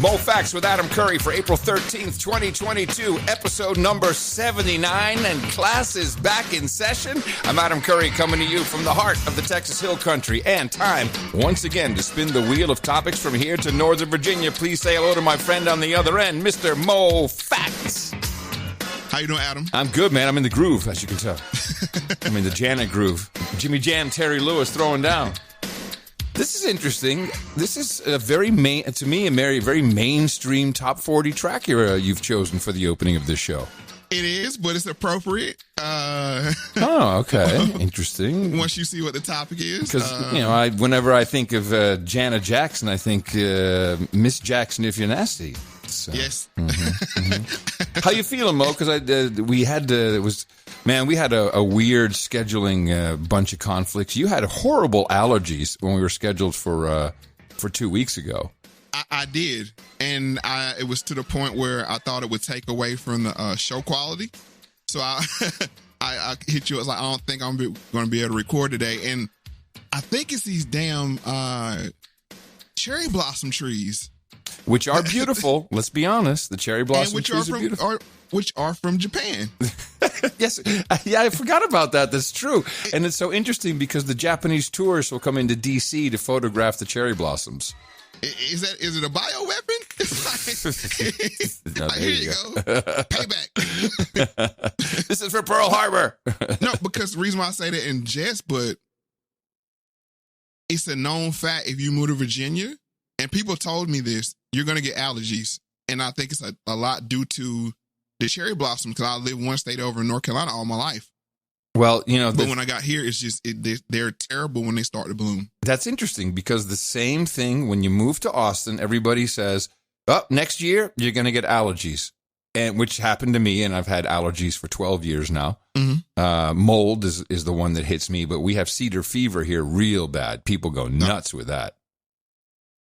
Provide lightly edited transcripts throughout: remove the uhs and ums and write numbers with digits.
Moe Factz with Adam Curry for April 13th, 2022, episode number 79, and class is back in session. I'm Adam Curry coming to you from the heart of the Texas Hill Country, and time once again to spin the wheel of topics from here to Northern Virginia. Please say hello to my friend on the other end, Mr. Moe Factz. How you doing, Adam? I'm good, man. I'm in the groove, as you can tell. I'm in the Janet groove. Jimmy Jam, Terry Lewis throwing down. This is interesting. This is a very very mainstream top 40 track you've chosen for the opening of this show. It is, but it's appropriate. Oh, okay. Interesting. Once you see what the topic is. Because, whenever I think of Janet Jackson, I think Miss Jackson if you're nasty. So. Yes. How you feeling, Mo? Because we had a weird scheduling bunch of conflicts. You had horrible allergies when we were scheduled for 2 weeks ago. I did, and it was to the point where I thought it would take away from the show quality. So I hit you. I was like, I don't think I'm going to be able to record today, and I think it's these damn cherry blossom trees. Which are beautiful. Let's be honest. The cherry blossom trees are beautiful. Which are from Japan. Yes. Yeah, I forgot about that. That's true. And it's so interesting because the Japanese tourists will come into D.C. to photograph the cherry blossoms. Is it a bioweapon? No, here you go. Payback. This is for Pearl Harbor. No, because the reason why I say that in jest, but it's a known fact if you move to Virginia, and people told me this, you're going to get allergies. And I think it's a lot due to the cherry blossom, because I lived one state over in North Carolina all my life. Well, but when I got here, it's just they're terrible when they start to bloom. That's interesting because the same thing when you move to Austin, everybody says, "Oh, next year you're going to get allergies," and which happened to me, and I've had allergies for 12 years now. Mm-hmm. Mold is the one that hits me, but we have cedar fever here, real bad. People go nuts with that.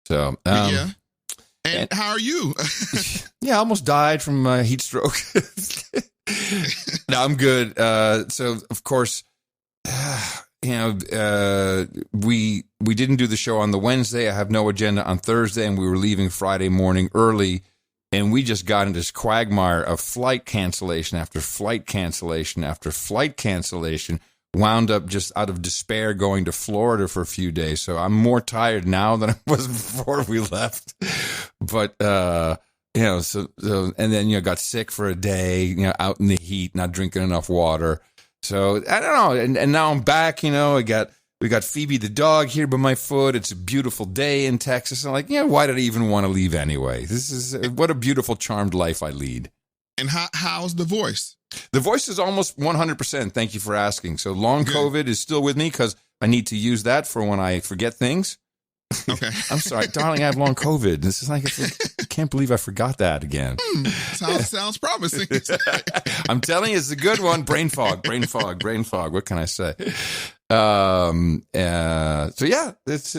So yeah. And how are you? Yeah, I almost died from heat stroke. No, I'm good. So, of course, we didn't do the show on the Wednesday. I have no agenda on Thursday, and we were leaving Friday morning early, and we just got into this quagmire of flight cancellation after flight cancellation after flight cancellation. Wound up just out of despair going to Florida for a few days. So I'm more tired now than I was before we left. But, and then, got sick for a day, out in the heat, not drinking enough water. So I don't know. And now I'm back, we got Phoebe the dog here by my foot. It's a beautiful day in Texas. I'm like, why did I even want to leave anyway? This is what a beautiful, charmed life I lead. And how's the voice? The voice is almost 100%. Thank you for asking. So long COVID is still with me because I need to use that for when I forget things. Okay. I'm sorry, darling, I have long COVID. This is I can't believe I forgot that again. Sounds promising. I'm telling you, it's a good one. Brain fog. What can I say? So yeah, it's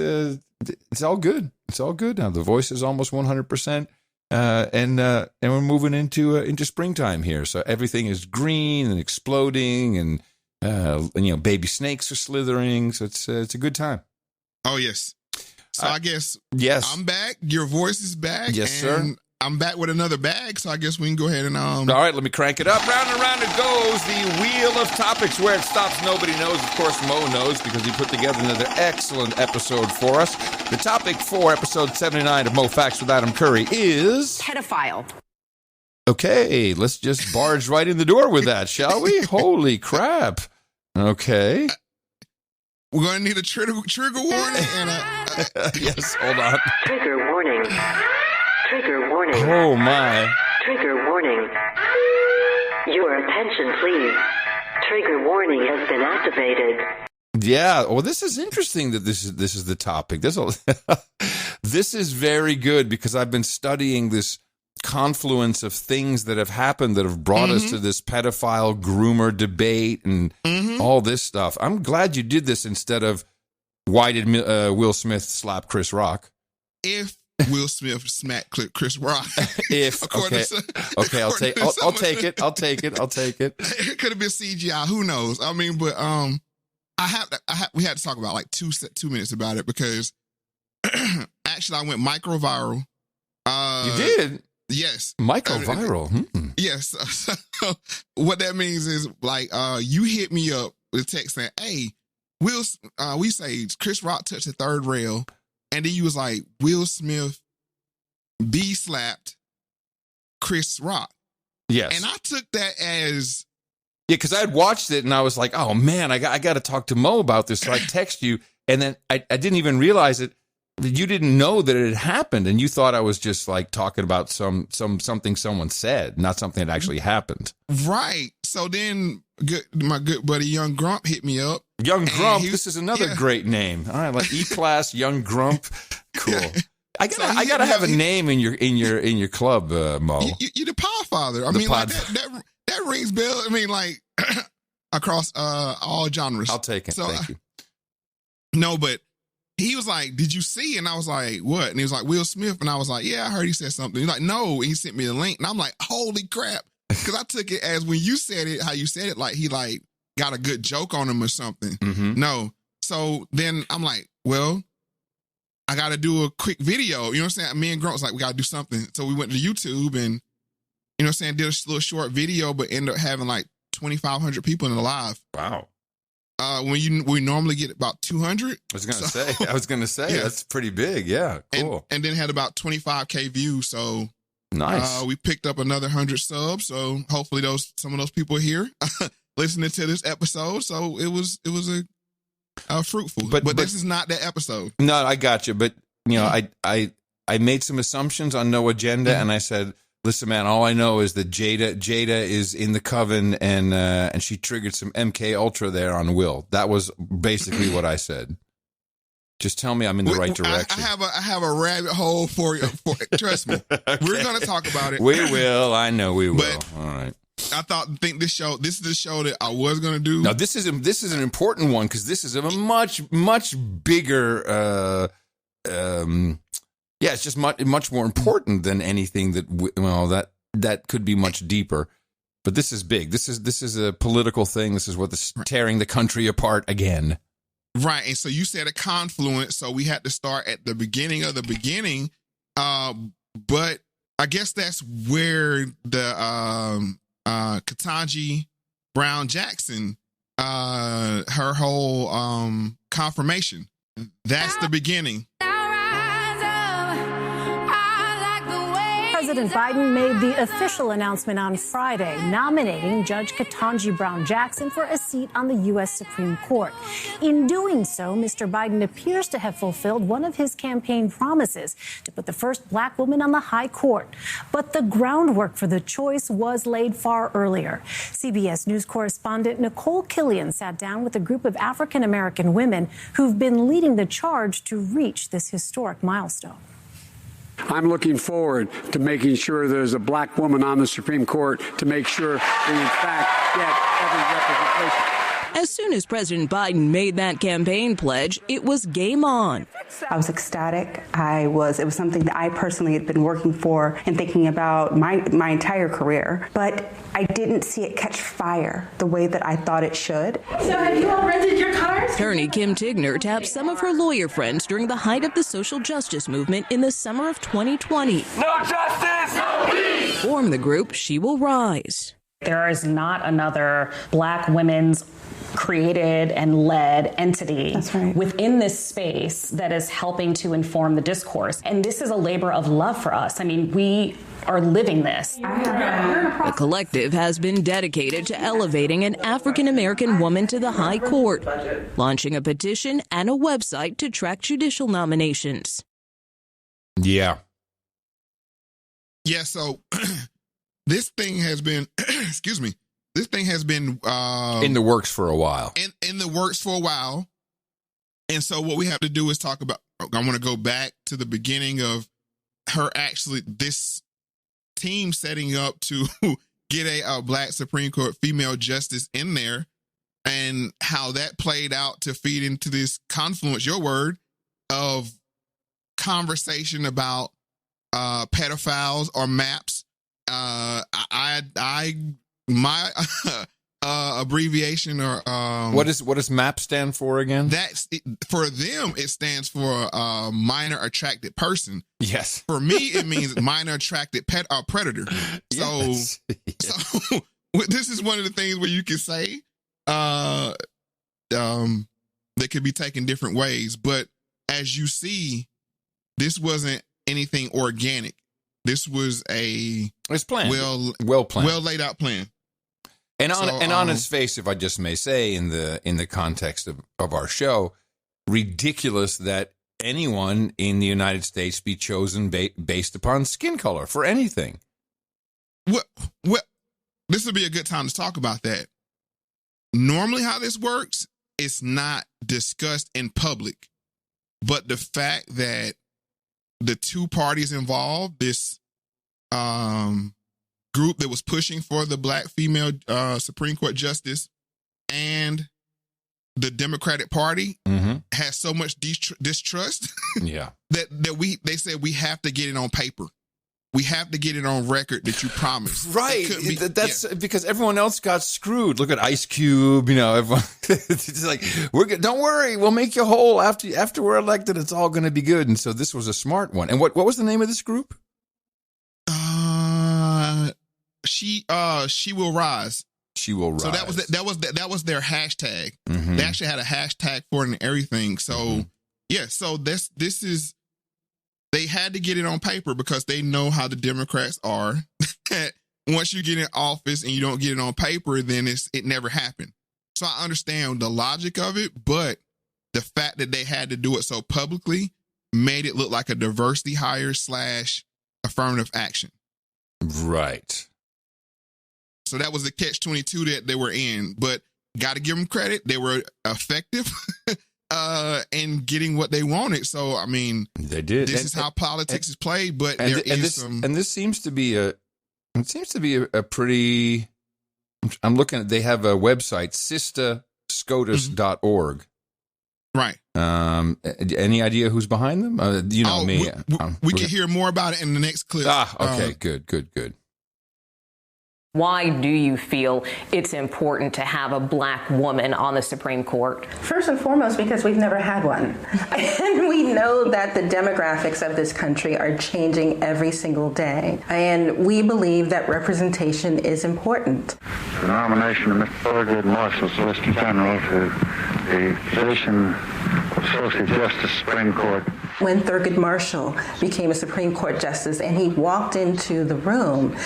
all good. It's all good now. The voice is almost 100%. And we're moving into springtime here, so everything is green and exploding, and baby snakes are slithering. So it's a good time. Oh yes. So I guess yes, I'm back. Your voice is back. Yes, sir. I'm back with another bag, so I guess we can go ahead and All right, let me crank it up. Round and round it goes. The wheel of topics. Where it stops, nobody knows. Of course, Mo knows because he put together another excellent episode for us. The topic for episode 79 of Moe Factz with Adam Curry is pedophile. Okay, let's just barge right in the door with that, shall we? Holy crap. Okay. We're going to need a trigger warning. And yes, hold on. Trigger warning. Trigger warning. Oh, my. Trigger warning. Your attention, please. Trigger warning has been activated. Yeah, well, this is interesting that this is the topic. This is very good because I've been studying this confluence of things that have happened that have brought us to this pedophile groomer debate and all this stuff. I'm glad you did this instead of why did Will Smith slap Chris Rock? If Will Smith smacked Chris Rock. I'll take it. It could have been CGI. Who knows? I mean, but we had to talk about like 2 minutes about it because actually I went micro viral You did? Yes. Michael Viral. Yes. So what that means is like you hit me up with a text saying, hey, we say Chris Rock touched the third rail, and then you was like, Will Smith slapped Chris Rock. Yes. And I took that as... Yeah, because I had watched it and I was like, oh man, I got to talk to Mo about this. So I text you, and then I didn't even realize it. You didn't know that it had happened, and you thought I was just like talking about something someone said, not something that actually happened. Right. So then my good buddy Young Grump hit me up. Young Grump, this is another great name. All right, like E-Class, Young Grump. Cool. I gotta have a name in your club, Mo. You're the Podfather. I mean, like that rings bell. I mean, like across all genres. I'll take it. So, thank you. No, but he was like, "Did you see?" And I was like, "What?" And he was like, "Will Smith." And I was like, "Yeah, I heard he said something." He's like, "No." And he sent me the link, and I'm like, "Holy crap!" Because I took it as when you said it, how you said it, like he like got a good joke on him or something. Mm-hmm. No. So then I'm like, well, I got to do a quick video. You know what I'm saying? Me and Grunt was like, we got to do something. So we went to YouTube and, you know what I'm saying, did a little short video, but ended up having like 2,500 people in the live. Wow. We normally get about 200. I was going to say, yeah. That's pretty big. Yeah. Cool. And then had about 25K views. So nice. We picked up another 100 subs. So hopefully some of those people are here listening to this episode. So it was a fruitful, but this is not that episode. No, I got you. But you know, I made some assumptions on No Agenda, and I said, listen, man, all I know is that Jada is in the coven, and she triggered some MK Ultra there on Will. That was basically what I said. Just tell me I'm in the right direction. I have a rabbit hole for you. Trust me. Okay. We're going to talk about it. We will. I know we will. But all right. I think this is the show that I was going to do. No, this is an important one because this is a much bigger. It's just much more important than anything that could be much deeper. But this is big. This is a political thing. This is what's tearing the country apart again. Right, and so you said a confluence, so we had to start at the beginning of the beginning. But I guess that's where the Ketanji Brown Jackson, her whole confirmation. That's the beginning. President Biden made the official announcement on Friday, nominating Judge Ketanji Brown Jackson for a seat on the U.S. Supreme Court. In doing so, Mr. Biden appears to have fulfilled one of his campaign promises to put the first black woman on the high court. But the groundwork for the choice was laid far earlier. CBS News correspondent Nicole Killian sat down with a group of African-American women who've been leading the charge to reach this historic milestone. I'm looking forward to making sure there's a black woman on the Supreme Court to make sure we, in fact, get every representation. As soon as President Biden made that campaign pledge, it was game on. I was ecstatic. It was something that I personally had been working for and thinking about my entire career. But I didn't see it catch fire the way that I thought it should. So have you all rented your cars? Attorney Kim Tigner tapped some of her lawyer friends during the height of the social justice movement in the summer of 2020. No justice, no peace! Form the group She Will Rise. There is not another black women's created and led entity within this space that is helping to inform the discourse. And this is a labor of love for us. I mean, we are living this. The collective has been dedicated to elevating an African-American woman to the high court, launching a petition and a website to track judicial nominations. Yeah. Yeah, so this thing has been, excuse me, this thing has been in the works for a while. In the works for a while. And so what we have to do is talk about, I want to go back to the beginning of her actually, this team setting up to get a black Supreme Court female justice in there and how that played out to feed into this confluence, your word, of conversation about abbreviation or what does MAP stand for again? For them, it stands for minor attracted person. Yes. For me, it means minor attracted predator. Yes. So this is one of the things where you can say they could be taken different ways, but as you see, this wasn't anything organic. This was it's planned. Well planned, well laid out plan. And on its face, if I just may say, in the context of our show, ridiculous that anyone in the United States be chosen based upon skin color for anything. Well, this would be a good time to talk about that. Normally, how this works, it's not discussed in public, but the fact that the two parties involved, this group that was pushing for the black female Supreme Court justice and the Democratic Party has so much distrust that they said we have to get it on paper. We have to get it on record that you promised. Right. That's because everyone else got screwed. Look at Ice Cube, everyone. It's like, don't worry, we'll make you whole after we're elected. It's all going to be good. And so this was a smart one. And what was the name of this group? She will rise. She will rise. So that was their hashtag. They actually had a hashtag for it and everything. So so this is, they had to get it on paper because they know how the Democrats are. Once you get in office and you don't get it on paper, then it never happened. So I understand the logic of it, but the fact that they had to do it so publicly made it look like a diversity hire / affirmative action. Right. So that was the catch-22 that they were in, but got to give them credit. They were effective in getting what they wanted. So, I mean, they did. This is how politics is played, but this seems to be a pretty, I'm looking at, they have a website, sistascotus.org. Right. Any idea who's behind them? Me. We can hear more about it in the next clip. Okay. Good. Why do you feel it's important to have a black woman on the Supreme Court? First and foremost, because we've never had one. And we know that the demographics of this country are changing every single day. And we believe that representation is important. The nomination of Mr. Thurgood Marshall, Solicitor General, to the position of Associate Justice, Supreme Court. When Thurgood Marshall became a Supreme Court justice and he walked into the room,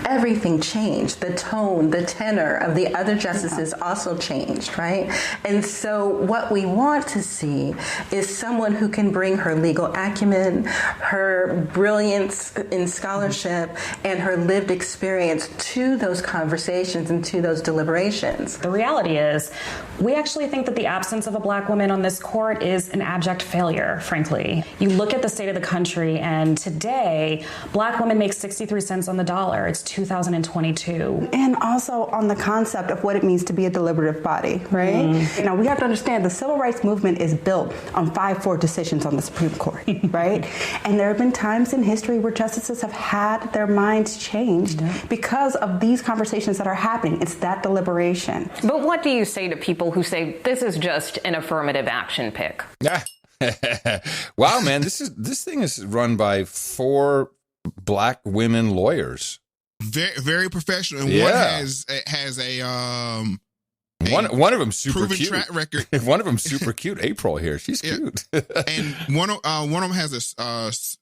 everything changed. The tone, the tenor of the other justices also changed, right? And so what we want to see is someone who can bring her legal acumen, her brilliance in scholarship, and her lived experience to those conversations and to those deliberations. The reality is, we actually think that the absence of a black woman on this court is an abject failure, frankly. You look at the state of the country, and today, black women make 63 cents on the dollar. It's 2022. And also on the concept of what it means to be a deliberative body, right? Now, we have to understand the civil rights movement is built on 5-4 decisions on the Supreme Court, right? And there have been times in history where justices have had their minds changed because of these conversations that are happening. It's that deliberation. But what do you say to people who say this is just an affirmative action pick? Wow, man, this thing is run by 4 black women lawyers. Very, very professional, and one has a one of them super proven cute. track record. One of them super cute. April here, she's cute. And one of them has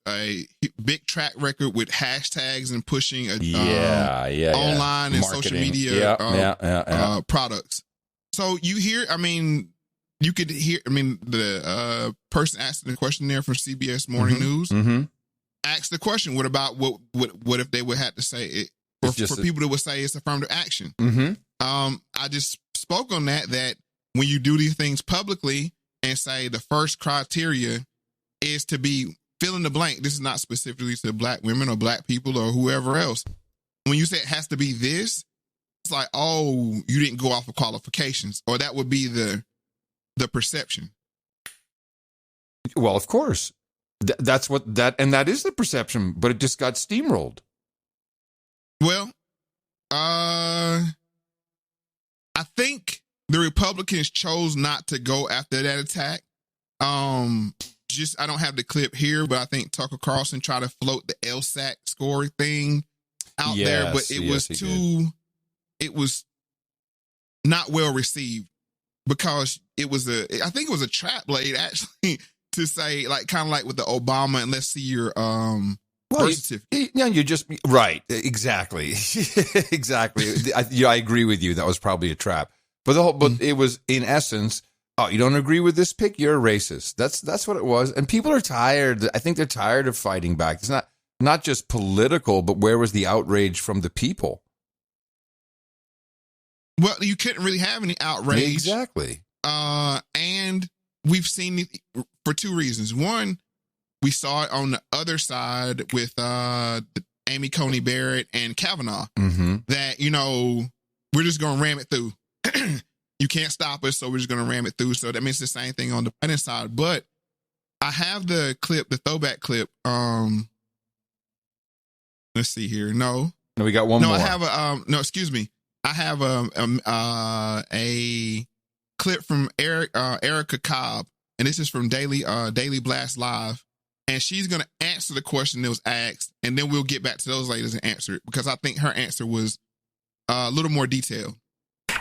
a big track record with hashtags and pushing online and social media products. So you hear, you could hear, the person asking the question there from CBS Morning News asked the question, what about what if they would have to say it, or for people that would say it's affirmative action? I just spoke on that when you do these things publicly and say the first criteria is to be fill in the blank. This is not specifically to black women or black people or whoever else. When you say it has to be this, it's like, oh, you didn't go off of qualifications, or that would be the perception. Well, of course, that's what that is the perception, but it just got steamrolled. Well, I think the Republicans chose not to go after that attack. I don't have the clip here, but I think Tucker Carlson tried to float the LSAT score thing out there, but it was not well received because I think it was a trap blade actually to say like kind of like with the Obama and let's see your birth certificate. You're just right. Exactly. Exactly. I agree with you. That was probably a trap. But it was in essence, oh, you don't agree with this pick? You're a racist. That's what it was. And people are tired. I think they're tired of fighting back. It's not just political, but where was the outrage from the people? Well, you couldn't really have any outrage. Exactly. And we've seen it for two reasons. One, we saw it on the other side with Amy Coney Barrett and Kavanaugh, that, we're just going to ram it through. You can't stop us, so we're just going to ram it through. So that means the same thing on the Biden side. But I have the clip, the throwback clip. Let's see here. No, we got one more. I have excuse me. I have a clip from Erica Cobb, and this is from Daily Blast Live, and she's going to answer the question that was asked, and then we'll get back to those ladies and answer it because I think her answer was a little more detailed.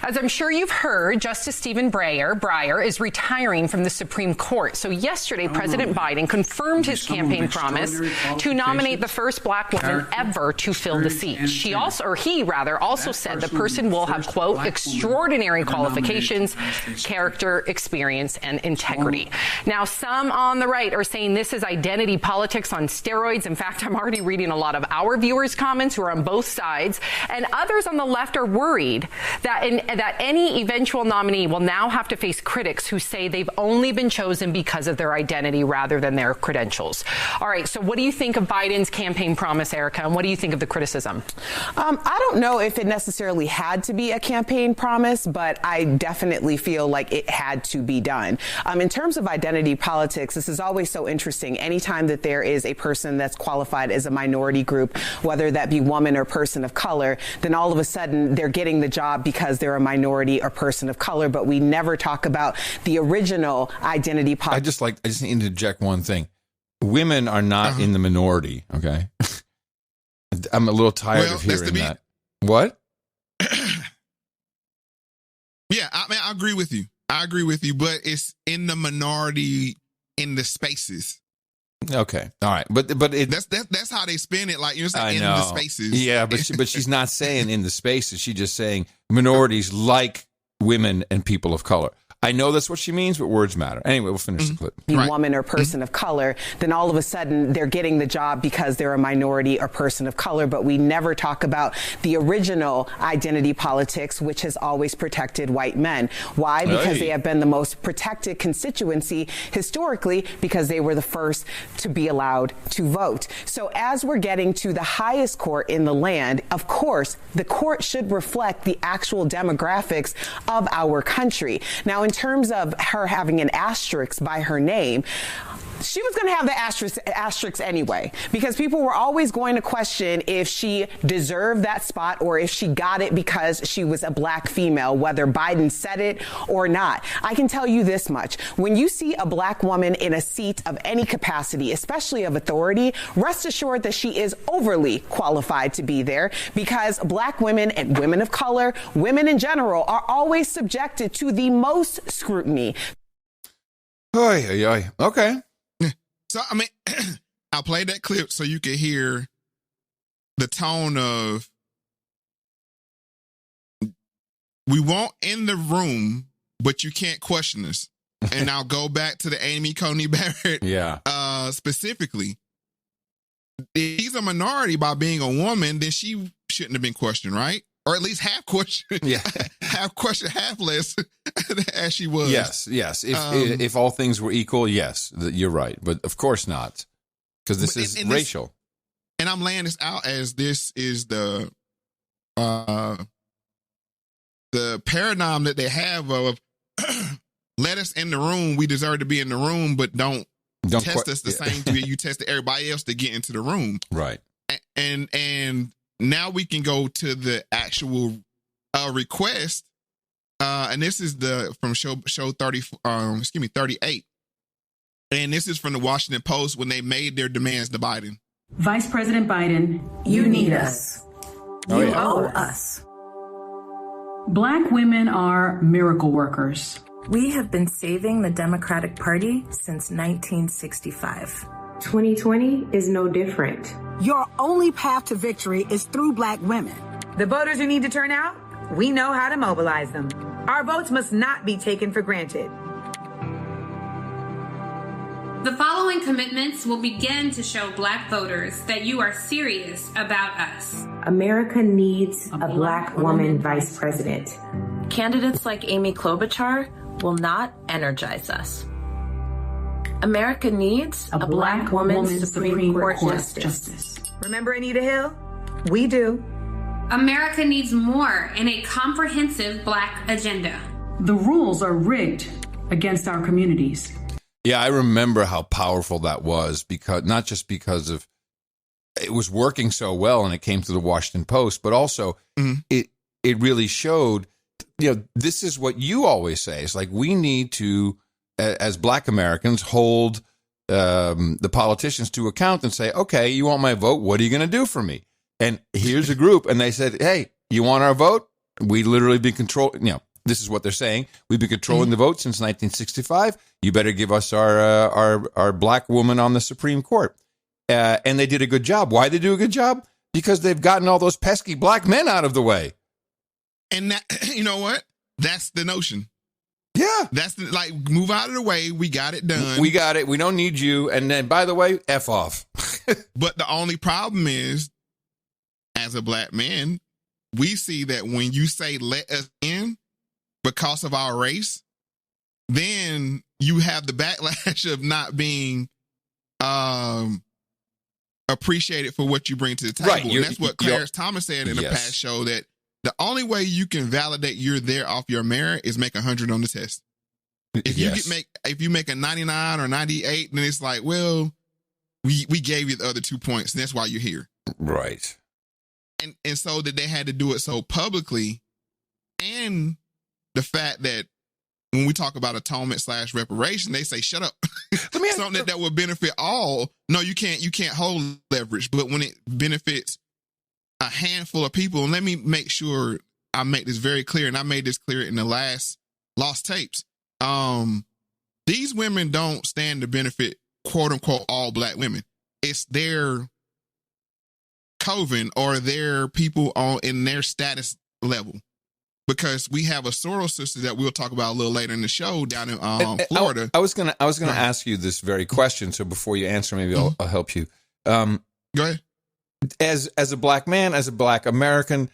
As I'm sure you've heard, Justice Stephen Breyer is retiring from the Supreme Court. So yesterday, President Biden confirmed his campaign promise to nominate the first black woman ever to fill the seat. He also said the person will have, quote, extraordinary qualifications, character, experience, and integrity. Now, some on the right are saying this is identity politics on steroids. In fact, I'm already reading a lot of our viewers' comments who are on both sides. And others on the left are worried that any eventual nominee will now have to face critics who say they've only been chosen because of their identity rather than their credentials. All right, so what do you think of Biden's campaign promise, Erica, and what do you think of the criticism? I don't know if it necessarily had to be a campaign promise, but I definitely feel like it had to be done. In terms of identity politics, this is always so interesting. Anytime that there is a person that's qualified as a minority group, whether that be woman or person of color, then all of a sudden they're getting the job because they're a minority or person of color, but we never talk about the original identity politics. I just need to interject one thing. Women are not in the minority, okay? I'm a little tired of hearing that. What? Yeah, I agree with you. But it's in the minority in the spaces. Okay, all right, but that's how they spin it. Like you're saying, in the spaces. Yeah, but she's not saying in the spaces. She's just saying minorities like women and people of color. I know that's what she means, but words matter. Anyway, we'll finish the clip. Woman or person of color, then all of a sudden they're getting the job because they're a minority or person of color, but we never talk about the original identity politics, which has always protected white men. Why? Because they have been the most protected constituency historically because they were the first to be allowed to vote. So as we're getting to the highest court in the land, of course, the court should reflect the actual demographics of our country. Now, in terms of her having an asterisk by her name, she was going to have the asterisk anyway, because people were always going to question if she deserved that spot or if she got it because she was a black female, whether Biden said it or not. I can tell you this much. When you see a black woman in a seat of any capacity, especially of authority, rest assured that she is overly qualified to be there, because black women and women of color, women in general, are always subjected to the most scrutiny. Okay. So, I mean, I'll play that clip so you can hear the tone of, we won't in the room, but you can't question us. And I'll go back to the Amy Coney Barrett specifically. If she's a minority by being a woman, then she shouldn't have been questioned, right? Or at least half questioned. Yeah. half questioned, half less as she was. Yes. If all things were equal, yes, you're right. But of course not, because this is racial. And I'm laying this out as this is the paradigm that they have of let us in the room. We deserve to be in the room, but don't test us the same way you tested everybody else to get into the room. Right. And now we can go to the actual request and this is from show 38. And this is from the Washington Post when they made their demands to Biden. Vice President Biden, you need us. You owe us. Black women are miracle workers. We have been saving the Democratic Party since 1965. 2020 is no different. Your only path to victory is through Black women. The voters who need to turn out, we know how to mobilize them. Our votes must not be taken for granted. The following commitments will begin to show Black voters that you are serious about us. America needs a Black woman vice president. Candidates like Amy Klobuchar will not energize us. America needs a Black woman Supreme Court justice. Remember Anita Hill? We do. America needs more in a comprehensive Black agenda. The rules are rigged against our communities. Yeah, I remember how powerful that was, because not just because of it was working so well and it came to the Washington Post, but also it really showed, this is what you always say. It's like we need to, as Black Americans, hold the politicians to account and say, okay, you want my vote? What are you going to do for me? And here's a group. And they said, hey, you want our vote? We literally been controlling, this is what they're saying. We've been controlling the vote since 1965. You better give us our Black woman on the Supreme Court. And they did a good job. Why they do a good job? Because they've gotten all those pesky Black men out of the way. And that, you know what? That's the notion. Yeah. That's move out of the way. We got it done. We got it. We don't need you. And then, by the way, F off. But the only problem is, as a Black man, we see that when you say let us in because of our race, then you have the backlash of not being appreciated for what you bring to the table. Right. And that's what Clarence Thomas said in the past show, that the only way you can validate you're there off your merit is make 100 on the test. If you make a 99 or 98, then it's like, well, we gave you the other 2 points, and that's why you're here. Right. And so that they had to do it so publicly, and the fact that when we talk about atonement/reparation, they say, shut up. Something that would benefit all. No, you can't hold leverage. But when it benefits a handful of people, and let me make sure I make this very clear, and I made this clear in the last Lost Tapes. These women don't stand to benefit, quote unquote, all Black women. It's their coven or their people in their status level. Because we have a Soros sister that we'll talk about a little later in the show down in Florida. I was gonna ask you this very question. So before you answer, maybe I'll help you. Go ahead. As a Black man, as a Black American,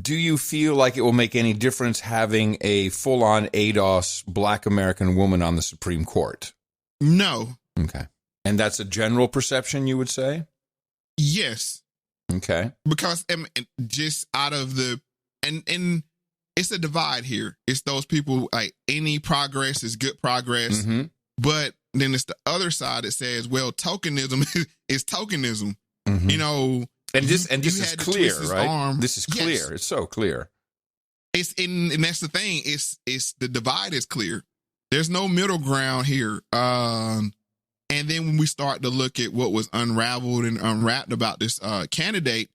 do you feel like it will make any difference having a full-on ADOS Black American woman on the Supreme Court? No. Okay. And that's a general perception, you would say? Yes. Okay. Because just out of the and it's a divide here. It's those people, like, any progress is good progress. Mm-hmm. But then it's the other side that says, well, tokenism is tokenism. Mm-hmm. And this is clear, right? Arm. This is clear. Yes. It's so clear. And that's the thing. It's the divide is clear. There's no middle ground here. And then when we start to look at what was unraveled and unwrapped about this candidate,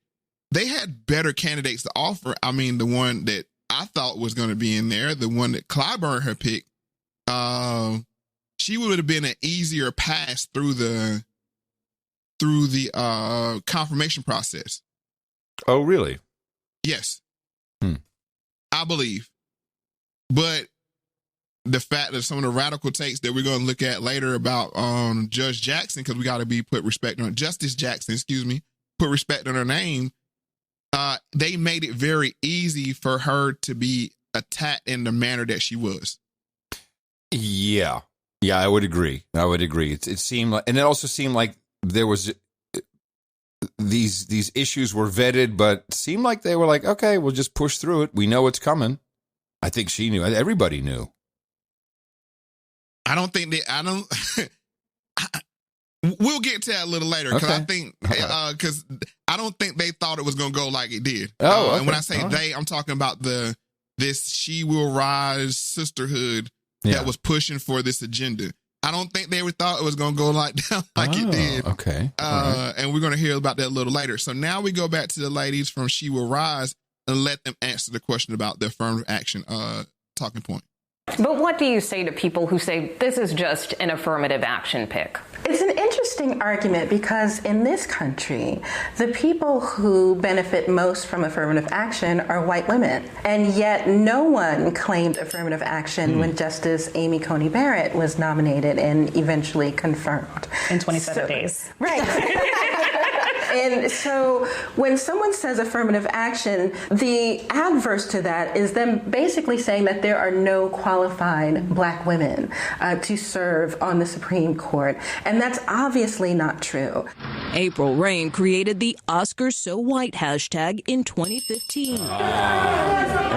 they had better candidates to offer. I mean, the one that I thought was going to be in there, the one that Clyburn had picked, she would have been an easier pass through the confirmation process. Oh, really? Yes. I believe. But the fact that some of the radical takes that we're going to look at later about Judge Jackson, because we got to put respect on Justice Jackson, put respect on her name. They made it very easy for her to be attacked in the manner that she was. Yeah, I would agree. It seemed like, and it also seemed like there was these issues were vetted, but it seemed like they were like, okay, we'll just push through it. We know it's coming. I think she knew. Everybody knew. I don't think that. We'll get to that a little later, because I think because I don't think they thought it was going to go like it did. Oh, okay. And when I say they, I'm talking about the this She Will Rise sisterhood that was pushing for this agenda. I don't think they ever thought it was going to go down like it did. Okay. And we're going to hear about that a little later. So now we go back to the ladies from She Will Rise and let them answer the question about the affirmative action talking point. But what do you say to people who say this is just an affirmative action pick? It's an interesting argument because in this country, the people who benefit most from affirmative action are white women. And yet no one claimed affirmative action when Justice Amy Coney Barrett was nominated and eventually confirmed. In 27 days. Right. And so when someone says affirmative action, the adverse to that is them basically saying that there are no qualified black women to serve on the Supreme Court. And that's obviously not true. April Reign created the Oscars So White hashtag in 2015. The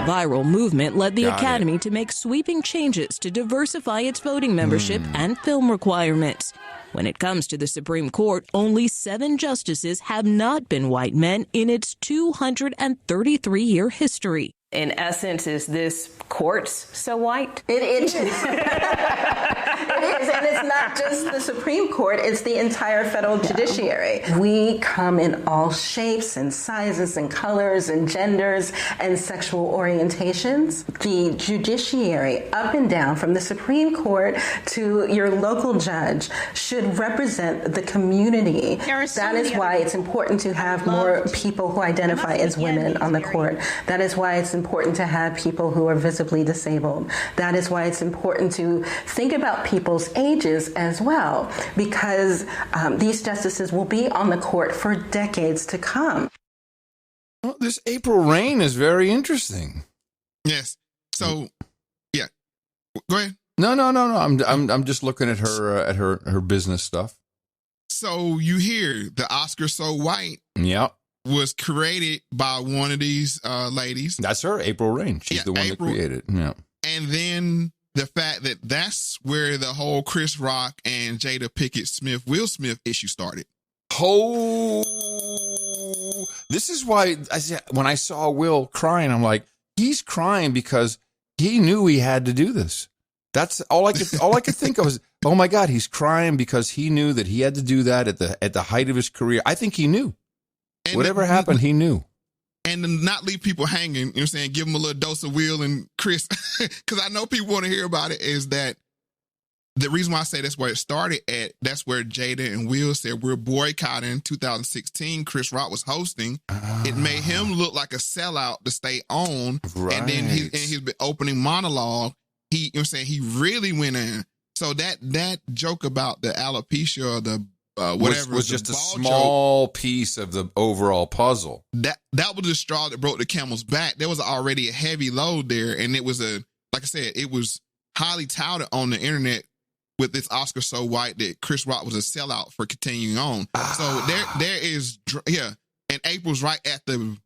viral movement led the Academy to make sweeping changes to diversify its voting membership and film requirements. When it comes to the Supreme Court, only 7 justices have not been white men in its 233-year history. In essence, is this court so white? It is. It is. And it's not just the Supreme Court, it's the entire federal judiciary. We come in all shapes and sizes and colors and genders and sexual orientations. The judiciary, up and down, from the Supreme Court to your local judge, should represent the community. That is why it's important to have more people who identify as women on the court. That is why it's important to have people who are visibly disabled. That is why it's important to think about people's ages as well, because these justices will be on the court for decades to come. Well, this April Reign is very interesting. Yes. So, yeah. Go ahead. No. I'm just looking at her business stuff. So you hear the Oscar So White. Yep. Was created by one of these ladies. That's her, April Reign. She's the one that created it. Yeah. And then the fact that that's where the whole Chris Rock and Jada Pinkett Smith, Will Smith issue started. Oh, this is why when I saw Will crying, I'm like, he's crying because he knew he had to do this. That's all I could think of was, oh my God, he's crying because he knew that he had to do that at the height of his career. I think he knew. And whatever happened, he knew. And to not leave people hanging, you know what I'm saying, give them a little dose of Will and Chris, because I know people want to hear about it, is that the reason why I say that's where it started at, that's where Jada and Will said we're boycotting 2016. Chris Rock was hosting. It made him look like a sellout to stay on. Right. And then in his opening monologue, he, you know what I'm saying, he really went in. So that joke about the alopecia or the whatever was just a small piece of the overall puzzle. That was the straw that broke the camel's back. There was already a heavy load there, and it was like I said, it was highly touted on the internet with this Oscar So White that Chris Rock was a sellout for continuing on. So there is, and April's right at the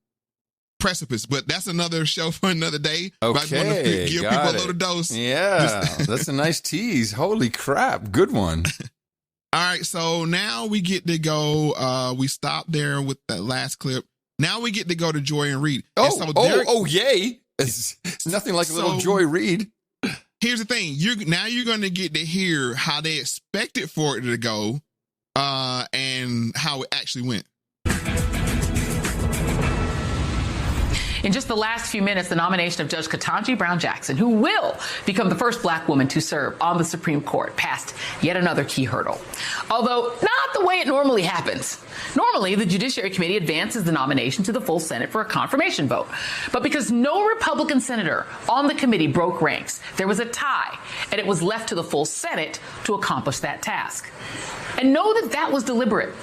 precipice, but that's another show for another day. Okay, I just want to give people a little dose. Yeah, that's a nice tease. Holy crap, good one. All right, so now we get to go. We stopped there with that last clip. Now we get to go to Joy and Reid. Yay! It's nothing like a little Joy Reid. Here's the thing: you're going to get to hear how they expected for it to go, and how it actually went. In just the last few minutes, the nomination of Judge Ketanji Brown Jackson, who will become the first black woman to serve on the Supreme Court, passed yet another key hurdle. Although not the way it normally happens. Normally, the Judiciary Committee advances the nomination to the full Senate for a confirmation vote. But because no Republican senator on the committee broke ranks, there was a tie, and it was left to the full Senate to accomplish that task. And know that that was deliberate.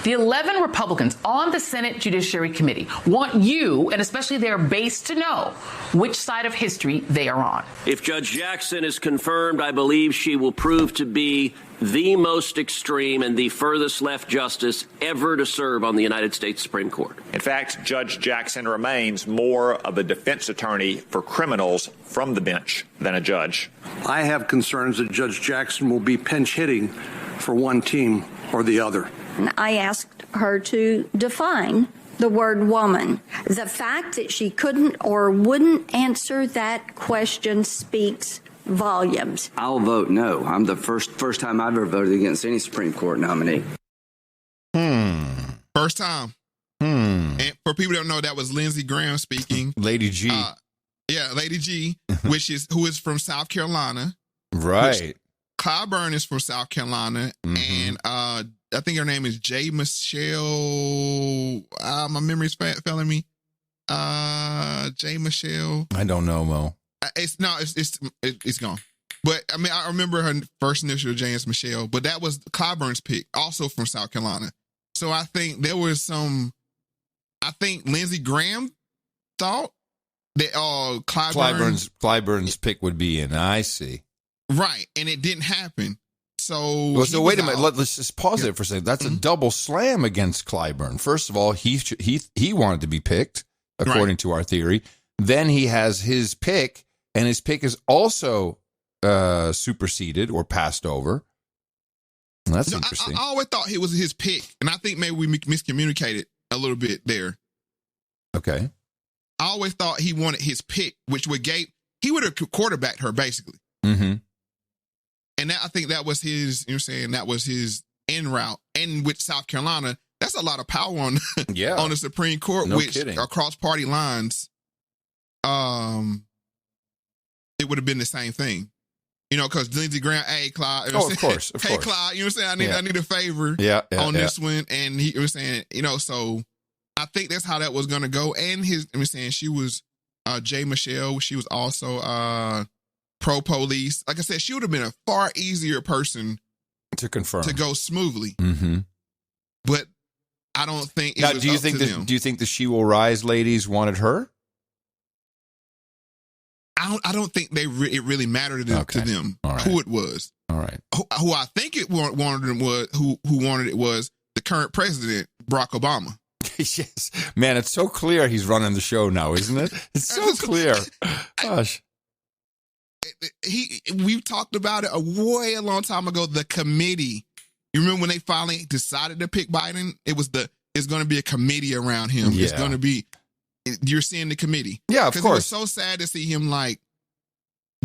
The 11 Republicans on the Senate Judiciary Committee want you, and especially their base, to know which side of history they are on. If Judge Jackson is confirmed, I believe she will prove to be the most extreme and the furthest left justice ever to serve on the United States Supreme Court. In fact, Judge Jackson remains more of a defense attorney for criminals from the bench than a judge. I have concerns that Judge Jackson will be pinch hitting for one team or the other. I asked her to define the word woman. The fact that she couldn't or wouldn't answer that question speaks volumes. I'll vote no. I'm the first time I've ever voted against any Supreme Court nominee. First time. And for people who don't know, that was Lindsey Graham speaking. Lady G. Lady G, who is from South Carolina. Right. Clyburn is from South Carolina. And I think her name is J. Michelle. My memory's failing me. J. Michelle. I don't know, Mo. It's gone. But I mean, I remember her first initial, J. is Michelle. But that was Clyburn's pick, also from South Carolina. So I think there was I think Lindsey Graham thought that Clyburn's pick would be in. I see. Right, and it didn't happen. So wait a minute. Let's just pause there for a second. That's a double slam against Clyburn. First of all, he wanted to be picked according to our theory. Then he has his pick, and his pick is also superseded or passed over. That's interesting. I always thought it was his pick, and I think maybe we miscommunicated a little bit there. Okay. I always thought he wanted his pick, which he would have quarterbacked her basically. And I think that was his, that was his end route. And with South Carolina, that's a lot of power on the Supreme Court, across party lines, it would have been the same thing. Because Lindsey Graham, hey, Clyde. Of course. Hey, Clyde, I need a favor on this one. And he was saying, so I think that's how that was going to go. And she was J. Michelle. She was also pro-police. Like I said, she would have been a far easier person to confirm, to go smoothly. But I don't think it was do you think the She Will Rise ladies wanted her? I don't think it really mattered to them who it was. All right. Who I think it wanted it was the current president, Barack Obama. Yes, man, it's so clear he's running the show now, isn't it? It's so clear. Gosh. We've talked about it a long time ago. The committee. You remember when they finally decided to pick Biden? It's going to be a committee around him. Yeah. It's going to be. You're seeing the committee. Yeah, of course. It was so sad to see him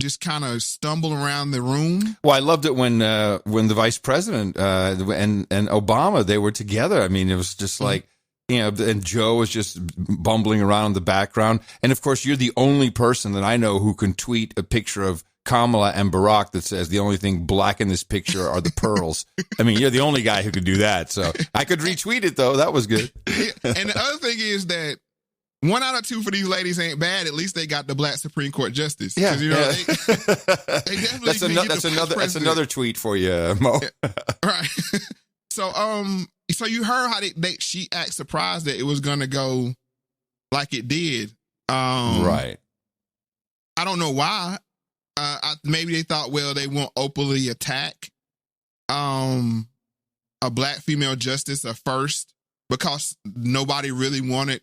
just kind of stumble around the room. Well, I loved it when the vice president and Obama, they were together. I mean, it was just like, and Joe was just bumbling around in the background. And of course, you're the only person that I know who can tweet a picture of Kamala and Barack that says the only thing black in this picture are the pearls. I mean, you're the only guy who could do that. So I could retweet it, though. That was good. And the other thing is that 1 out of 2 for these ladies ain't bad. At least they got the black Supreme Court justice. Yeah, they definitely that's another tweet for you, Mo. Right. So you heard how she act surprised that it was gonna go like it did. Right. I don't know why. Maybe they thought, they won't openly attack a black female justice at first because nobody really wanted.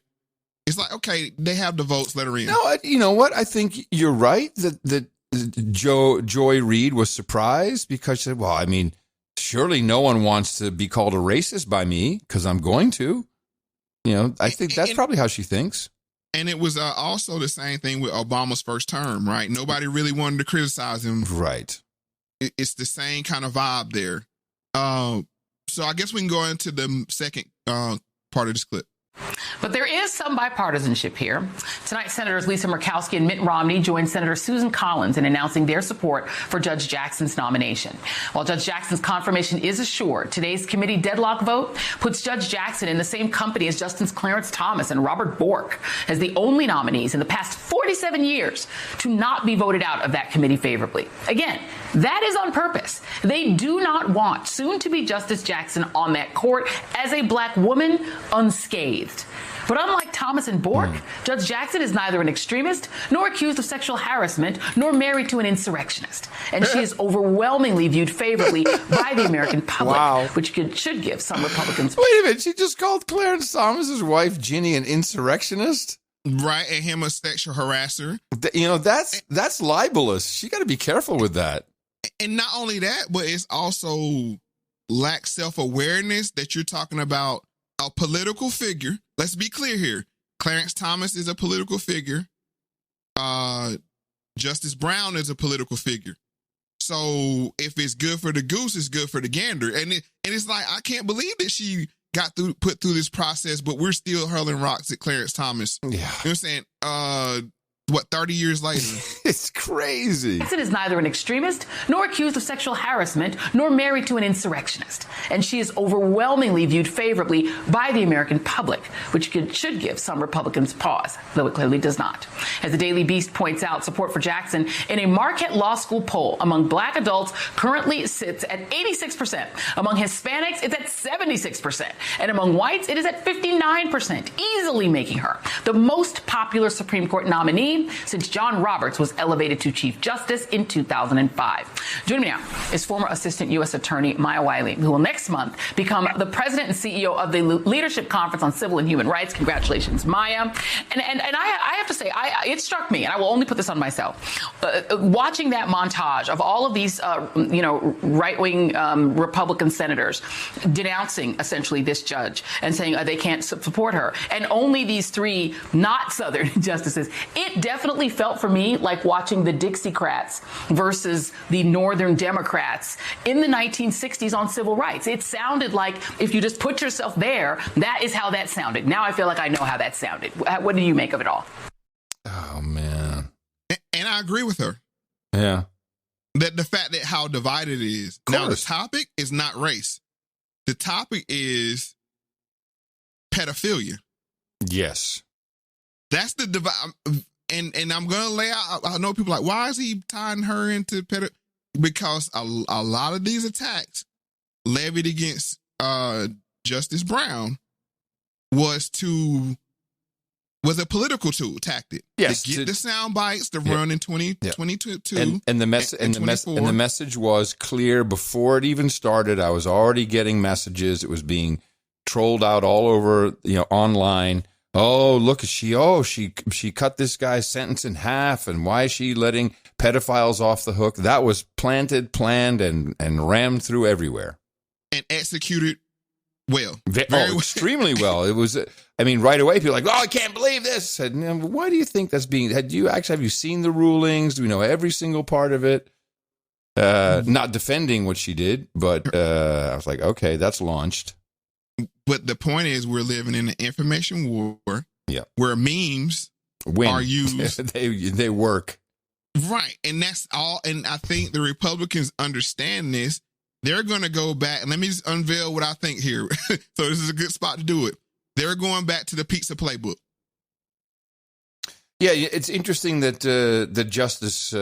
It's like, okay, they have the votes, let her in. No, you know what? I think you're right that Joy Reid was surprised because she said, well, I mean, surely no one wants to be called a racist by me because I'm going to. I think that's probably how she thinks. And it was also the same thing with Obama's first term, right? Nobody really wanted to criticize him. Right. It's the same kind of vibe there. So I guess we can go into the second part of this clip. But there is some bipartisanship here. Tonight, Senators Lisa Murkowski and Mitt Romney joined Senator Susan Collins in announcing their support for Judge Jackson's nomination. While Judge Jackson's confirmation is assured, today's committee deadlock vote puts Judge Jackson in the same company as Justice Clarence Thomas and Robert Bork as the only nominees in the past 47 years to not be voted out of that committee favorably. Again, that is on purpose. They do not want soon-to-be Justice Jackson on that court as a black woman unscathed. But unlike Thomas and Bork, Judge Jackson is neither an extremist nor accused of sexual harassment nor married to an insurrectionist. And she is overwhelmingly viewed favorably by the American public, which should give some Republicans. Wait a minute. She just called Clarence Thomas's wife, Ginny, an insurrectionist? Right, and him a sexual harasser. That's libelous. She got to be careful with that. And not only that, but it's also lack self-awareness that you're talking about a political figure. Let's be clear here. Clarence Thomas is a political figure. Justice Brown is a political figure. So if it's good for the goose, it's good for the gander. And it's like, I can't believe that she got put through this process, but we're still hurling rocks at Clarence Thomas. Yeah. You know what I'm saying? 30 years later? It's crazy. Jackson is neither an extremist nor accused of sexual harassment nor married to an insurrectionist. And she is overwhelmingly viewed favorably by the American public, which should give some Republicans pause, though it clearly does not. As the Daily Beast points out, support for Jackson in a Marquette Law School poll among black adults currently sits at 86%. Among Hispanics, it's at 76%. And among whites, it is at 59%, easily making her the most popular Supreme Court nominee since John Roberts was elevated to Chief Justice in 2005. Joining me now is former Assistant U.S. Attorney Maya Wiley, who will next month become the president and CEO of the Leadership Conference on Civil and Human Rights. Congratulations, Maya. And I have to say, it struck me, and I will only put this on myself, watching that montage of all of these, right-wing Republican senators denouncing essentially this judge and saying they can't support her, and only these three not Southern justices. It definitely felt for me like watching the Dixiecrats versus the Northern Democrats in the 1960s on civil rights. It sounded like if you just put yourself there, that is how that sounded. Now I feel like I know how that sounded. What do you make of it all? Oh, man. And I agree with her. Yeah. That the fact that how divided it is. Now, the topic is not race. The topic is pedophilia. Yes. That's the divide. And I'm going to lay out, I know people are like, why is he tying her into pedophilia? Because a lot of these attacks levied against Justice Brown was a political tactic. Yes, to get the sound bites to run in 2022. And the message was clear before it even started. I was already getting messages. It was being trolled out all over, online. Oh, look, she cut this guy's sentence in half, and why is she letting pedophiles off the hook? That was planned, and rammed through everywhere. And executed well. Extremely well. It was, right away, people were like, oh, I can't believe this. I said, why do you think that's being, have you seen the rulings? Do we know every single part of it? Not defending what she did, but I was like, okay, that's launched. But the point is, we're living in an information war where memes are used. they work. Right. And that's all. And I think the Republicans understand this. They're going to go back. And let me just unveil what I think here. So this is a good spot to do it. They're going back to the pizza playbook. Yeah, it's interesting that the Justice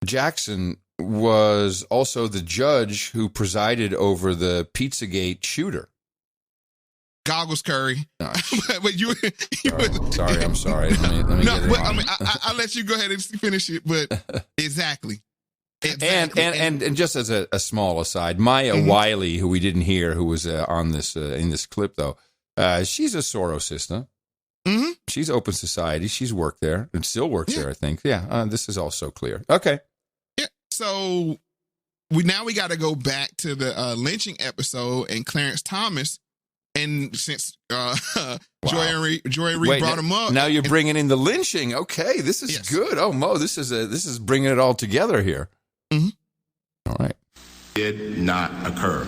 Jackson was also the judge who presided over the Pizzagate shooter. Goggles Curry. Oh, but sorry. I'm sorry. Let me get it wrong. I'll let you go ahead and finish it. But exactly. And just as a small aside, Maya Wiley, who we didn't hear, who was on this in this clip though, she's a Soros sister. Mm-hmm. She's open society. She's worked there and still works there, I think. Yeah, this is all so clear. Okay. Yeah. So we got to go back to the lynching episode and Clarence Thomas. And since Joy Reid brought him up, now you're bringing in the lynching. Okay, this is good. Oh, Mo, this is bringing it all together here. Mm-hmm. All right. Did not occur.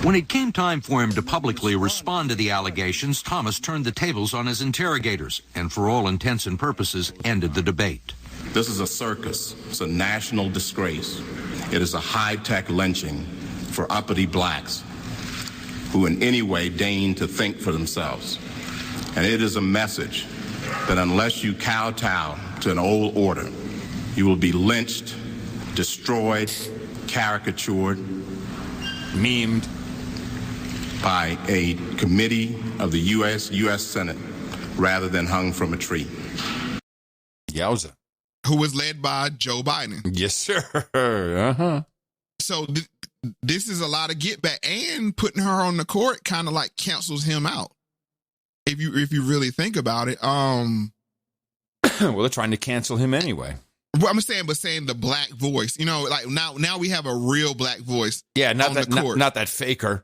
When it came time for him to publicly respond to the allegations, Thomas turned the tables on his interrogators and, for all intents and purposes, ended the debate. This is a circus. It's a national disgrace. It is a high-tech lynching for uppity blacks who in any way deign to think for themselves. And it is a message that unless you kowtow to an old order, you will be lynched, destroyed, caricatured, memed by a committee of the U.S. Senate rather than hung from a tree. Yowza. Who was led by Joe Biden. Yes, sir. Uh-huh. So this is a lot of get back, and putting her on the court kind of like cancels him out. If you really think about it, well, they're trying to cancel him anyway. Well, I'm saying the black voice, like now we have a real black voice. Yeah, not on that the court. Not that faker.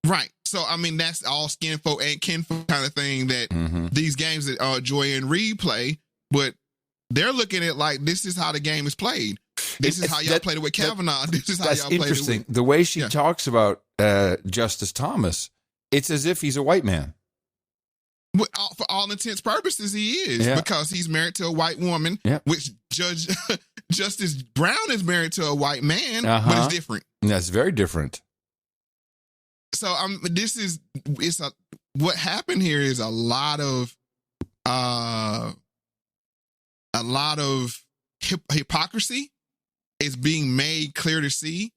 Right. So, I mean, that's all skinfolk and kinfolk kind of thing that these games that Joy and Reed play, but they're looking at like, this is how the game is played. This is how y'all played it with Kavanaugh. This is how y'all played it with... That's interesting. The way she talks about Justice Thomas, it's as if he's a white man. For all intents purposes, he is, because he's married to a white woman, which Justice Brown is married to a white man, but it's different. That's very different. So what happened here is a lot of hypocrisy is being made clear to see.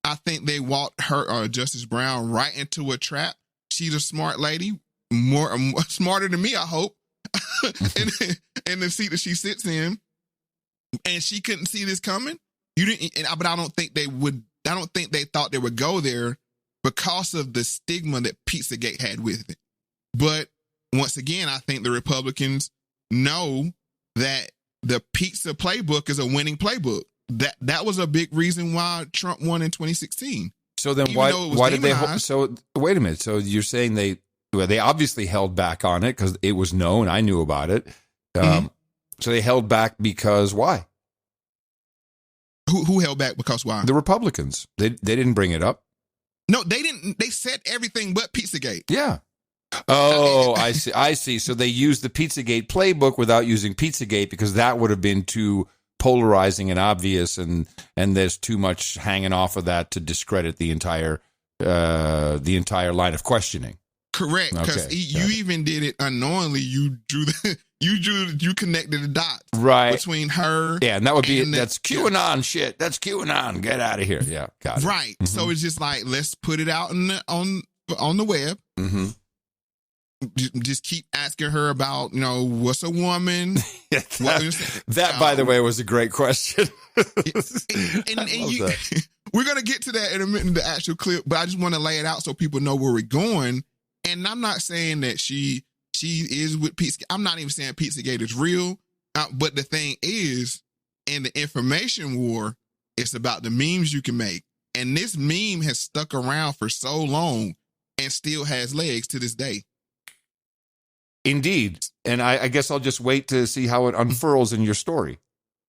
I think they walked her Justice Brown right into a trap. She's a smart lady, more smarter than me, I hope, in the seat that she sits in, and she couldn't see this coming. But I don't think they would. I don't think they thought they would go there, because of the stigma that Pizzagate had with it. But once again, I think the Republicans know that the pizza playbook is a winning playbook. That was a big reason why Trump won in 2016. So then why did they hold? So wait a minute. So you're saying they obviously held back on it because it was known. I knew about it. So they held back because why? Who held back because why? The Republicans. They didn't bring it up. No, they didn't. They said everything but Pizzagate. Yeah. Oh, I see. I see. So they used the Pizzagate playbook without using Pizzagate because that would have been too polarizing and obvious, and there's too much hanging off of that to discredit the entire line of questioning. Correct, because you even did it unknowingly. You connected the dots between her. Yeah, and that would be that's QAnon shit. That's QAnon. Get out of here. Yeah, got it. Right. So it's just like, let's put it out on the web. Just keep asking her about, what's a woman? That, by the way, was a great question. We're gonna get to that in a minute in the actual clip, but I just want to lay it out so people know where we're going. And I'm not saying that she is with Pizzagate. I'm not even saying Pizzagate is real. But the thing is, in the information war, it's about the memes you can make. And this meme has stuck around for so long and still has legs to this day. Indeed. And I guess I'll just wait to see how it unfurls in your story.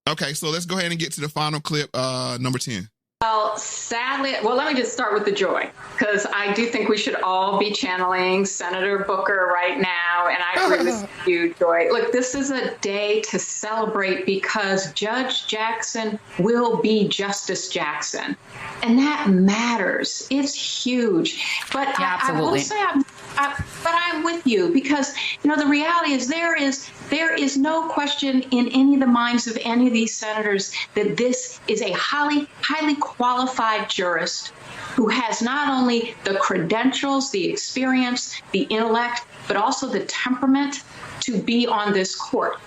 Okay, so let's go ahead and get to the final clip, number 10. Well, sadly, let me just start with the joy, because I do think we should all be channeling Senator Booker right now. And I agree with you, Joy. Look, this is a day to celebrate because Judge Jackson will be Justice Jackson. And that matters. It's huge. But I will say, but I'm with you because, the reality is there is no question in any of the minds of any of these senators that this is a highly qualified jurist who has not only the credentials, the experience, the intellect, but also the temperament to be on this court.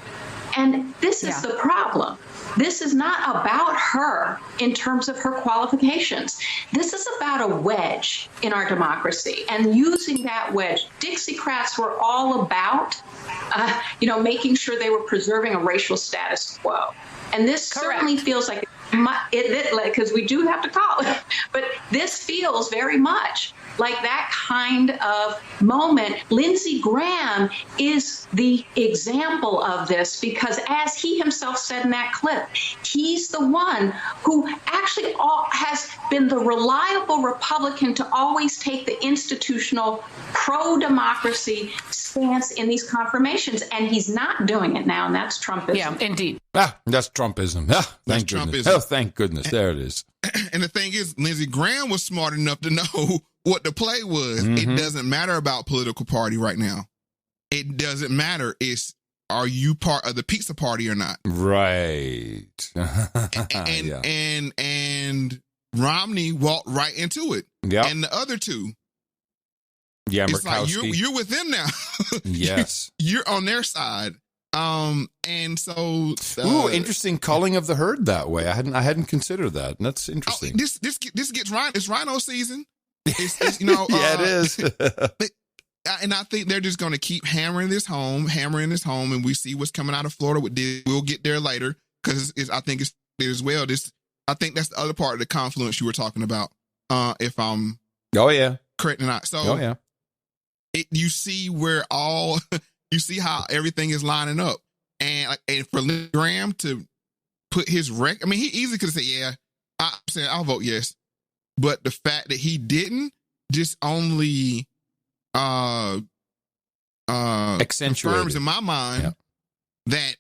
And this is the problem. This is not about her in terms of her qualifications. This is about a wedge in our democracy and using that wedge. Dixiecrats were all about, making sure they were preserving a racial status quo. And this certainly feels like, because we do have to call it, but this feels very much like that kind of moment. Lindsey Graham is the example of this because, as he himself said in that clip, he's the one who actually has been the reliable Republican to always take the institutional pro-democracy stance in these confirmations, and he's not doing it now, and that's Trumpism. Yeah, indeed. That's Trumpism. Thank goodness. Trumpism. Oh, thank goodness. There it is. And the thing is, Lindsey Graham was smart enough to know what the play was. It doesn't matter about political party right now. It doesn't matter. Are you part of the pizza party or not? Right. And Romney walked right into it. Yeah. And the other two. Yeah, it's Murkowski. Like you're with them now. Yes. You're on their side. And so interesting culling of the herd that way. I hadn't considered that. That's interesting. This gets it's rhino season. It's yeah, it is. And I think they're just going to keep hammering this home, and we see what's coming out of Florida with this. We'll get there later because I think it's as well. I think that's the other part of the confluence you were talking about. Oh yeah. correct or not? So, oh yeah, you see where you see how everything is lining up, and for Lindsey Graham to put his I mean, he easily could have said, "Yeah, I'm saying I'll vote yes," but the fact that he didn't just only accentuated confirms in my mind that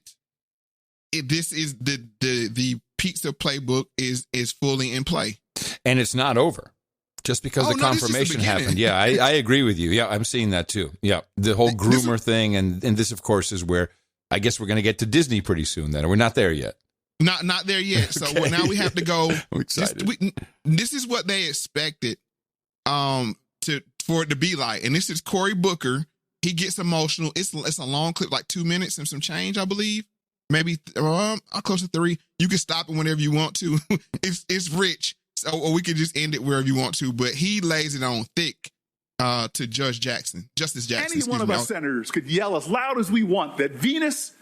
this is the pizza playbook is fully in play, and it's not over just because the confirmation happened. Yeah, I agree with you. Yeah, I'm seeing that too. Yeah, the whole groomer thing, and this of course is where I guess we're going to get to Disney pretty soon. Then we're not there yet. Not there yet. So now we have to go. I'm excited. This is what they expected for it to be like, and this is Cory Booker. He gets emotional. It's a long clip, like 2 minutes and some change, I believe. Maybe close to 3. You can stop it whenever you want to. It's rich, so or we could just end it wherever you want to. But he lays it on thick to Justice Jackson. Any one of us senators could yell as loud as we want that Venus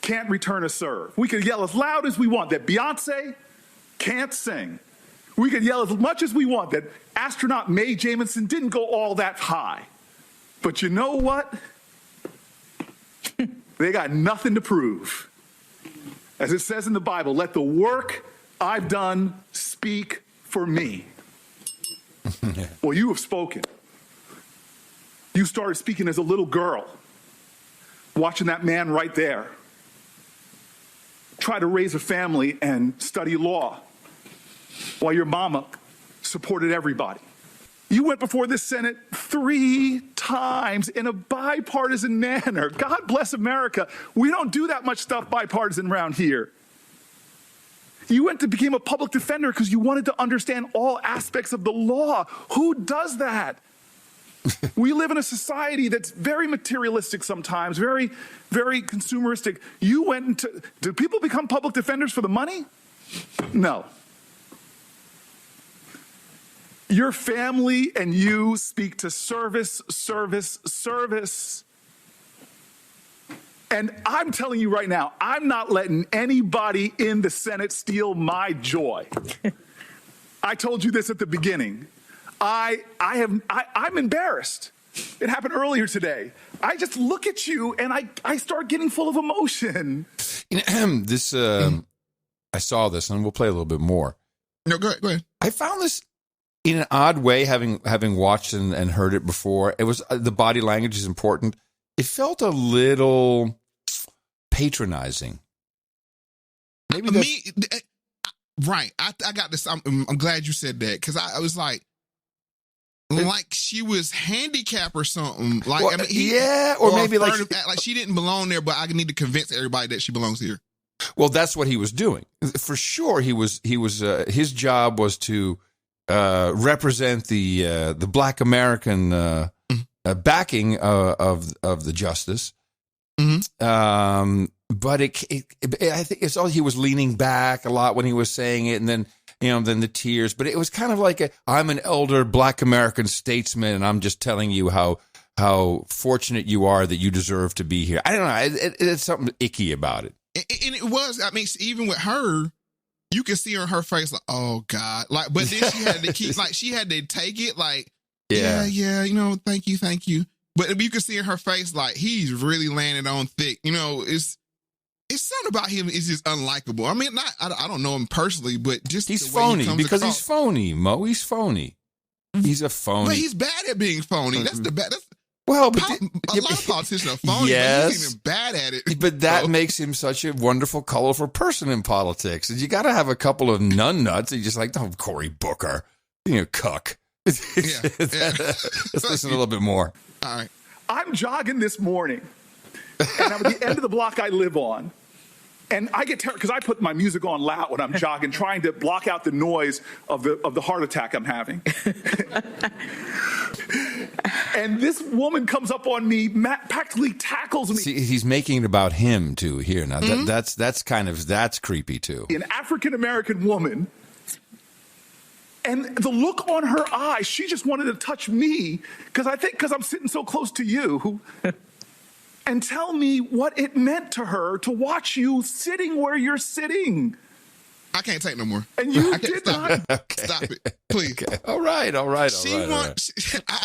can't return a serve. We could yell as loud as we want that Beyonce can't sing. We could yell as much as we want that astronaut Mae Jemison didn't go all that high. But you know what? They got nothing to prove. As it says in the Bible, let the work I've done speak for me. Well, you have spoken. You started speaking as a little girl, watching that man right there try to raise a family and study law while your mama supported everybody. You went before this Senate 3 times in a bipartisan manner. God bless America. We don't do that much stuff bipartisan around here. You went to become a public defender because you wanted to understand all aspects of the law. Who does that? We live in a society that's very materialistic sometimes, very, very consumeristic. You went into, do people become public defenders for the money? No. Your family and you speak to service, service, service. And I'm telling you right now, I'm not letting anybody in the Senate steal my joy. I told you this at the beginning. I'm embarrassed. It happened earlier today. I just look at you and I start getting full of emotion. You know, I saw this, and we'll play a little bit more. No, go ahead. I found this in an odd way, having watched and heard it before. It was the body language is important. It felt a little patronizing. Maybe right. I got this. I'm glad you said that, because I was like she was handicapped or something. Like, well, or maybe like she didn't belong there, but I need to convince everybody that she belongs here. Well, that's what he was doing for sure. He was his job was to represent the Black American backing of the justice. Mm-hmm. But I think it's all, he was leaning back a lot when he was saying it, and then then the tears. But it was kind of like I'm an elder Black American statesman, and I'm just telling you how fortunate you are that you deserve to be here. I don't know. It's something icky about it. And it was. I mean, even with her, you can see on her face like, oh God, like. But then she had to keep she had to take it like, yeah, thank you. But you can see in her face like he's really landing on thick. It's something about him is just unlikable. I mean, I don't know him personally, but just he's the way phony he comes because across. he's phony, Mo. He's phony. He's a phony. But he's bad at being phony. That's the bad. Well, but a lot of politicians are phony, yes, but he's even bad at it. But that makes him such a wonderful, colorful person in politics. And you got to have a couple of nuts. And you're just like, oh, Cory Booker, cuck. Let's listen a little bit more. All right. I'm jogging this morning, and I'm at the end of the block I live on. And I get terrified because I put my music on loud when I'm jogging, trying to block out the noise of the heart attack I'm having. And this woman comes up on me, practically tackles me. See, he's making it about him too here. Now that's creepy too. An African American woman, and the look on her eyes, she just wanted to touch me because I'm sitting so close to you. And tell me what it meant to her to watch you sitting where you're sitting. I can't take no more. And you did not. Okay. Stop it, please. Okay. All right. I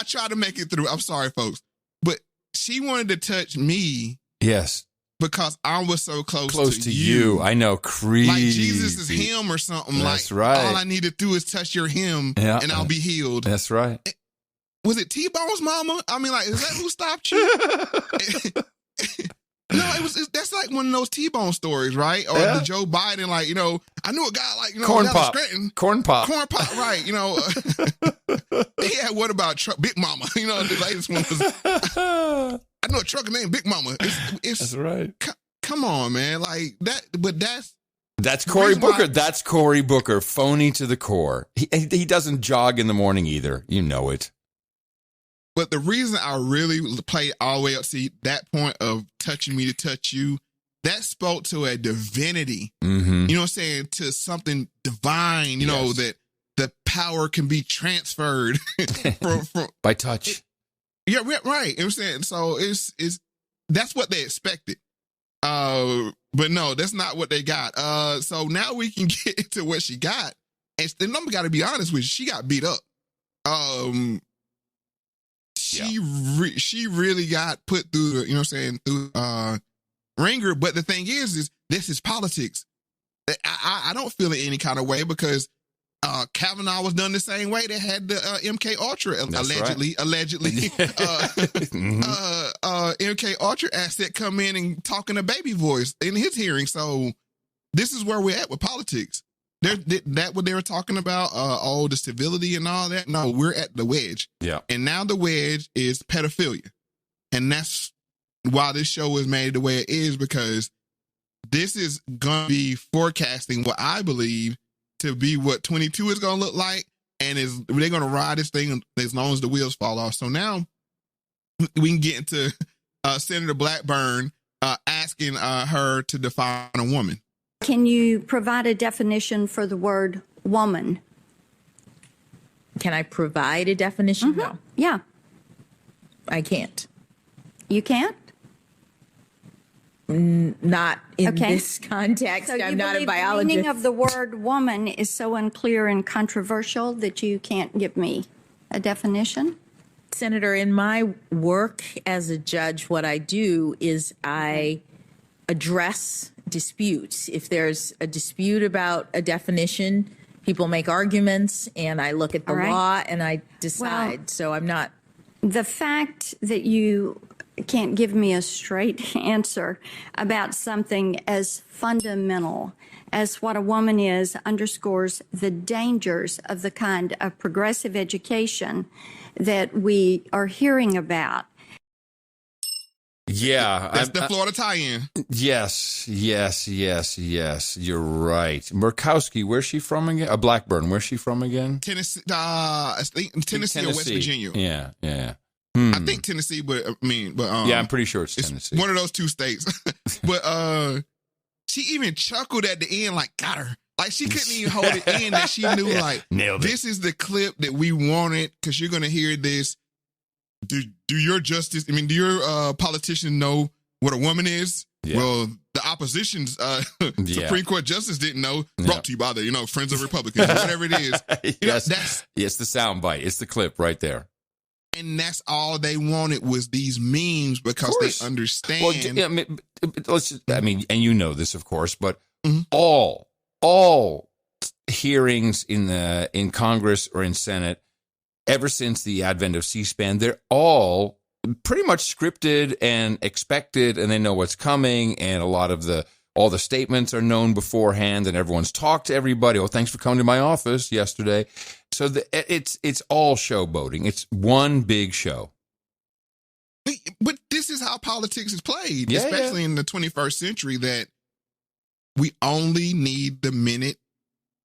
tried to make it through. I'm sorry, folks, but she wanted to touch me. Yes. Because I was so close to you. I know. Creepy. Like Jesus is him or something. That's like, right. all I need to do is touch your hem and I'll be healed. That's right. Was it T-Bone's mama? I mean, like, is that who stopped you? No, that's like one of those T-Bone stories, right? Or the Joe Biden, like, I knew a guy like, Corn pop, right? Yeah, what about Big Mama? The latest one was, I know a trucker named Big Mama. That's right. Come on, man, like that. But that's Cory Booker. That's Cory Booker, phony to the core. He doesn't jog in the morning either. You know it. But the reason I really played all the way up to that point of touching me to touch you, that spoke to a divinity. Mm-hmm. You know what I'm saying? To something divine, that the power can be transferred from by touch. Yeah, right. You know what I'm saying? So that's what they expected. But no, that's not what they got. So now we can get into what she got. And then I'm got to be honest with you, she got beat up. She really got put through through ringer. But the thing is this is politics. I don't feel it any kind of way because Kavanaugh was done the same way. They had the MK Ultra allegedly MK Ultra asset come in and talk in a baby voice in his hearing. So this is where we're at with politics. That what they were talking about, the civility and all that. No, we're at the wedge. Yeah. And now the wedge is pedophilia. And that's why this show is made the way it is, because this is going to be forecasting what I believe to be what 22 is going to look like. And they're going to ride this thing as long as the wheels fall off. So now we can get into Senator Blackburn asking her to define a woman. Can you provide a definition for the word woman? Can I provide a definition? Mm-hmm. No. Yeah. I can't. You can't? Not in this context. So I'm not a biologist. The meaning of the word woman is so unclear and controversial that you can't give me a definition? Senator, in my work as a judge, what I do is I address disputes. If there's a dispute about a definition, people make arguments, and I look at the law and I decide. Well, so I'm not. The fact that you can't give me a straight answer about something as fundamental as what a woman is underscores the dangers of the kind of progressive education that we are hearing about. Yeah. That's the Florida tie-in. Yes. You're right. Murkowski, where's she from again? Blackburn, where's she from again? Tennessee, I think Tennessee or West Virginia. Yeah. I think Tennessee, but yeah, I'm pretty sure it's Tennessee. One of those two states. But she even chuckled at the end, like, got her. Like, she couldn't even hold it in that she knew, like, this is the clip that we wanted, because you're going to hear this. Do your politicians know what a woman is? Yeah. Well, the opposition's Supreme Court justice didn't know. Brought to you by the, Friends of Republicans, or whatever it is. It's the soundbite. It's the clip right there. And that's all they wanted was these memes, because they understand. Well, and you know this, of course, but all hearings in Congress or in Senate, ever since the advent of C-SPAN, they're all pretty much scripted and expected, and they know what's coming, and a lot of all the statements are known beforehand, and everyone's talked to everybody. Oh, thanks for coming to my office yesterday. So it's all showboating. It's one big show. But this is how politics is played, especially in the 21st century, that we only need the minute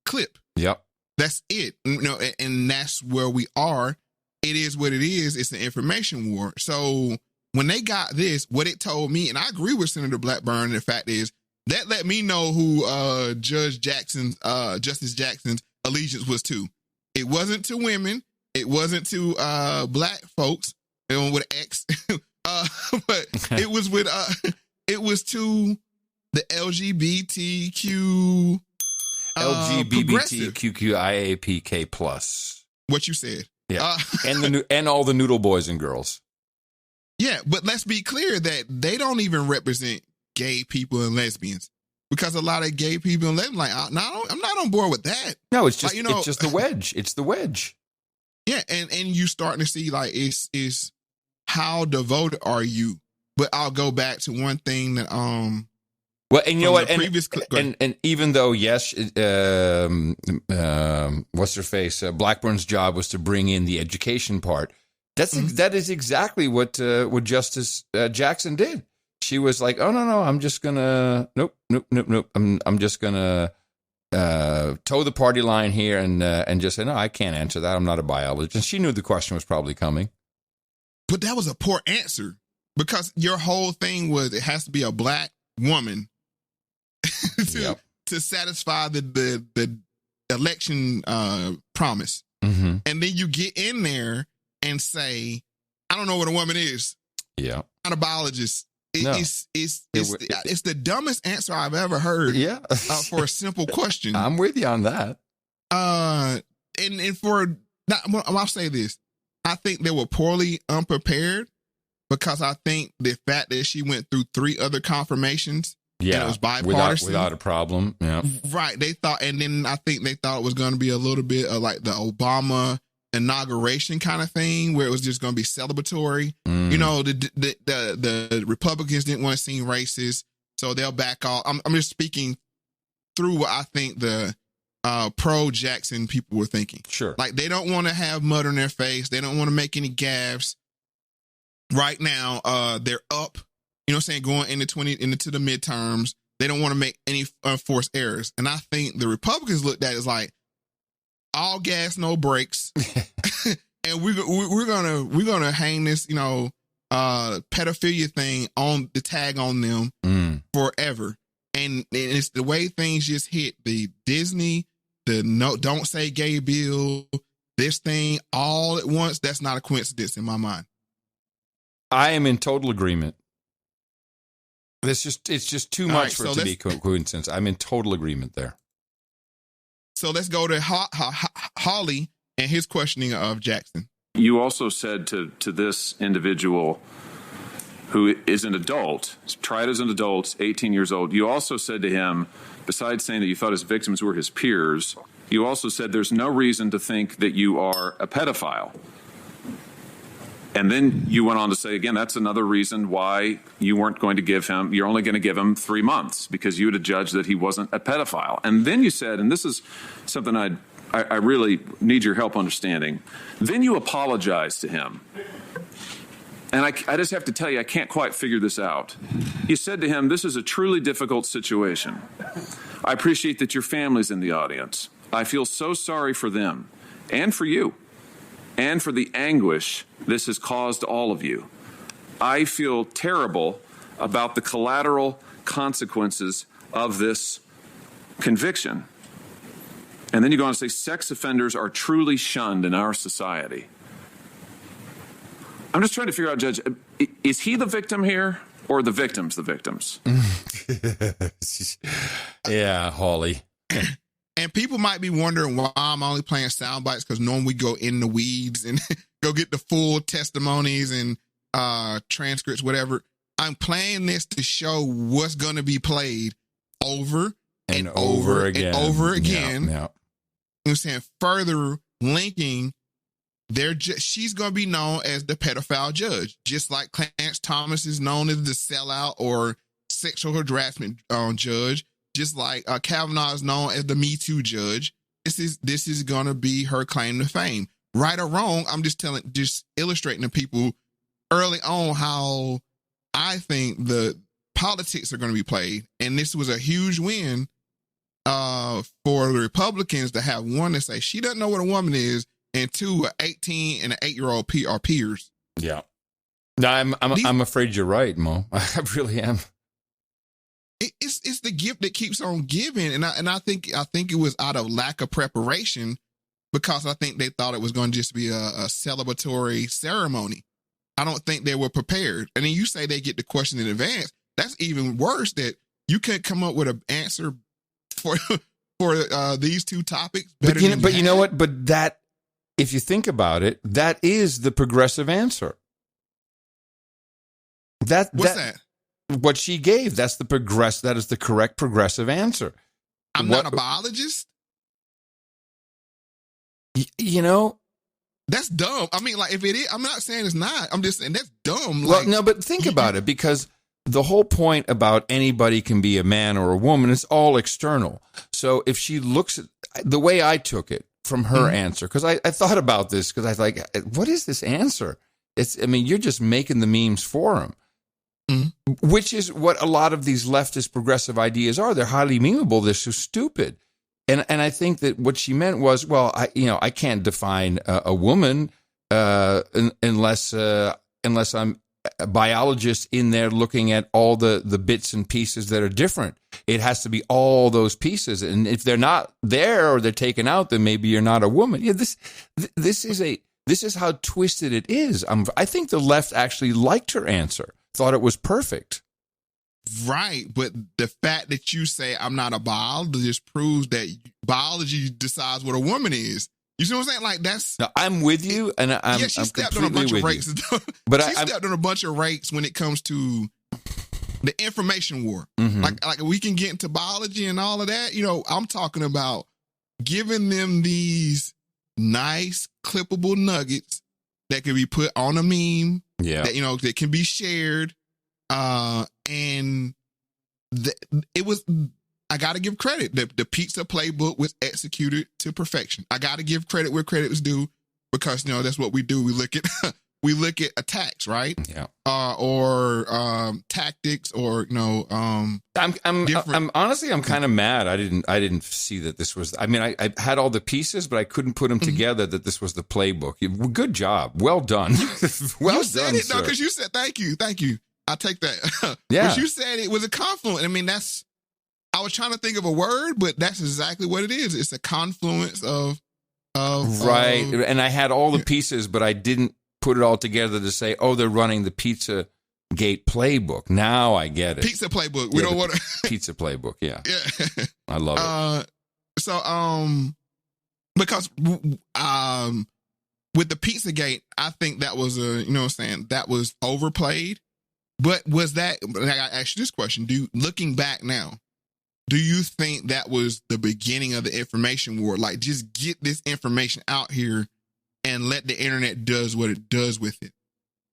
clip. Yep. That's it. And that's where we are. It is what it is. It's an information war. So when they got this, what it told me, and I agree with Senator Blackburn, the fact is, that let me know who Justice Jackson's allegiance was to. It wasn't to women. It wasn't to black folks with an X. But it was it was to the LGBTQ LGBTQIAPK plus. What you said. Yeah. And all the noodle boys and girls. Yeah, but let's be clear that they don't even represent gay people and lesbians, because a lot of gay people and lesbians I'm not on board with that. No, it's just it's just the wedge. It's the wedge. Yeah, and you starting to see is how devoted are you? But I'll go back to one thing that well, and you know what, and even though yes, what's her face? Blackburn's job was to bring in the education part. That is exactly what Justice Jackson did. She was like, "Oh no, I'm just gonna nope. I'm just gonna toe the party line here and just say no, I can't answer that. I'm not a biologist." And she knew the question was probably coming. But that was a poor answer, because your whole thing was it has to be a black woman to satisfy the election promise, and then you get in there and say, I don't know what a woman is. Yeah. I'm not a biologist. It's the dumbest answer I've ever heard. Yeah. For a simple question. I'm with you on that. And I'll say this. I think they were poorly unprepared, because I think the fact that she went through 3 other confirmations. Yeah. And it was bipartisan. Without a problem. Yeah. Right. They thought, and then I think they thought it was going to be a little bit of like the Obama inauguration kind of thing, where it was just going to be celebratory. You know, the Republicans didn't want to seem racist, so they'll back off. I'm just speaking through what I think the pro Jackson people were thinking. Sure. Like, they don't want to have mud on their face. They don't want to make any gaffes. Right now, they're up, you know what I'm saying, going into the midterms. They don't want to make any unforced errors. And I think the Republicans looked at it as like, all gas, no brakes. And we're gonna hang this, you know, pedophilia thing on the tag on them forever. And it's the way things just hit the Disney, don't say gay bill, this thing all at once. That's not a coincidence in my mind. I am in total agreement. It's just too much for it to be coincidence. I'm in total agreement there. So let's go to Holly and his questioning of Jackson. You also said to this individual, who is an adult, tried as an adult, 18 years old, you also said to him, besides saying that you thought his victims were his peers, you also said there's no reason to think that you are a pedophile. And then you went on to say, again, that's another reason why you weren't going to give him, you're only going to give him 3 months, because you would have judged that he wasn't a pedophile. And then you said, and this is something I really need your help understanding, then you apologized to him. And I just have to tell you, I can't quite figure this out. You said to him, this is a truly difficult situation. I appreciate that your family's in the audience. I feel so sorry for them and for you, and for the anguish this has caused all of you. I feel terrible about the collateral consequences of this conviction. And then you go on to say, sex offenders are truly shunned in our society. I'm just trying to figure out, Judge, is he the victim here, or the victims the victims? Yeah, Holly. And people might be wondering why I'm only playing sound bites, because normally we go in the weeds and go get the full testimonies and transcripts, whatever. I'm playing this to show what's going to be played over and over again. And over again. Yeah. You know what I'm saying? Further linking, she's going to be known as the pedophile judge, just like Clarence Thomas is known as the sellout or sexual harassment judge. Just like Kavanaugh is known as the Me Too judge. This is going to be her claim to fame. Right or wrong, I'm just illustrating to people early on how I think the politics are going to be played. And this was a huge win for the Republicans to have, one, to say she doesn't know what a woman is, and two, an 18 and an 8-year-old are peers. Yeah. No, I'm afraid you're right, Mo. I really am. It's the gift that keeps on giving, and I think it was out of lack of preparation, because I think they thought it was going to just be a celebratory ceremony. I don't think they were prepared. And then you say they get the question in advance. That's even worse, that you can't come up with an answer for these two topics. But you know what? But that, if you think about it, that is the progressive answer. What's that? What she gave. That is the correct progressive answer. I'm not a biologist. You know, that's dumb. I mean, like, if it is, I'm not saying it's not. I'm just saying that's dumb. Well, no, but think about it, because the whole point about anybody can be a man or a woman is all external. So if she looks at the way I took it from her answer, because I thought about this, because I was like, what is this answer? You're just making the memes for him. Which is what a lot of these leftist progressive ideas are. They're highly memeable. They're so stupid. And I think that what she meant was, well, I can't define a woman unless I'm a biologist in there looking at all the bits and pieces that are different. It has to be all those pieces. And if they're not there or they're taken out, then maybe you're not a woman. Yeah, this is how twisted it is. I think the left actually liked her answer. Thought it was perfect. Right, but the fact that you say I'm not a biologist proves that biology decides what a woman is. You see what I'm saying? Like, that's... No, I'm with you, and I'm stepped on a bunch of rakes. But she stepped on a bunch of rakes when it comes to the information war. Like we can get into biology and all of that. You know, I'm talking about giving them these nice clippable nuggets that can be put on a meme. Yeah, that, that can be shared, and it was. I got to give credit. The pizza playbook was executed to perfection. I got to give credit where credit is due, because that's what we do. We look at attacks, right? Yeah. Or tactics, or I'm honestly, I'm kind of mad. I didn't see that this was. I had all the pieces, but I couldn't put them together. That this was the playbook. Good job. Well done. Well you said done, it, sir. No, because you said thank you. I take that. Yeah. But you said it was a confluence. I was trying to think of a word, but that's exactly what it is. It's a confluence of right. And I had all the pieces, but I didn't put it all together to say, oh, they're running the Pizza Gate playbook. Now I get it. Pizza playbook. We don't want to. Pizza playbook. Yeah. Yeah. I love it. Because with the Pizza Gate, I think that was that was overplayed. But was that, I asked you this question, looking back now, do you think that was the beginning of the information war? Like, just get this information out here and let the internet does what it does with it.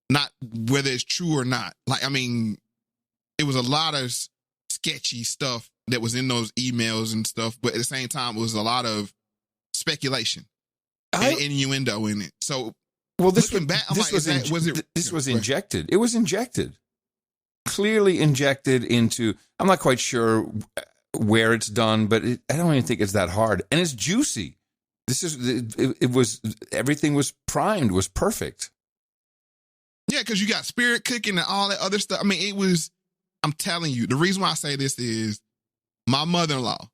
Not whether it's true or not. Like, it was a lot of sketchy stuff that was in those emails and stuff, but at the same time, it was a lot of speculation and innuendo in it. So, this was injected. It was injected. Clearly injected into, I'm not quite sure where it's done, but I don't even think it's that hard. And it's juicy. Everything was primed, was perfect. Yeah, because you got spirit cooking and all that other stuff. I'm telling you, the reason why I say this is my mother-in-law.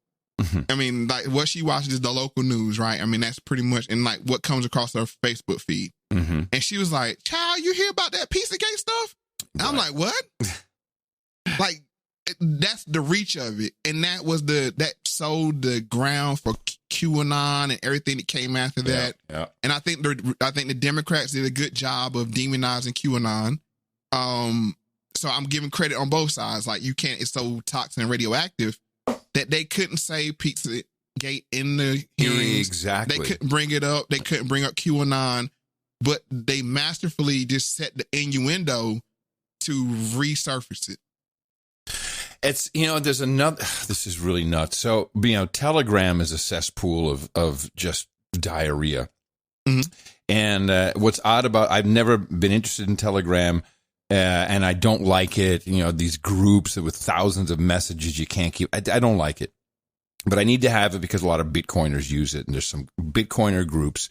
Like, what she watches is the local news, right? That's pretty much, and like what comes across her Facebook feed. And she was like, child, you hear about that Pizzagate stuff? Right. I'm like, what? Like, that's the reach of it. And that sowed the ground for QAnon and everything that came after that. Yeah. And I think the Democrats did a good job of demonizing QAnon. So I'm giving credit on both sides. Like, it's so toxic and radioactive that they couldn't say Pizzagate in the hearings. Exactly. They couldn't bring it up. They couldn't bring up QAnon, but they masterfully just set the innuendo to resurface it. It's, there's another, this is really nuts. So, Telegram is a cesspool of just diarrhea. And what's odd about, I've never been interested in Telegram, and I don't like it. These groups with thousands of messages you can't keep. I don't like it. But I need to have it because a lot of Bitcoiners use it, and there's some Bitcoiner groups.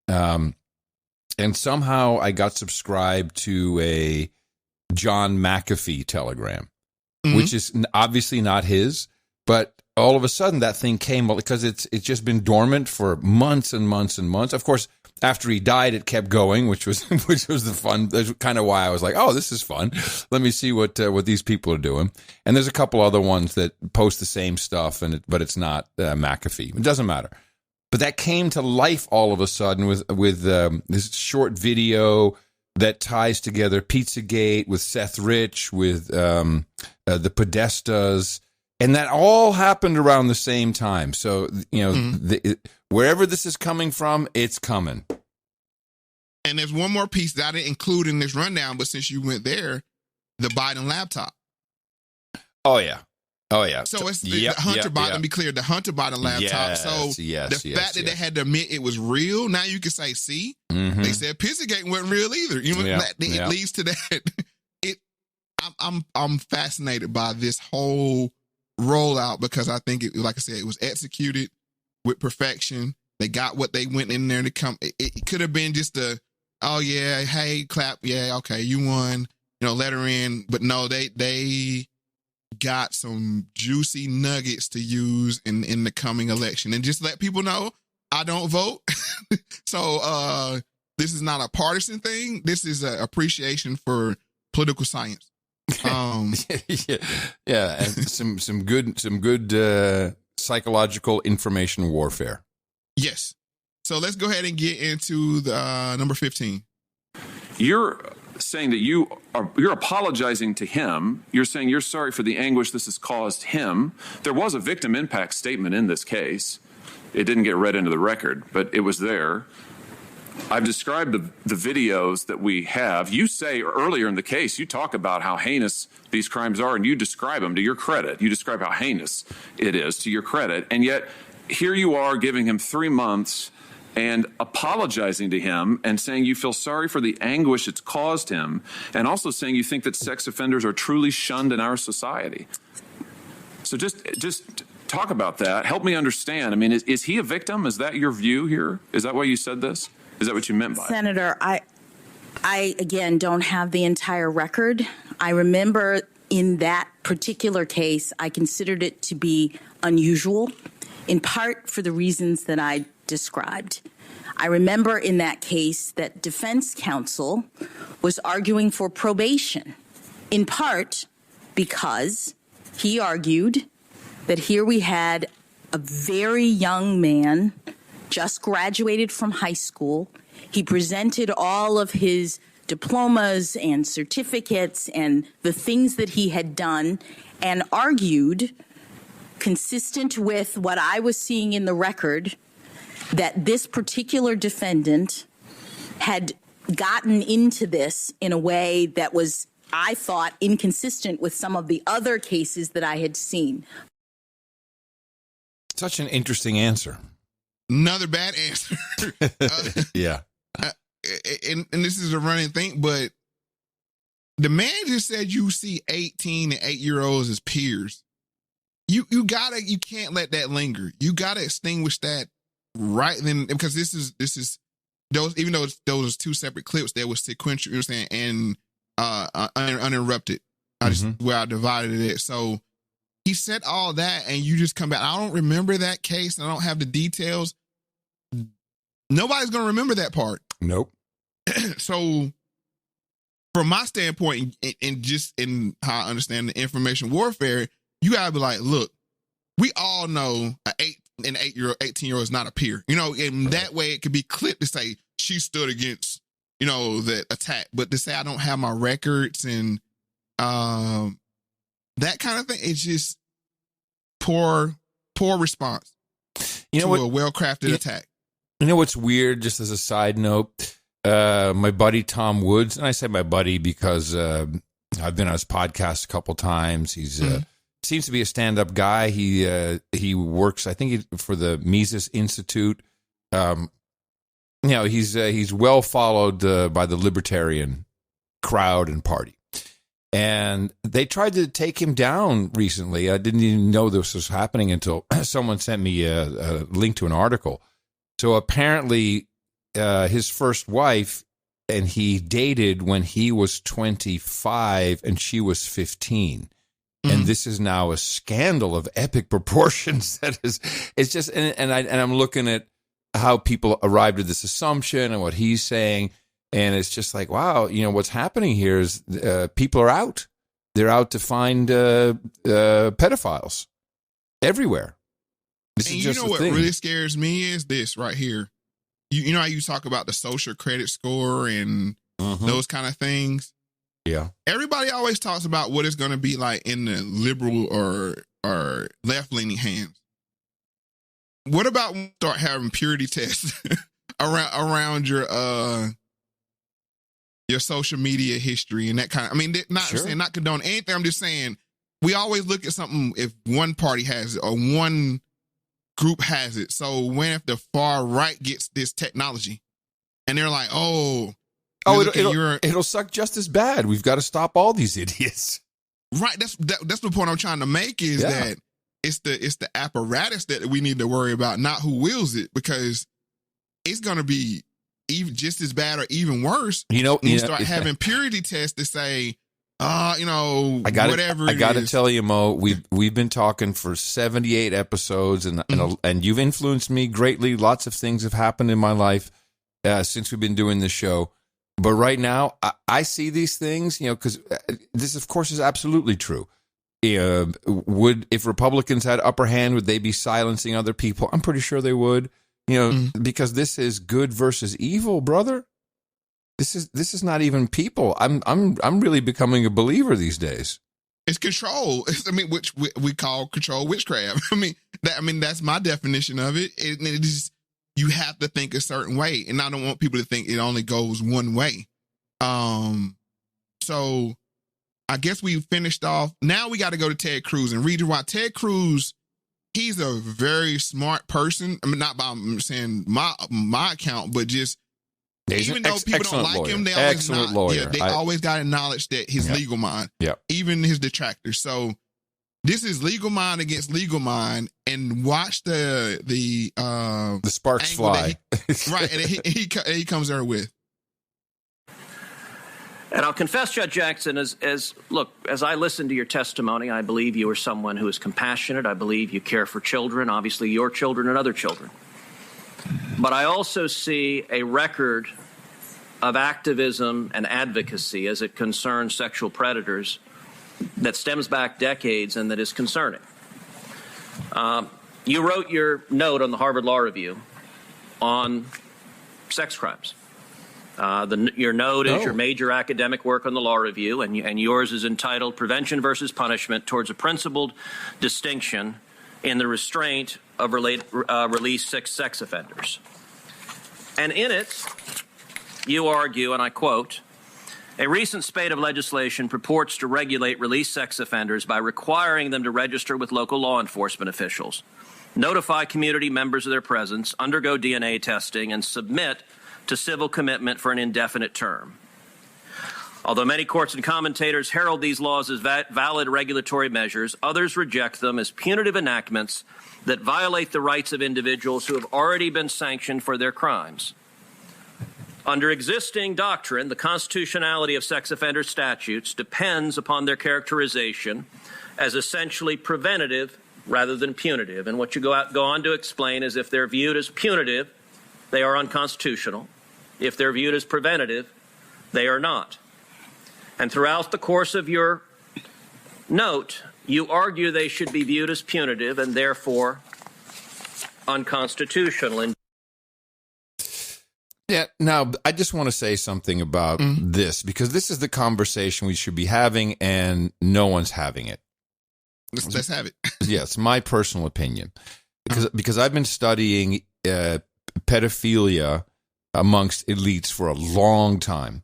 And somehow I got subscribed to a John McAfee Telegram, which is obviously not his, but all of a sudden that thing came because it's just been dormant for months and months and months. Of course, after he died, it kept going, which was the fun. That's kind of why I was like, oh, this is fun. Let me see what these people are doing. And there's a couple other ones that post the same stuff, but it's not McAfee. It doesn't matter. But that came to life all of a sudden with this short video that ties together Pizzagate with Seth Rich, with the Podestas, and that all happened around the same time. So, wherever this is coming from, it's coming. And there's one more piece that I didn't include in this rundown, but since you went there, the Biden laptop. Oh, yeah. So it's the Hunter Biden, let me be clear, the Hunter Biden laptop. The fact that they had to admit it was real, now you can say, see, they said Pizzagate wasn't real either. It leads to that. I'm fascinated by this whole rollout because I think like I said, it was executed with perfection. They got what they went in there to come. It could have been just hey, clap, yeah, okay, you won, let her in. But no, they got some juicy nuggets to use in the coming election. And just let people know, I don't vote. So this is not a partisan thing. This is an appreciation for political science. Yeah, and some good psychological information warfare. Yes. So let's go ahead and get into the number 15. You're saying that you're apologizing to him. You're saying you're sorry for the anguish this has caused him. There was a victim impact statement in this case. It didn't get read into the record, but it was there. I've described the videos that we have. You say earlier in the case, you talk about how heinous these crimes are, and you describe them to your credit. You describe how heinous it is to your credit. And yet here you are giving him 3 months and apologizing to him and saying you feel sorry for the anguish it's caused him, and also saying you think that sex offenders are truly shunned in our society. So just talk about that. Help me understand. I mean, is he a victim? Is that your view here? Is that why you said this? Is that what you meant by it? Senator, I again don't have the entire record. I remember in that particular case, I considered it to be unusual, in part for the reasons that I described. I remember in that case that defense counsel was arguing for probation, in part because he argued that here we had a very young man, just graduated from high school. He presented all of his diplomas and certificates and the things that he had done, and argued, consistent with what I was seeing in the record, that this particular defendant had gotten into this in a way that was, I thought, inconsistent with some of the other cases that I had seen. Such an interesting answer. Another bad answer. Yeah. And this is a running thing, but the man just said you see 18 and 8-year-olds as peers. You can't let that linger. You gotta extinguish that right then, because this is those, even though those 2 separate clips, there was sequential, you know what I'm saying, and uninterrupted. Where I divided it. So he said all that, and you just come back. I don't remember that case, and I don't have the details. Nobody's going to remember that part. Nope. So from my standpoint, and just in how I understand the information warfare, you got to be like, look, we all know an 18-year-old is not a peer. In that way, it could be clipped to say she stood against, the attack. But to say I don't have my records and that kind of thing, it's just poor response to a well-crafted attack. You know what's weird, just as a side note? My buddy Tom Woods, and I say my buddy because I've been on his podcast a couple times. He's seems to be a stand-up guy. He works, I think, for the Mises Institute. He's well followed by the libertarian crowd and party. And they tried to take him down recently. I didn't even know this was happening until someone sent me a link to an article. So apparently his first wife, and he dated when he was 25 and she was 15. And this is now a scandal of epic proportions. It's just, and I'm looking at how people arrived at this assumption and what he's saying. And it's just like, wow, what's happening here is people are out. They're out to find pedophiles everywhere. This and is you just know what thing. really scares me is this right here. You know how you talk about the social credit score and those kind of things? Yeah. Everybody always talks about what it's going to be like in the liberal or left-leaning hands. What about when you start having purity tests around your social media history and that kind of, I mean, not saying not condone anything. I'm just saying we always look at something if one party has it or one group has it. So if the far right gets this technology and they're like, it'll suck just as bad. We've got to stop all these idiots. Right. That's the point I'm trying to make is that it's the apparatus that we need to worry about, not who wields it, because it's going to be even just as bad or even worse. When you start having purity tests to say, whatever. I got to tell you, Mo, we've been talking for 78 episodes, and you've influenced me greatly. Lots of things have happened in my life since we've been doing this show. But right now, I see these things, because this, of course, is absolutely true. If Republicans had upper hand, would they be silencing other people? I'm pretty sure they would. Because this is good versus evil, brother. This is not even people. I'm really becoming a believer these days. It's control. Which we call control witchcraft. That's my definition of it. It is, you have to think a certain way, and I don't want people to think it only goes one way. So I guess we finished off. Now we got to go to Ted Cruz and read why Ted Cruz. He's a very smart person. I mean, not by saying my account, but just even though people don't like him, they always always got to acknowledge that his legal mind. Yeah. Even his detractors. So this is legal mind against legal mind, and watch the sparks fly. Right, and he comes there with. And I'll confess, Judge Jackson, as I listen to your testimony, I believe you are someone who is compassionate. I believe you care for children, obviously your children and other children. But I also see a record of activism and advocacy as it concerns sexual predators that stems back decades and that is concerning. You wrote your note on the Harvard Law Review on sex crimes. Your note is your major academic work on the Law Review, and yours is entitled Prevention versus Punishment Towards a Principled Distinction in the Restraint of Released Sex Offenders. And in it, you argue, and I quote, a recent spate of legislation purports to regulate released sex offenders by requiring them to register with local law enforcement officials, notify community members of their presence, undergo DNA testing, and submit to civil commitment for an indefinite term. Although many courts and commentators herald these laws as valid regulatory measures, others reject them as punitive enactments that violate the rights of individuals who have already been sanctioned for their crimes. Under existing doctrine, the constitutionality of sex offender statutes depends upon their characterization as essentially preventative rather than punitive. And what you go on to explain is if they're viewed as punitive, they are unconstitutional. If they're viewed as preventative, they are not. And throughout the course of your note, you argue they should be viewed as punitive and therefore unconstitutional. Yeah, now I just want to say something about this, because this is the conversation we should be having and no one's having it. Let's have it. Yeah, it's my personal opinion. Because I've been studying pedophilia amongst elites for a long time.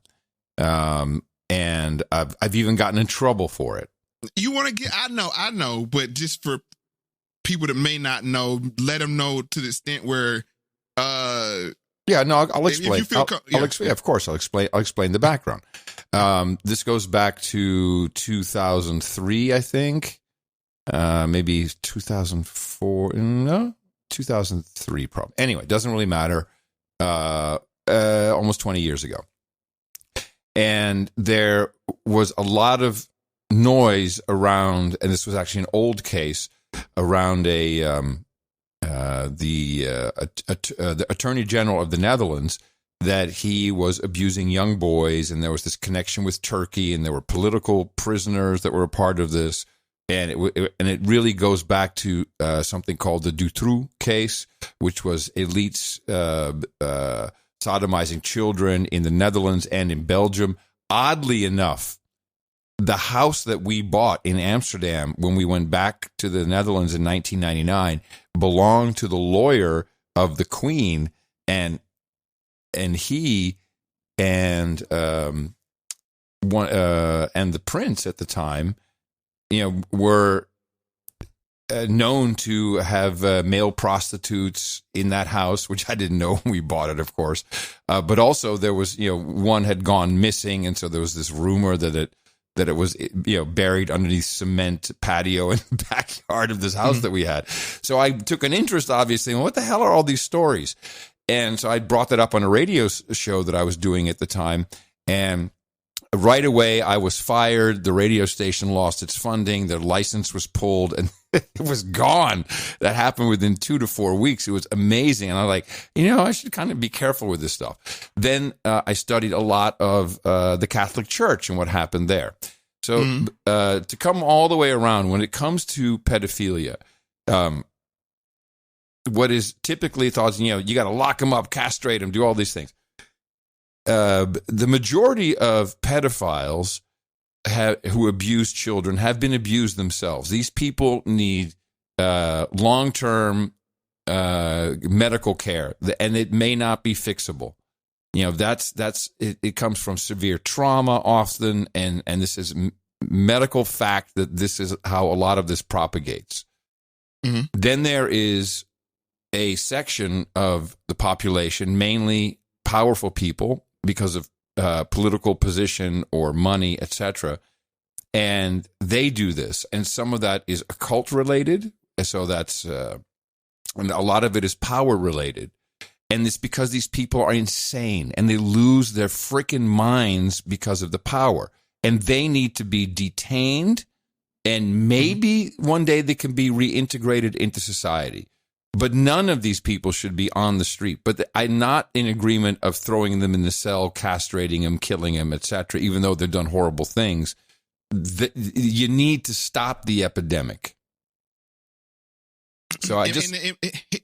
And I've even gotten in trouble for it. You want to get, I know, but just for people that may not know, let them know to the extent where, yeah, no, I'll explain. Of course, I'll explain the background. This goes back to 2003, I think, maybe 2004. No, 2003, probably. Anyway, it doesn't really matter. Almost 20 years ago. And there was a lot of noise around, and this was actually an old case, around a the Attorney General of the Netherlands, that he was abusing young boys, and there was this connection with Turkey, and there were political prisoners that were a part of this. And it really goes back to something called the Dutroux case, which was elites sodomizing children in the Netherlands and in Belgium. Oddly enough, the house that we bought in Amsterdam when we went back to the Netherlands in 1999 belonged to the lawyer of the Queen, and he and the prince at the time, were known to have male prostitutes in that house, which I didn't know when we bought it, of course. But also there was, one had gone missing, and so there was this rumor that it was, buried underneath cement patio in the backyard of this house that we had. So I took an interest, obviously, in what the hell are all these stories? And so I brought that up on a radio show that I was doing at the time, and right away, I was fired. The radio station lost its funding. Their license was pulled, and it was gone. That happened within 2 to 4 weeks. It was amazing. And I'm like, I should kind of be careful with this stuff. Then I studied a lot of the Catholic Church and what happened there. So to come all the way around, when it comes to pedophilia, what is typically thought, you got to lock them up, castrate them, do all these things. The majority of pedophiles who abuse children have been abused themselves. These people need long-term medical care, and it may not be fixable. It comes from severe trauma often, and this is medical fact that this is how a lot of this propagates. Mm-hmm. Then there is a section of the population, mainly powerful people, because of political position or money, etc. And they do this. And some of that is occult related. So that's, and a lot of it is power related. And it's because these people are insane and they lose their freaking minds because of the power. And they need to be detained, and maybe one day they can be reintegrated into society. But none of these people should be on the street. But I'm not in agreement of throwing them in the cell, castrating them, killing them, etc., even though they've done horrible things. You need to stop the epidemic. So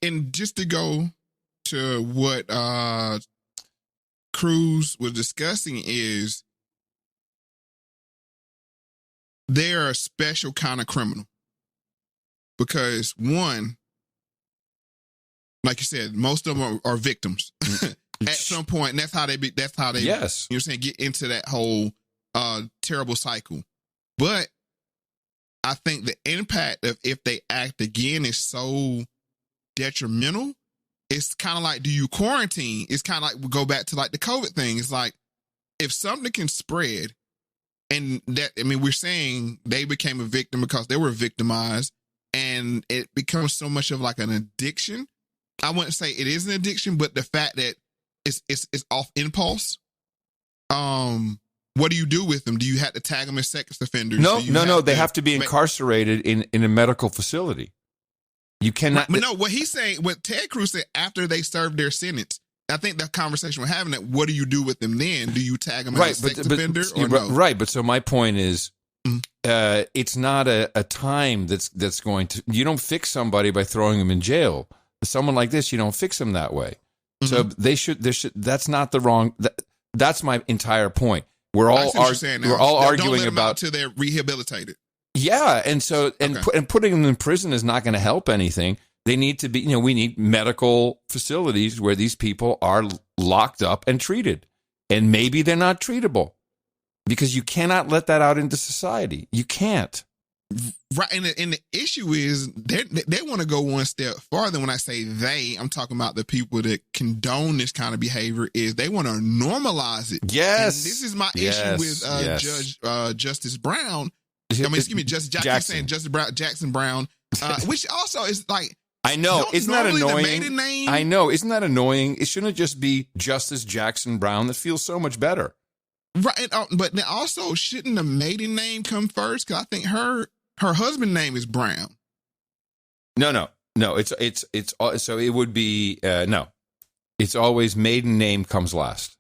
and just to go to what Cruz was discussing is they're a special kind of criminal. Because one, like you said, most of them are victims at some point, and that's how they yes, get into that whole terrible cycle. But I think the impact of if they act again is so detrimental. It's kind of like, do you quarantine? It's kind of like we go back to like the COVID thing. It's like if something can spread, and that, we're saying they became a victim because they were victimized, and it becomes so much of like an addiction. I wouldn't say it is an addiction, but the fact that it's off impulse. What do you do with them? Do you have to tag them as sex offenders? No. They have to be incarcerated in a medical facility. You cannot. But no, what he's saying, what Ted Cruz said after they served their sentence, I think the conversation we're having, that what do you do with them then? Do you tag them as a sex offender or no? Right, but so my point is, it's not a time that's going to. You don't fix somebody by throwing them in jail. Someone like this, you don't fix them that way. So they should. That's not the wrong. That's my entire point. We're all arguing about till they're rehabilitated. Yeah, and so and putting them in prison is not going to help anything. They need to be. We need medical facilities where these people are locked up and treated, and maybe they're not treatable because you cannot let that out into society. You can't. Right, and the issue is they want to go one step farther. When I say they, I'm talking about the people that condone this kind of behavior. Is they want to normalize it. Yes, and this is my issue with Judge Justice Brown. Justice Jackson. Jackson Brown, which also is like, I know, isn't that annoying? I know, isn't that annoying? It shouldn't just be Justice Jackson Brown. That feels so much better. Right, but then also, shouldn't the maiden name come first? Because I think her husband's name is Brown. No. No, it's so it would be no. It's always maiden name comes last.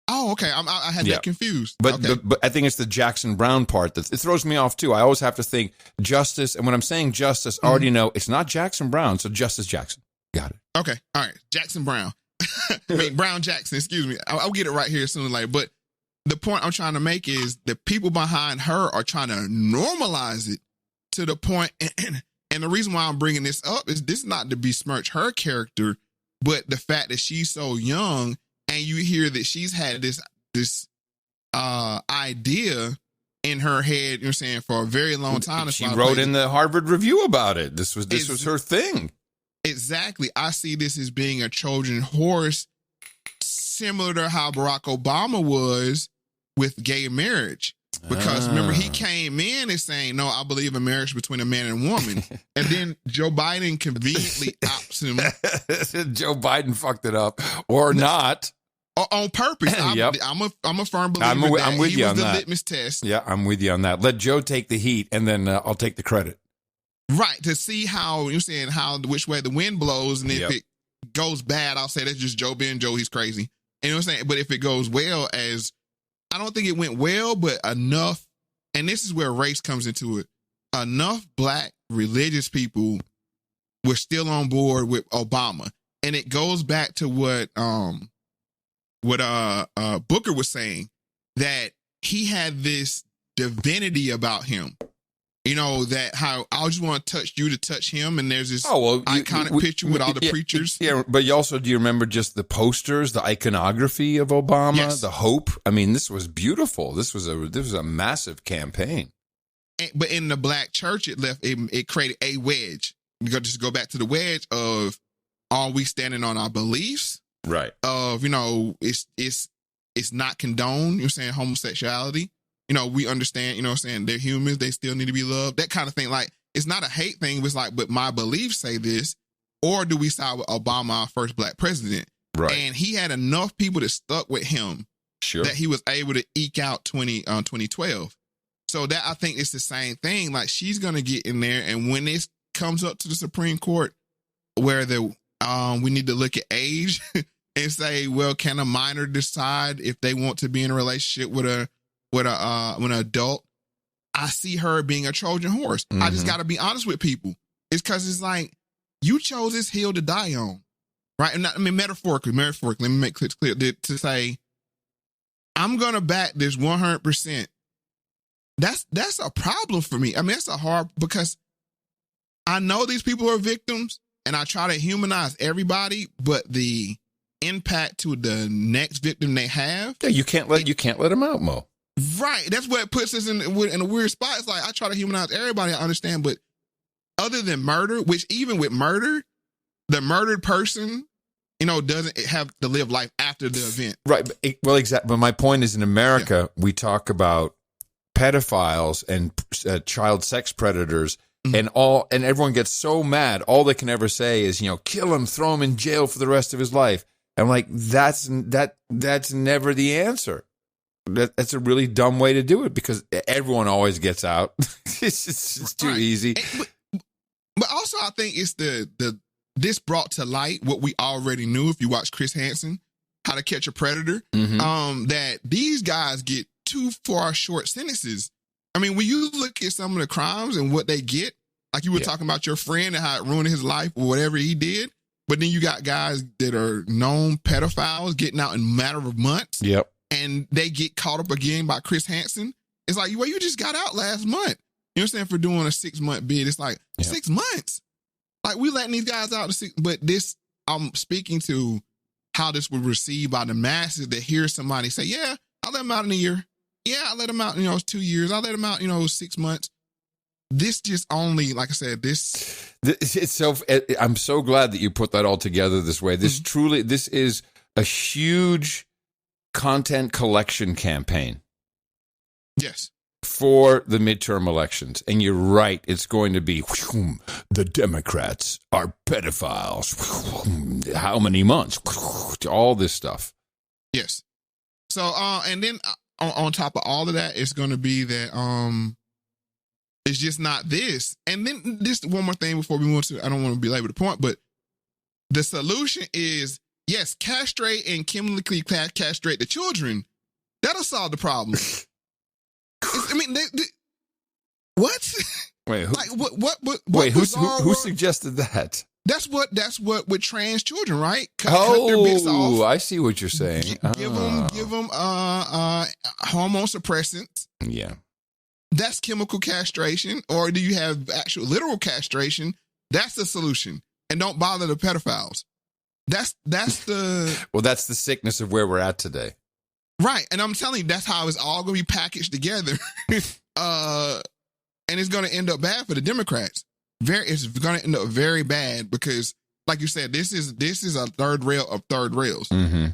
Oh, okay. I had that confused. But okay. but I think it's the Jackson Brown part that it throws me off too. I always have to think Justice, and when I'm saying Justice, I already know it's not Jackson Brown, so Justice Jackson. Got it. Okay. All right. Jackson Brown. Brown Jackson, excuse me. I'll get it right here sooner or later. But the point I'm trying to make is the people behind her are trying to normalize it to the point, and the reason why I'm bringing this up is this not to besmirch her character, but the fact that she's so young, and you hear that she's had this idea in her head, you know what I'm saying, for a very long time. She wrote in the Harvard Review about it. This was her thing. Exactly. I see this as being a Trojan horse, similar to how Barack Obama was with gay marriage. Because remember, he came in and saying, no, I believe in marriage between a man and woman. And then Joe Biden conveniently opts him. Joe Biden fucked it up. Or not. On purpose. Yep. I'm a firm believer I'm with you on that. Litmus test. Yeah, I'm with you on that. Let Joe take the heat, and then I'll take the credit. Right, to see how, you're saying, which way the wind blows, and if it goes bad, I'll say that's just Joe being Joe, he's crazy. And you know what I'm saying? But if it goes well, I don't think it went well, but enough, and this is where race comes into it, enough black religious people were still on board with Obama. And it goes back to what Booker was saying, that he had this divinity about him. You know, that how I just want to touch you to touch him, and there's this iconic picture with all the preachers. Yeah, but you also, do you remember just the posters, the iconography of Obama, the hope? I mean, this was beautiful. This was a massive campaign. But in the black church, it created a wedge. You got to just go back to the wedge of, are we standing on our beliefs? Right. Of, you know, it's not condoned, you're saying, homosexuality. You know, we understand, you know what I'm saying, they're humans, they still need to be loved, that kind of thing. Like, it's not a hate thing, it's like, but my beliefs say this, or do we side with Obama, our first black president? Right. And he had enough people that stuck with him that he was able to eke out 2012. So that, I think it's the same thing. Like, she's going to get in there, and when this comes up to the Supreme Court, where we need to look at age and say, well, can a minor decide if they want to be in a relationship with an adult? I see her being a Trojan horse. I just got to be honest with people. It's because it's like, you chose this hill to die on, right? And metaphorically, let me make it clear to say, I'm going to back this 100%. That's a problem for me. I mean, that's a hard, because I know these people are victims, and I try to humanize everybody, but the impact to the next victim they have. Yeah, you can't let them out, Mo. Right. That's what puts us in a weird spot. It's like, I try to humanize everybody, I understand, but other than murder, which even with murder, the murdered person, you know, doesn't have to live life after the event. Right. Well, exactly. But my point is, in America, we talk about pedophiles and child sex predators, and everyone gets so mad. All they can ever say is, you know, kill him, throw him in jail for the rest of his life. I'm like, that's never the answer. That's a really dumb way to do it, because everyone always gets out. It's too easy. But also, I think it's this brought to light what we already knew. If you watch Chris Hansen, How to Catch a Predator, that these guys get too far short sentences. I mean, when you look at some of the crimes and what they get, like you were talking about your friend and how it ruined his life or whatever he did, but then you got guys that are known pedophiles getting out in a matter of months. Yep. And they get caught up again by Chris Hansen. It's like, well, you just got out last month. You know what I'm saying? For doing a 6-month bid. It's like 6 months. Like, we letting these guys out but this, I'm speaking to how this would receive by the masses that hear somebody say, yeah, I let them out in a year. Yeah, I let them out, 2 years. I let them out, 6 months. This just only, like I said, it's so, I'm so glad that you put that all together this way. This this is a huge content collection campaign. Yes. For the midterm elections. And you're right, it's going to be, the Democrats are pedophiles. How many months? All this stuff. Yes. So, and then on top of all of that, it's going to be that It's just not this. And then just one more thing before we move to, I don't want to belabor the point, but the solution is, yes, castrate and chemically castrate the children. That'll solve the problem. What? Wait, like what wait, who suggested that? That's what with trans children, right? Cut their bits off. I see what you're saying. Give them hormone suppressants. Yeah. That's chemical castration. Or do you have actual literal castration? That's the solution. And don't bother the pedophiles. That's the well, that's the sickness of where we're at today. Right. And I'm telling you, that's how it's all gonna be packaged together. And it's gonna end up bad for the Democrats. It's gonna end up very bad because, like you said, this is a third rail of third rails. Mm-hmm.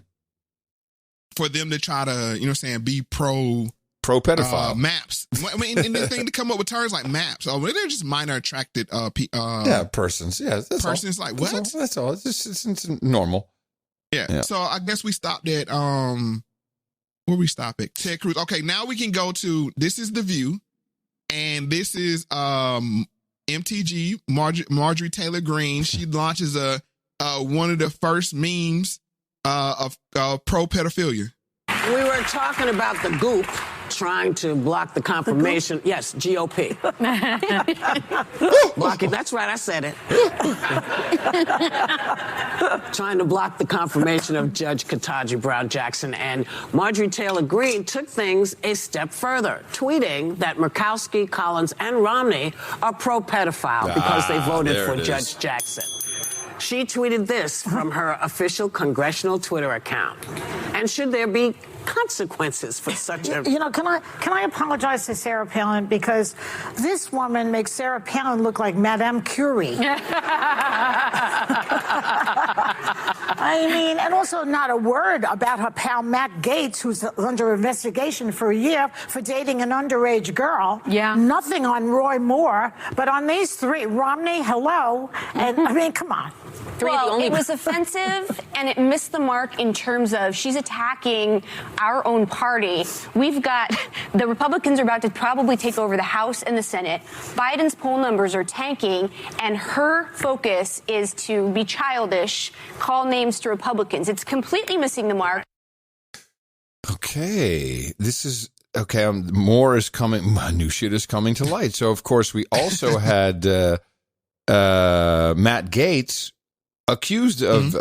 For them to try to, be pro pedophile maps. I mean, and the thing to come up with terms like maps. Oh, they're just minor attracted persons. Yeah, that's persons all. Like what? That's all. It's normal. Yeah. So I guess we stopped at where we stop at Ted Cruz. Okay, now we can go to this is The View, and this is MTG Marjorie Taylor Greene. She launches one of the first memes of pro pedophilia. We were talking about the goop trying to block the confirmation. Yes, GOP. Block it. That's right, I said it. Trying to block the confirmation of Judge Ketanji Brown Jackson. And Marjorie Taylor Greene took things a step further, tweeting that Murkowski, Collins, and Romney are pro-pedophile because they voted for Judge Jackson. She tweeted this from her official congressional Twitter account. And should there be consequences for such a... Can I apologize to Sarah Palin, because this woman makes Sarah Palin look like Madame Curie. I mean, and also not a word about her pal Matt Gaetz, who's under investigation for a year for dating an underage girl. Yeah. Nothing on Roy Moore, but on these three, Romney, hello, and I mean, come on. Well, it was offensive, and it missed the mark in terms of she's attacking our own party. We've got the Republicans are about to probably take over the House and the Senate. Biden's poll numbers are tanking, and her focus is to be childish, call names to Republicans. It's completely missing the mark. Okay, this is okay. More is coming. New shit is coming to light. So, of course, we also had Matt Gaetz accused of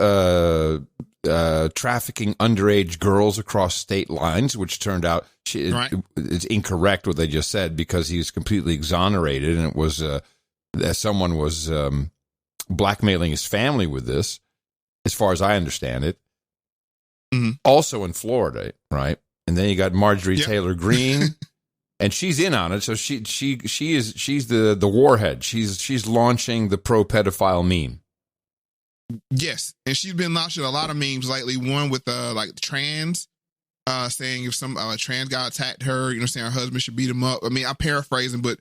trafficking underage girls across state lines, which turned out it's incorrect what they just said, because he's completely exonerated, and it was someone was blackmailing his family with this, as far as I understand it. Mm-hmm. Also in Florida, right? And then you got Marjorie Taylor Greene, and she's in on it. So she's the warhead. She's launching the pro pedophile meme. Yes, and she's been launching a lot of memes lately. One with like trans, saying if some trans guy attacked her, saying her husband should beat him up. I mean, I'm paraphrasing, but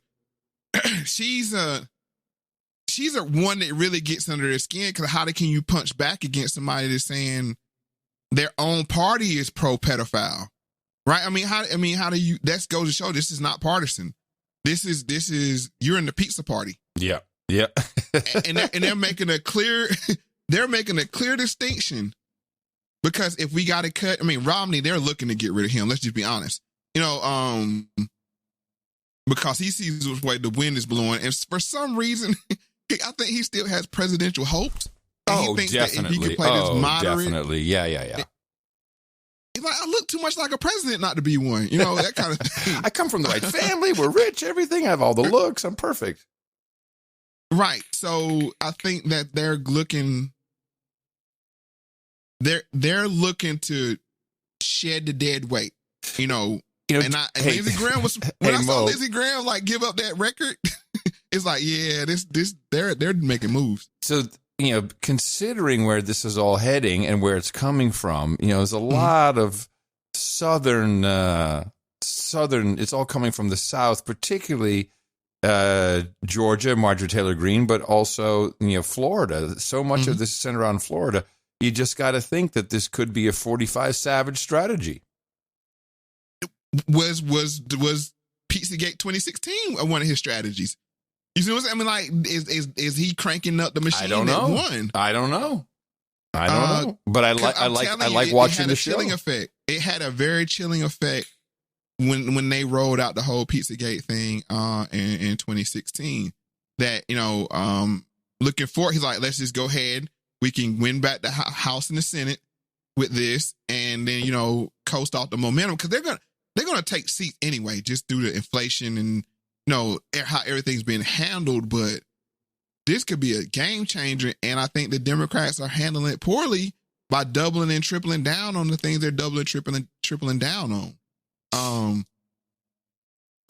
she's a one that really gets under their skin, because how can you punch back against somebody that's saying their own party is pro pedophile, right? I mean, how do you? That goes to show this is not partisan. This is you're in the pizza party. Yeah. and they're making a clear. They're making a clear distinction, because if we got to cut, I mean, Romney, they're looking to get rid of him. Let's just be honest, because he sees which way the wind is blowing. And for some reason, I think he still has presidential hopes. Oh, he thinks definitely. That he can play this moderate. Definitely. Yeah. He's like, I look too much like a president not to be one. That kind of thing. I come from the right family. We're rich, everything. I have all the looks. I'm perfect. Right. So I think that they're looking to shed the dead weight, and Lindsey Graham was when I saw Lindsey Graham like give up that record, it's like, yeah, they're making moves. So, considering where this is all heading and where it's coming from, there's a lot of southern, it's all coming from the South, particularly Georgia, Marjorie Taylor Greene, but also, Florida. So much of this is centered on Florida. You just got to think that this could be a 45 Savage strategy. Was Pizzagate 2016, one of his strategies. You see what I'm saying? I mean, like, is he cranking up the machine? I don't know. I don't know. But I like watching the show. Chilling effect. It had a very chilling effect when they rolled out the whole Pizzagate thing in 2016. That, you know, looking forward, he's like, let's just go ahead. We can win back the House and the Senate with this, and then, you know, coast off the momentum, because they're gonna take seats anyway, just due to inflation and, you know, how everything's been handled. But this could be a game changer, and I think the Democrats are handling it poorly by doubling and tripling down on the things they're doubling, tripling down on.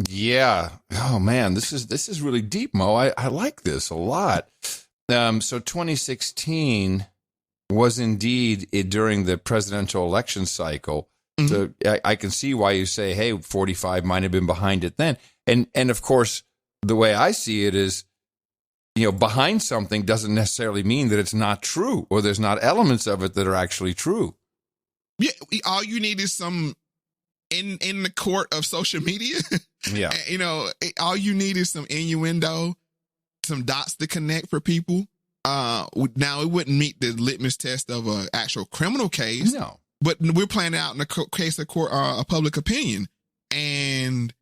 Yeah. Oh man, this is really deep, Mo. I like this a lot. So 2016 was indeed during the presidential election cycle. So I can see why you say, hey, 45 might have been behind it then. And of course, the way I see it is, you know, behind something doesn't necessarily mean that it's not true, or there's not elements of it that are actually true. Yeah, all you need is some in the court of social media. Yeah. You know, all you need is some innuendo, some dots to connect for people. Now, it wouldn't meet the litmus test of an actual criminal case. No. But we're playing out in the case of public opinion. And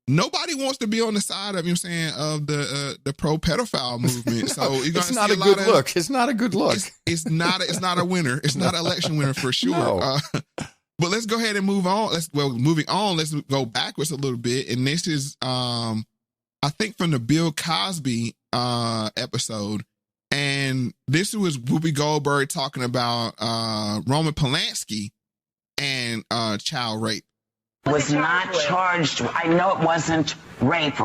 nobody wants to be on the side of, you know what I'm saying, of the pro-pedophile movement. So you're it's not a good look. It's not a good look. It's not a winner. It's not an election winner for sure. No. But let's go ahead and move on. Moving on, let's go backwards a little bit. And this is, I think, from the Bill Cosby episode. And this was Whoopi Goldberg talking about Roman Polanski and child rape. Was not charged. I know it wasn't rape.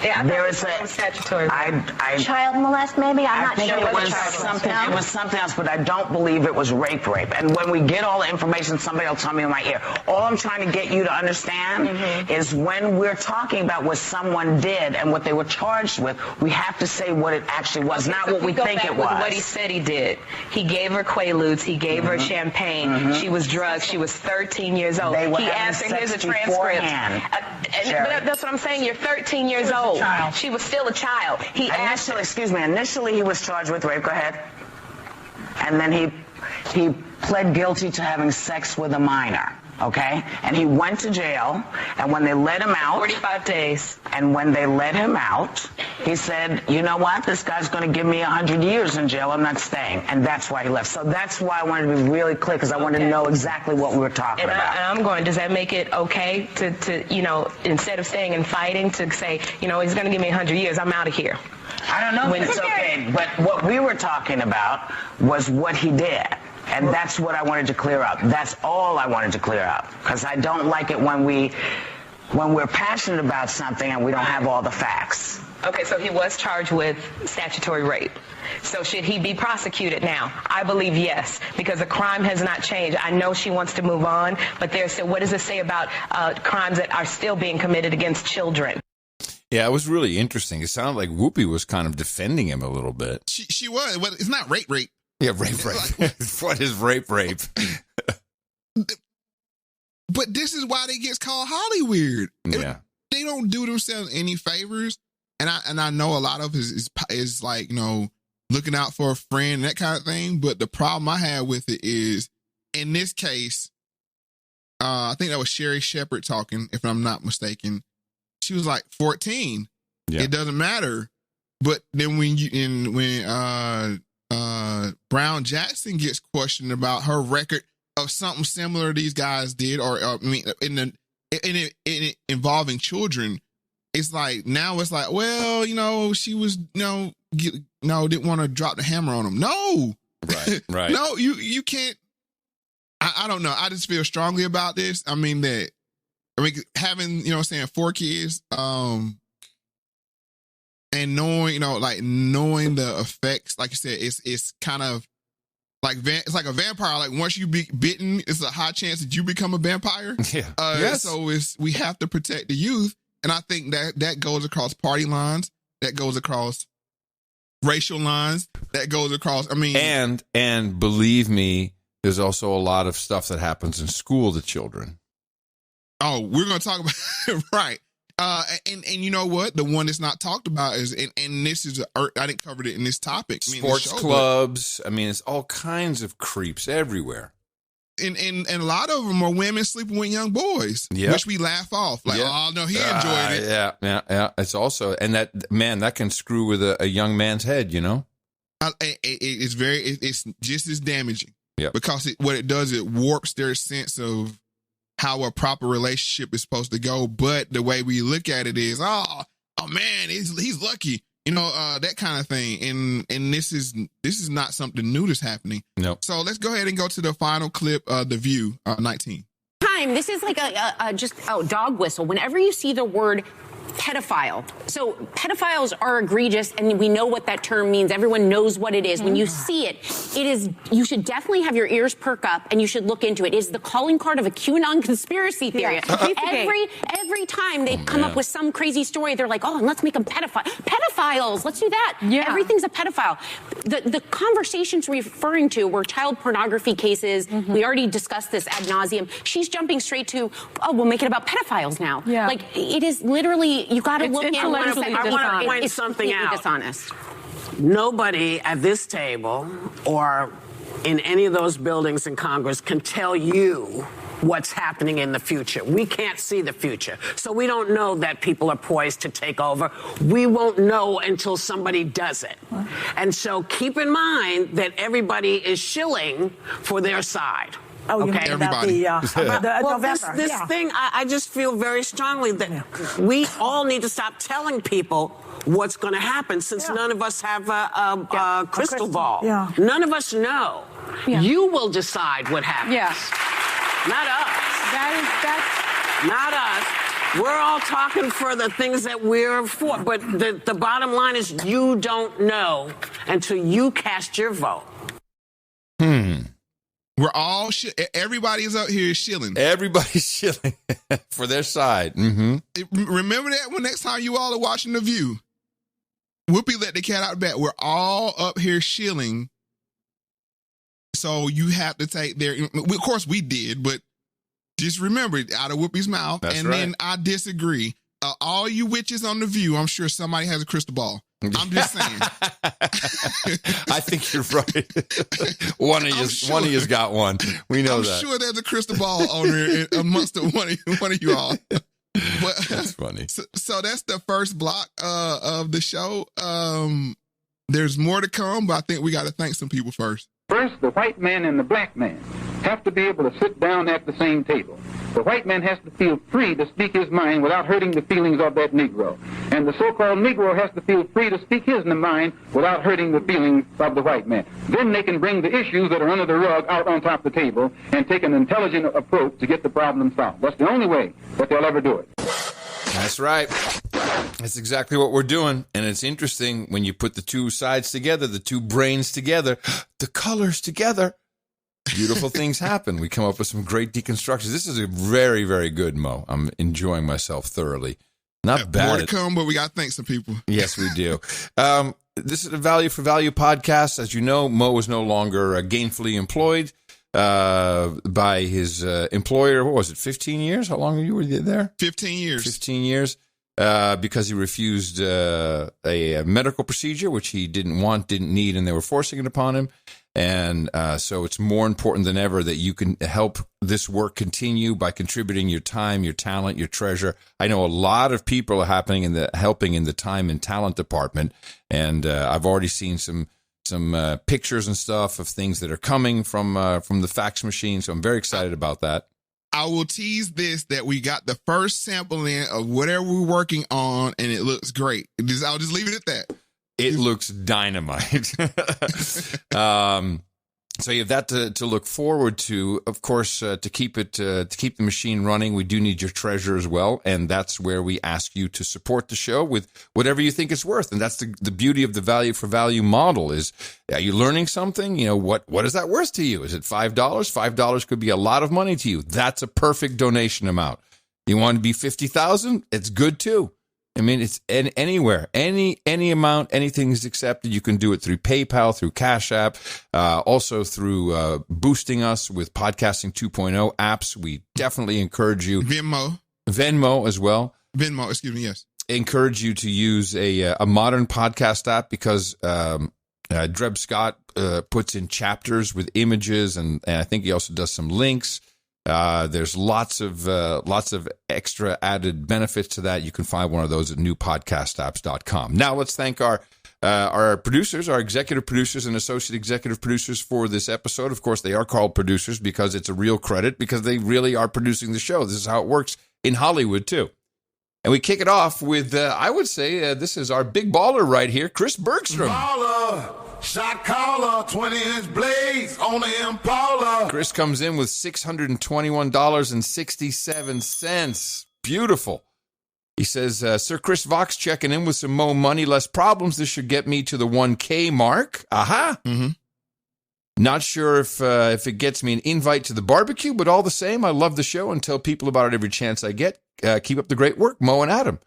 Yeah, there is a statutory child molest. Maybe I think it was something. It was something else, but I don't believe it was rape. And when we get all the information, somebody will tell me in my ear. All I'm trying to get you to understand is when we're talking about what someone did and what they were charged with, we have to say what it actually was, not what we think it was. What he said he did. He gave her Quaaludes. He gave her champagne. She was drugged. She was 13 years old. He asked her, here's a transcript. But that's what I'm saying. You're 13 years old. She was still a child. Initially he was charged with rape. Go ahead. And then he pled guilty to having sex with a minor. Okay? And he went to jail, and when they let him out... 45 days. And when they let him out, he said, you know what? This guy's going to give me 100 years in jail. I'm not staying. And that's why he left. So that's why I wanted to be really clear, because I wanted to know exactly what we were talking about. And I'm going, does that make it okay to, you know, instead of staying and fighting, to say, you know, he's going to give me 100 years, I'm out of here? I don't know if it's okay, but what we were talking about was what he did. And that's what I wanted to clear up. That's all I wanted to clear up, because I don't like it when we're passionate about something and we don't have all the facts. Okay, so he was charged with statutory rape. So should he be prosecuted now? I believe yes, because the crime has not changed. I know she wants to move on, but there's still, what does it say about crimes that are still being committed against children? Yeah, it was really interesting. It sounded like Whoopi was kind of defending him a little bit. She was. Well, it's not rape. Yeah, rape. What is rape? But this is why they get called Hollyweird. Yeah. They don't do themselves any favors. And I know a lot of it is like, you know, looking out for a friend and that kind of thing. But the problem I have with it is, in this case, I think that was Sherry Shepherd talking, if I'm not mistaken. She was like 14. Yeah. It doesn't matter. But then when Brown Jackson gets questioned about her record of something similar these guys did, or I mean, in it involving children, it's like, now it's like, well, you know, she was, didn't want to drop the hammer on him. No, right. No, you can't. I don't know. I just feel strongly about this. I mean, having, you know what I'm saying, 4 kids, and knowing the effects, like you said, it's kind of like, it's like a vampire. Like, once you be bitten, it's a high chance that you become a vampire. Yeah. Yes. So we have to protect the youth. And I think that goes across party lines, that goes across racial lines, that goes across, I mean. And believe me, there's also a lot of stuff that happens in school to children. Oh, we're going to talk about right. And you know what? The one that's not talked about is, and this is, I didn't cover it in this topic. Sports clubs. I mean, it's all kinds of creeps everywhere. And a lot of them are women sleeping with young boys, which we laugh off. Like, oh, no, he enjoyed it. Yeah. It's also, and that can screw with a young man's head, you know? It's just as damaging. Yeah. Because what it does, it warps their sense of how a proper relationship is supposed to go. But the way we look at it is, oh man, he's lucky. You know, that kind of thing. And this is not something new that's happening. No. So let's go ahead and go to the final clip of The View, 19. This is like a dog whistle. Whenever you see the word pedophile. So pedophiles are egregious, and we know what that term means. Everyone knows what it is. When you see it, you should definitely have your ears perk up, and you should look into it. It is the calling card of a QAnon conspiracy theory. Every time they come up with some crazy story, they're like, oh, and let's make them pedophiles. Let's do that. Yeah. Everything's a pedophile. The conversations we're referring to were child pornography cases. We already discussed this ad nauseum. She's jumping straight to, oh, we'll make it about pedophiles now. Yeah. Like, it is literally, you got to look in. I want to point something out. Dishonest. Nobody at this table or in any of those buildings in Congress can tell you what's happening in the future. We can't see the future. So we don't know that people are poised to take over. We won't know until somebody does it. And so keep in mind that everybody is shilling for their side. Oh, you mean about the November. This thing, I just feel very strongly that we all need to stop telling people what's going to happen, since none of us have a crystal ball. Yeah. None of us know. Yeah. You will decide what happens. Yeah. Not us. Not us. We're all talking for the things that we're for. But the bottom line is you don't know until you cast your vote. We're all everybody's up here shilling. Everybody's shilling for their side. Remember that when next time you all are watching The View. Whoopi let the cat out of the bag. We're all up here shilling. So you have to take of course we did, but just remember it out of Whoopi's mouth. That's and right. Then I disagree. All you witches on The View, I'm sure somebody has a crystal ball. I'm just saying. I think you're right. One of you's got one. We know that. I'm sure there's a crystal ball owner amongst one of you all. But, that's funny. So that's the first block of the show. There's more to come, but I think we got to thank some people first. First, the white man and the black man have to be able to sit down at the same table. The white man has to feel free to speak his mind without hurting the feelings of that Negro. And the so-called Negro has to feel free to speak his mind without hurting the feelings of the white man. Then they can bring the issues that are under the rug out on top of the table and take an intelligent approach to get the problem solved. That's the only way that they'll ever do it. That's right. That's exactly what we're doing. And it's interesting when you put the two sides together, the two brains together, the colors together, beautiful things happen. We come up with some great deconstructions. This is a very, very good, Mo. I'm enjoying myself thoroughly. Not bad. More to come, but we got to thank some people. Yes, we do. This is a Value for Value podcast. As you know, Mo is no longer gainfully employed by his employer. What was it, 15 years? How long were you there? 15 years. 15 years. Because he refused a medical procedure, which he didn't want, didn't need, and they were forcing it upon him. And so it's more important than ever that you can help this work continue by contributing your time, your talent, your treasure. I know a lot of people are helping in the time and talent department, and I've already seen some pictures and stuff of things that are coming from the fax machine. So I'm very excited about that. I will tease this, that we got the first sample in of whatever we're working on, and it looks great. I'll just leave it at that. It looks dynamite. So you have that to look forward to. Of course, to keep the machine running, we do need your treasure as well, and that's where we ask you to support the show with whatever you think it's worth. And that's the beauty of the value for value model is, are you learning something? You know, what is that worth to you? Is it $5? $5 could be a lot of money to you. That's a perfect donation amount. You want to be $50,000? It's good too. I mean, it's anywhere, any amount, anything is accepted. You can do it through PayPal, through Cash App, also through boosting us with Podcasting 2.0 apps. We definitely encourage you. Venmo as well. Venmo, excuse me, yes. Encourage you to use a modern podcast app because Dreb Scott puts in chapters with images, and I think he also does some links. There's lots of extra added benefits to that. You can find one of those at newpodcastapps.com. Now let's thank our producers, our executive producers and associate executive producers for this episode. Of course, they are called producers because it's a real credit, because they really are producing the show. This is how it works in Hollywood, too. And we kick it off with, I would say, this is our big baller right here, Chris Bergstrom. Baller, shot caller, 20-inch blades on the Impala. Chris comes in with $621.67. Beautiful. He says, Sir Chris Vox checking in with some Moe money, less problems. This should get me to the 1K mark. Aha. Mm-hmm. Not sure if it gets me an invite to the barbecue, but all the same, I love the show and tell people about it every chance I get. Keep up the great work, Moe and Adam.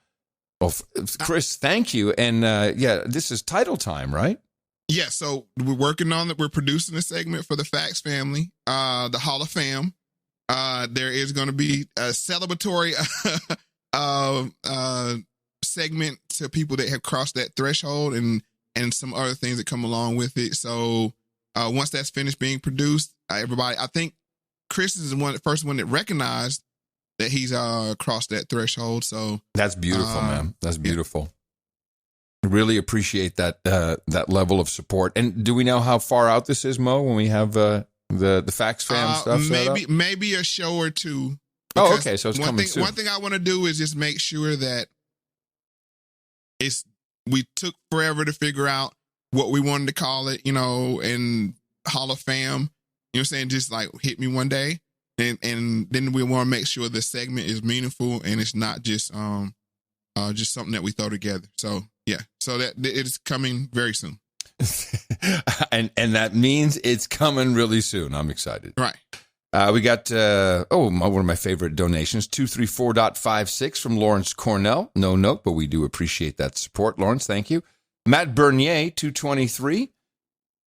Well, Chris, thank you. And this is title time, right? Yeah, so we're working on it. We're producing a segment for the Factz family, the Hall of Fame. There is going to be a celebratory segment to people that have crossed that threshold and some other things that come along with it. So once that's finished being produced, everybody, I think Chris is the first one that recognized that he's crossed that threshold. So that's beautiful, man. That's beautiful. I really appreciate that level of support. And do we know how far out this is, Moe, when we have the Factz fam stuff set up? Maybe a show or two. Oh, okay. So it's coming soon. One thing I want to do is just make sure that we took forever to figure out what we wanted to call it, and Hall of Fame, you know what I'm saying? Just like hit me one day. And then we want to make sure the segment is meaningful and it's not just something that we throw together. So yeah, so that it is coming very soon. and that means it's coming really soon. I'm excited. Right. We got one of my favorite donations, 234.56 from Lawrence Cornell. No note, but we do appreciate that support, Lawrence. Thank you. Matt Bernier, 223.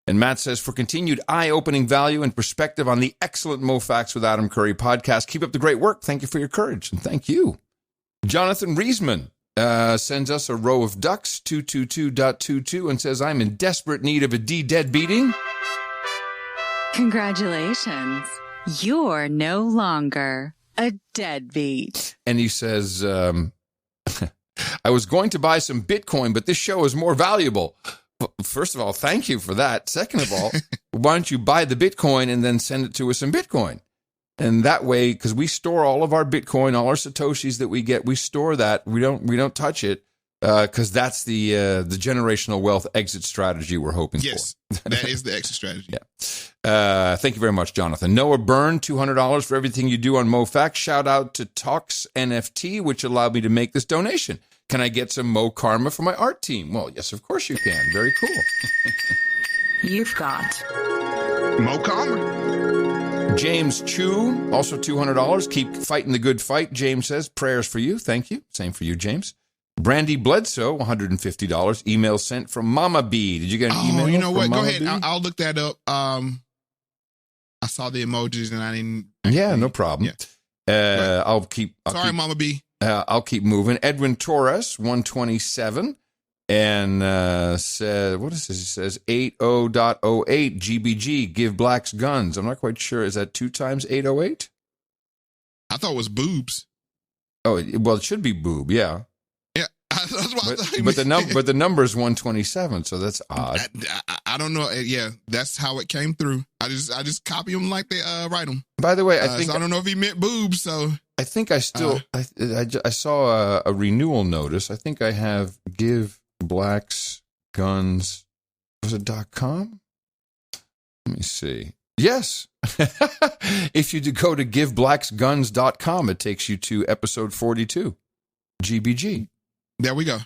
And Matt says, for continued eye-opening value and perspective on the excellent Moe Factz with Adam Curry podcast, keep up the great work. Thank you for your courage. And thank you. Jonathan Riesman sends us a row of ducks, 222.22, and says, I'm in desperate need of a D-dead beating. Congratulations. You're no longer a deadbeat. And he says, I was going to buy some Bitcoin, but this show is more valuable. First of all, thank you for that. Second of all, why don't you buy the Bitcoin and then send it to us in Bitcoin? And that way, because we store all of our Bitcoin, all our Satoshis that we get, we store that. We don't touch it because that's the generational wealth exit strategy we're hoping for. Yes, that is the exit strategy. Yeah. Thank you very much, Jonathan. Noah Byrne, $200 for everything you do on Moe Factz. Shout out to Talks NFT, which allowed me to make this donation. Can I get some Moe Karma for my art team? Well, yes, of course you can. Very cool. You've got Moe Karma. James Chu, also $200. Keep fighting the good fight, James says. Prayers for you. Thank you. Same for you, James. Brandy Bledsoe, $150. Email sent from Mama B. Did you get an email? You know what? Mama Go ahead. B? I'll look that up. I saw the emojis and I didn't. Yeah, no problem. Yeah. I'll keep. Sorry, Mama B. I'll keep moving. Edwin Torres, 127, and said, what is this? He says 80.08 GBG, give blacks guns. I'm not quite sure. Is that 2 times 808? I thought it was boobs. Oh, well, it should be boob, yeah. Yeah, that's what I thought. But the number is 127, so that's odd. I don't know. Yeah, that's how it came through. I just copy them like they write them. By the way, I think so I don't know if he meant boobs. So I think I still I saw a renewal notice. I think I have give blacks guns. Was it .com? Let me see. Yes. If you go to giveblacksguns.com, it takes you to episode 42. GBG. There we go.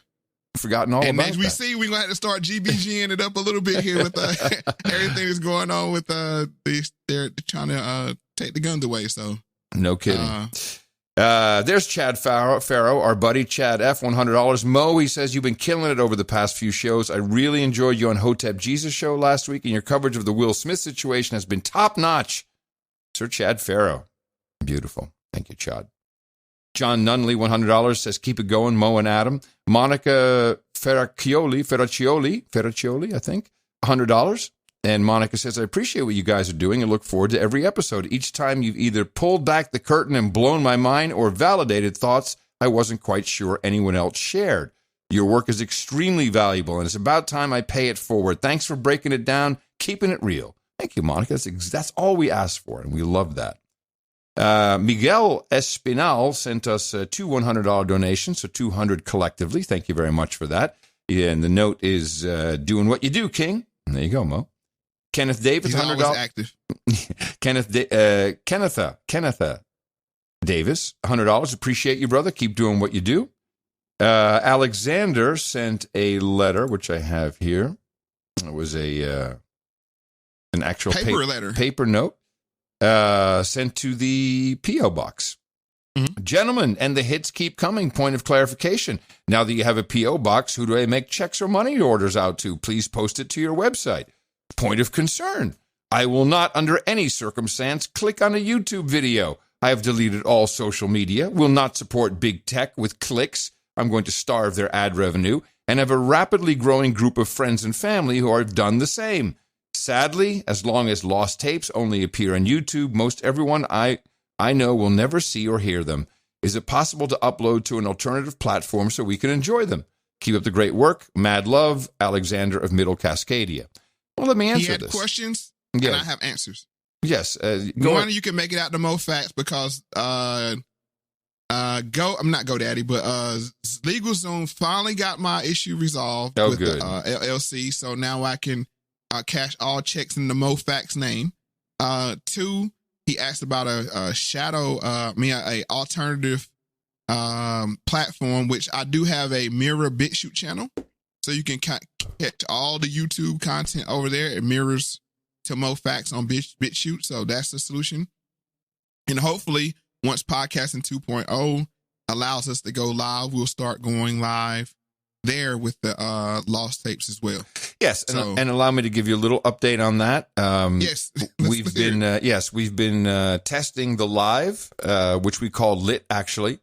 Forgotten all and about as we that. see, we're gonna have to start GBGing it up a little bit here with everything that's going on with they're trying to take the guns away. So no kidding. There's Chad Farrow, our buddy Chad F, $100. Moe, he says, you've been killing it over the past few shows. I really enjoyed you on Hotep Jesus show last week, and your coverage of the Will Smith situation has been top notch. Sir Chad Farrow. Beautiful. Thank you, Chad. John Nunley, $100, says, keep it going, Mo and Adam. Monica Ferraccioli, I think, $100. And Monica says, I appreciate what you guys are doing and look forward to every episode. Each time you've either pulled back the curtain and blown my mind or validated thoughts I wasn't quite sure anyone else shared. Your work is extremely valuable, and it's about time I pay it forward. Thanks for breaking it down, keeping it real. Thank you, Monica. That's all we asked for, and we love that. Miguel Espinal sent us two $100 donations, so 200 collectively. Thank you very much for that. Yeah, and the note is doing what you do, King. And there you go, Mo. Kenneth Davis, $100. Active. Kennetha Davis, $100. Appreciate you, brother. Keep doing what you do. Alexander sent a letter, which I have here. It was an actual paper note sent to the P.O. box. Mm-hmm. Gentlemen, and the hits keep coming. Point of clarification. Now that you have a P.O. box, who do I make checks or money orders out to? Please post it to your website. Point of concern. I will not, under any circumstance, click on a YouTube video. I have deleted all social media, will not support big tech with clicks. I'm going to starve their ad revenue, and have a rapidly growing group of friends and family who have done the same. Sadly, as long as lost tapes only appear on YouTube, most everyone I know will never see or hear them. Is it possible to upload to an alternative platform so we can enjoy them? Keep up the great work. Mad love, Alexander of Middle Cascadia. Well, let me answer this. He had questions, yeah. And I have answers. Yes. One, you can make it out to Moe Factz because I'm not GoDaddy, but LegalZoom finally got my issue resolved with good. The LLC, so now I can cash all checks in the Moe Factz name. Two, he asked about a alternative platform, which I do have a Mirror BitChute channel, so you can catch all the YouTube content over there. It mirrors to Moe Factz on BitChute, so that's the solution. And hopefully, once Podcasting 2.0 allows us to go live, we'll start going live there with the lost tapes as well. Yes, and allow me to give you a little update on that. Yes, we've been testing the live, which we call LIT actually.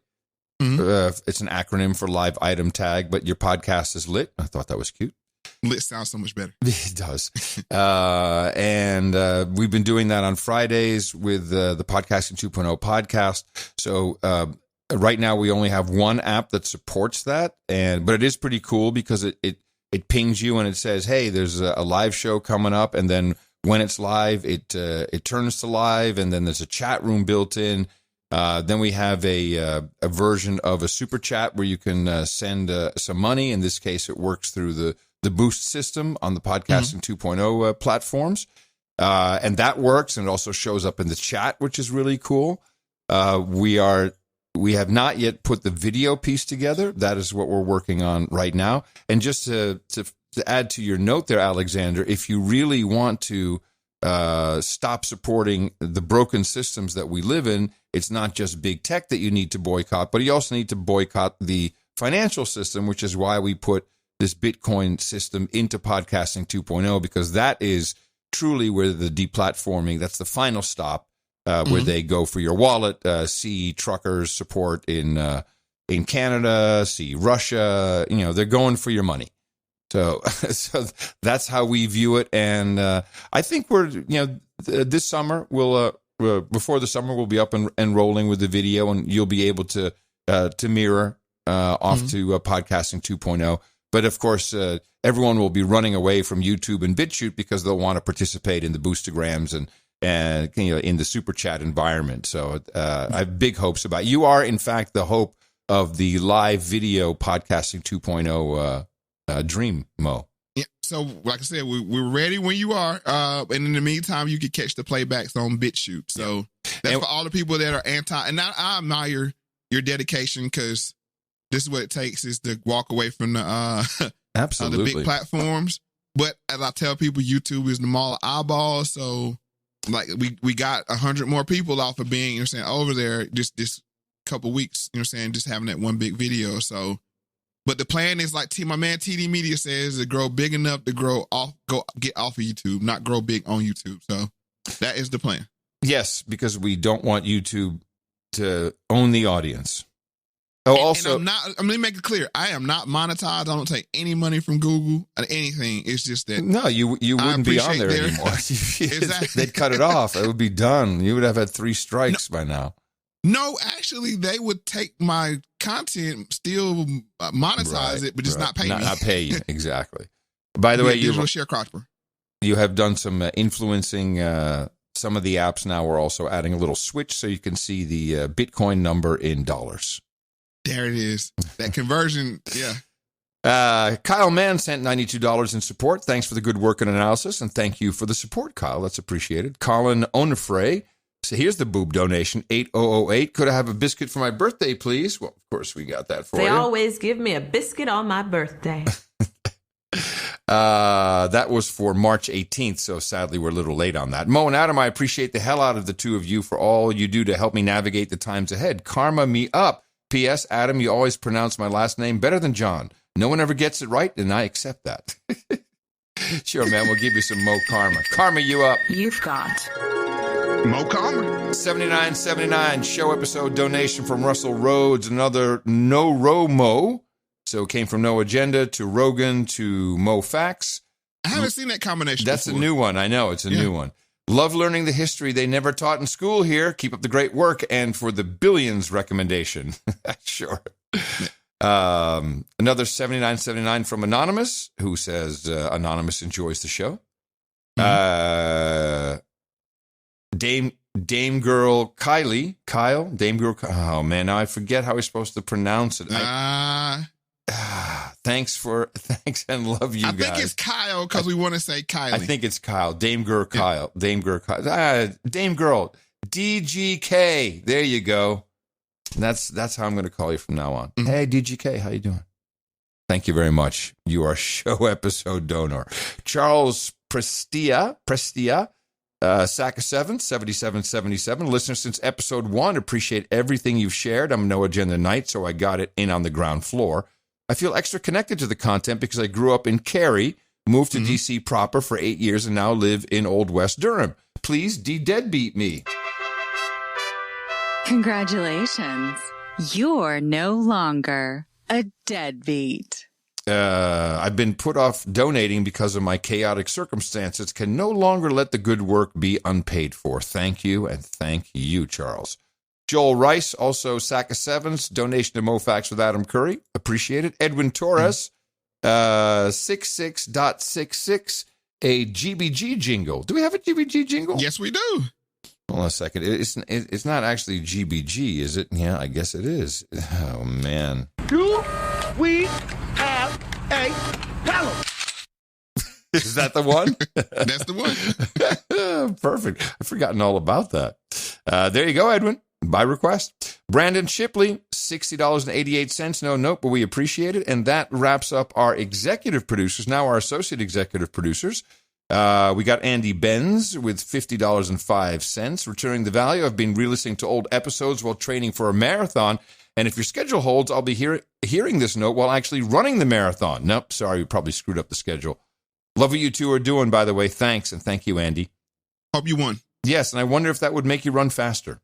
Mm-hmm. It's an acronym for live item tag, but your podcast is lit. I thought that was cute. Lit sounds so much better. It does. And we've been doing that on Fridays with the Podcasting 2.0 podcast. So right now we only have one app that supports that, but it is pretty cool because it pings you and it says, hey, there's a live show coming up, and then when it's live, it turns to live, and then there's a chat room built in. Then we have a version of a super chat where you can send some money. In this case, it works through the Boost system on the Podcasting 2.0 platforms. And that works, and it also shows up in the chat, which is really cool. We have not yet put the video piece together. That is what we're working on right now. And just to add to your note there, Alexander, if you really want to stop supporting the broken systems that we live in, it's not just big tech that you need to boycott, but you also need to boycott the financial system, which is why we put this Bitcoin system into Podcasting 2.0, because that is truly where the deplatforming, that's the final stop, where they go for your wallet. See truckers support in Canada, see Russia, they're going for your money. So that's how we view it. And I think this summer before the summer we'll be up and rolling with the video, and you'll be able to mirror off to Podcasting 2.0. But of course, everyone will be running away from YouTube and BitChute because they'll want to participate in the Boostagrams and in the super chat environment. So I have big hopes about it. You are, in fact, the hope of the live video Podcasting 2.0 dream, Mo. Yeah. So, like I said, we're ready when you are. And in the meantime, you can catch the playbacks on BitChute. So that's for all the people that are anti. And I admire your dedication, because this is what it takes, is to walk away from the absolutely the big platforms. But as I tell people, YouTube is the mall of eyeballs. So like we got 100 more people off of being, over there just this couple weeks, just having that one big video. So, but the plan is, like my man TD Media says, to grow big enough to get off of YouTube, not grow big on YouTube. So that is the plan. Yes, because we don't want YouTube to own the audience. Oh, also, and let me make it clear. I am not monetized. I don't take any money from Google or anything. It's just that. No, you wouldn't be on there anymore. Exactly. They'd cut it off. It would be done. You would have had 3 strikes by now. No, actually, they would take my content, still monetize it, but just not pay me. Not pay you, exactly. By the way, digital sharecropper. You have done some influencing. Some of the apps now are also adding a little switch so you can see the Bitcoin number in dollars. There it is. That conversion, yeah. Kyle Mann sent $92 in support. Thanks for the good work and analysis, and thank you for the support, Kyle. That's appreciated. Colin Onifray. So here's the boob donation, 8008. Could I have a biscuit for my birthday, please? Well, of course, we got that for They you. always give me a biscuit on my birthday. That was for March 18th, so sadly we're a little late on that. Mo and Adam, I appreciate the hell out of the two of you for all you do to help me navigate the times ahead. Karma me up. P.S. Adam, you always pronounce my last name better than John. No one ever gets it right, and I accept that. Sure, man, we'll give you some Mo Karma. Karma you up. You've got Mo Karma. 7979 show episode donation from Russell Rhodes, another No Ro Mo. So it came from No Agenda to Rogan to Moe Factz. I haven't seen that combination That's before. a new one. I know. It's a new one. Love learning the history they never taught in school here. Keep up the great work. And for the billions recommendation. Sure. Another 7979 from Anonymous, who says Anonymous enjoys the show. Dame Girl Kyle. Dame Girl. Oh, man. Now I forget how we're supposed to pronounce it. Thanks and love you guys. I think it's Kyle because we want to say Kylie. I think it's Kyle. Dame Girl Kyle. Dame Girl Kyle. Dame Girl. DGK. There you go. That's how I'm going to call you from now on. Mm-hmm. Hey, DGK, how you doing? Thank you very much. You are show episode donor. Charles Prestia, Sack of 7, 7777. Listener since episode 1. Appreciate everything you've shared. I'm No Agenda Knight, so I got it in on the ground floor. I feel extra connected to the content because I grew up in Cary, moved to D.C. proper for 8 years, and now live in Old West Durham. Please de-deadbeat me. Congratulations. You're no longer a deadbeat. I've been put off donating because of my chaotic circumstances. Can no longer let the good work be unpaid for. Thank you, and thank you, Charles. Joel Rice, also Sack of Sevens, donation to Moe Factz with Adam Curry. Appreciate it. Edwin Torres, 66.66, a GBG jingle. Do we have a GBG jingle? Yes, we do. Hold on a second. It's not actually GBG, is it? Yeah, I guess it is. Oh, man. Do we have a ballot? Is that the one? That's the one. Perfect. I've forgotten all about that. There you go, Edwin. By request. Brandon Shipley, $60.88. No note, but we appreciate it. And that wraps up our executive producers. Now our associate executive producers. We got Andy Benz with $50.05. Returning the value. I've been re-listening to old episodes while training for a marathon. And if your schedule holds, I'll be hearing this note while actually running the marathon. Nope, sorry, we probably screwed up the schedule. Love what you two are doing, by the way. Thanks, and thank you, Andy. Hope you won. Yes, and I wonder if that would make you run faster.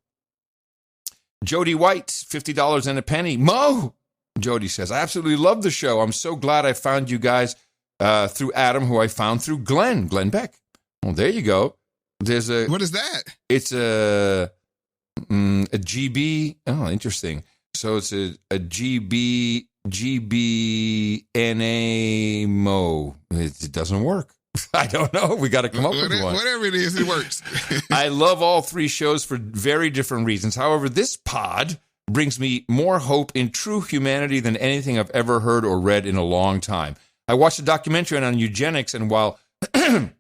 Jody White, $50 and a penny. Mo, Jody says, I absolutely love the show. I'm so glad I found you guys through Adam, who I found through Glenn Beck. Well, there you go. There's a. What is that? It's a GB. Oh, interesting. So it's a GBNA Mo. It doesn't work. I don't know. We got to come up with one. Whatever it is, it works. I love all three shows for very different reasons. However, this pod brings me more hope in true humanity than anything I've ever heard or read in a long time. I watched a documentary on eugenics, and while a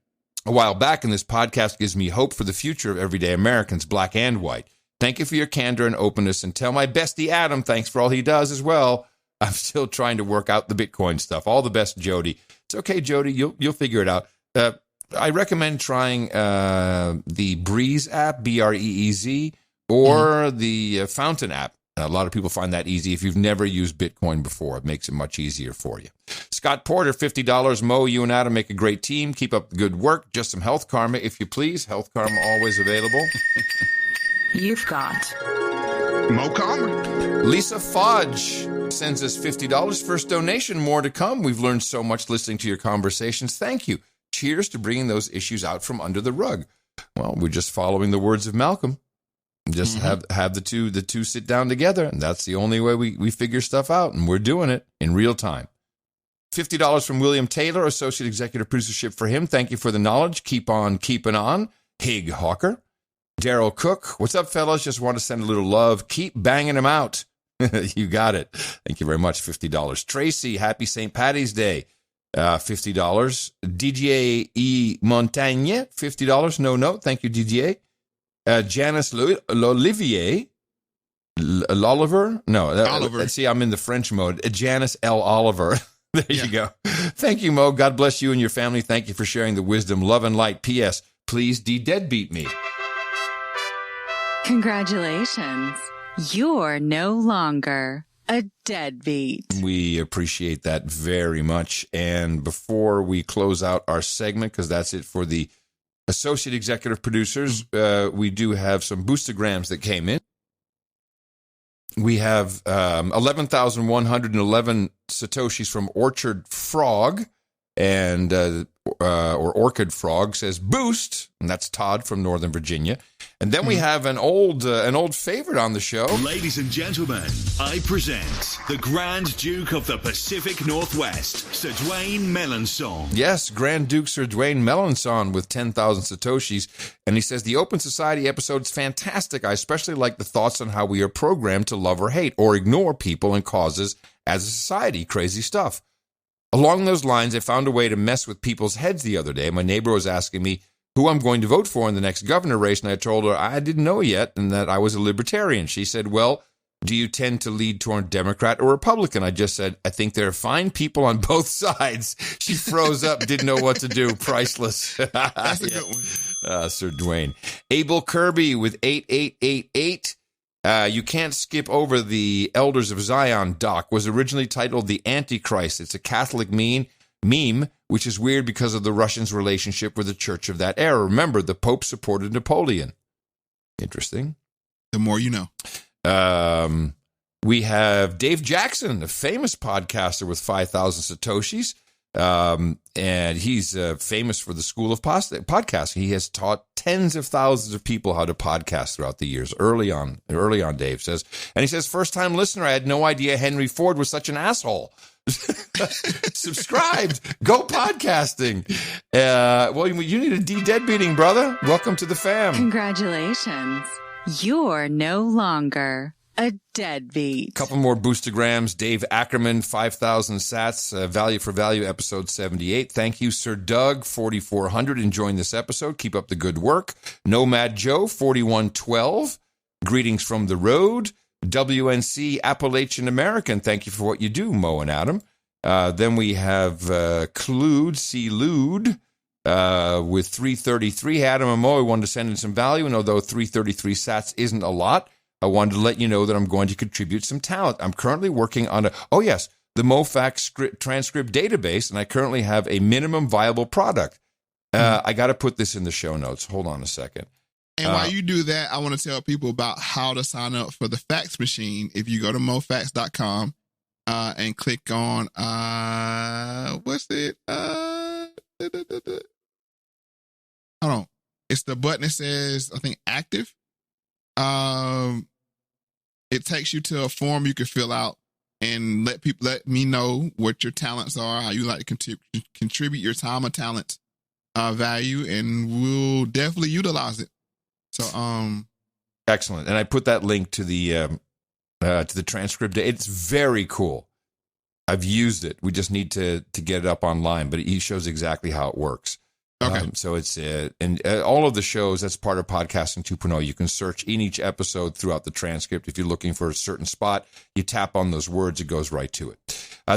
while back, and this podcast gives me hope for the future of everyday Americans, black and white. Thank you for your candor and openness, and tell my bestie Adam thanks for all he does as well. I'm still trying to work out the Bitcoin stuff. All the best, Jody. It's okay, Jody. You'll figure it out. I recommend trying the Breeze app, BREEZ, or the Fountain app. A lot of people find that easy. If you've never used Bitcoin before, it makes it much easier for you. Scott Porter, $50. Mo, you and Adam make a great team. Keep up the good work. Just some health karma, if you please. Health karma always available. you've got Mo Comer. Lisa Fodge sends us $50. First donation, more to come. We've learned so much listening to your conversations. Thank you. Cheers to bringing those issues out from under the rug. Well, we're just following the words of Malcolm. Just have the two sit down together, and that's the only way we figure stuff out, and we're doing it in real time. $50 from William Taylor, Associate Executive Producership for him. Thank you for the knowledge. Keep on keeping on. Hig Hawker. Daryl Cook. What's up, fellas? Just want to send a little love. Keep banging them out. You got it. Thank you very much. $50. Tracy, happy St. Patty's Day. $50. DJ E. Montagne, $50. No note. Thank you, DJ. Janice L'Olivier. L'Oliver? No. Oliver. See, I'm in the French mode. Janice L. Oliver. There you go. Thank you, Mo. God bless you and your family. Thank you for sharing the wisdom, love, and light. P.S. Please de-deadbeat me. Congratulations. You're no longer a deadbeat. We appreciate that very much. And before we close out our segment, because that's it for the Associate Executive Producers, we do have some boostograms that came in. We have 11,111 Satoshis from Orchard Frog, and or Orchid Frog says boost, and that's Todd from Northern Virginia. And then we have an old favorite on the show. Ladies and gentlemen, I present the Grand Duke of the Pacific Northwest, Sir Dwayne Melanson. Yes, Grand Duke Sir Dwayne Melanson with 10,000 Satoshis. And he says, the Open Society episode's fantastic. I especially like the thoughts on how we are programmed to love or hate or ignore people and causes as a society. Crazy stuff. Along those lines, I found a way to mess with people's heads the other day. My neighbor was asking me who I'm going to vote for in the next governor race, and I told her I didn't know yet and that I was a libertarian. She said, well, do you tend to lead toward Democrat or Republican? I just said, I think there are fine people on both sides. She froze up, didn't know what to do. Priceless. That's a good one. Sir Dwayne. Abel Kirby with 8888. You can't skip over the Elders of Zion doc. Was originally titled The Antichrist. It's a Catholic meme, which is weird because of the Russians' relationship with the church of that era. Remember, the Pope supported Napoleon. Interesting. The more you know. We have Dave Jackson, a famous podcaster with 5,000 Satoshis. And he's famous for the School of Podcasting. He has taught tens of thousands of people how to podcast throughout the years. Early on, Dave says. And he says, first-time listener, I had no idea Henry Ford was such an asshole. Subscribed. Go podcasting. Well, you need a de-deadbeating, brother. Welcome to the fam. Congratulations. You're no longer a deadbeat. Couple more boostograms. Dave Ackerman, 5,000 sats. Value for Value, episode 78. Thank you, Sir Doug, 4,400, enjoying this episode. Keep up the good work. Nomad Joe, 4,112. Greetings from the road. WNC Appalachian American, thank you for what you do, Mo and Adam. Then we have Clued, C. Lude, with 333. Adam and Mo, I wanted to send in some value, and although 333 sats isn't a lot, I wanted to let you know that I'm going to contribute some talent. I'm currently working on the Moe Factz transcript database, and I currently have a minimum viable product. I got to put this in the show notes. Hold on a second. And while you do that, I want to tell people about how to sign up for the fax machine. If you go to mofactz.com and click on, what's it? Hold on. It's the button that says, I think, active. It takes you to a form you can fill out and let me know what your talents are, how you like to contribute your time or talent value, and we'll definitely utilize it. So, excellent. And I put that link to the transcript. It's very cool. I've used it. We just need to get it up online, but he shows exactly how it works. Okay. So it's, and all of the shows, that's part of Podcasting 2.0. You can search in each episode throughout the transcript. If you're looking for a certain spot, you tap on those words, it goes right to it.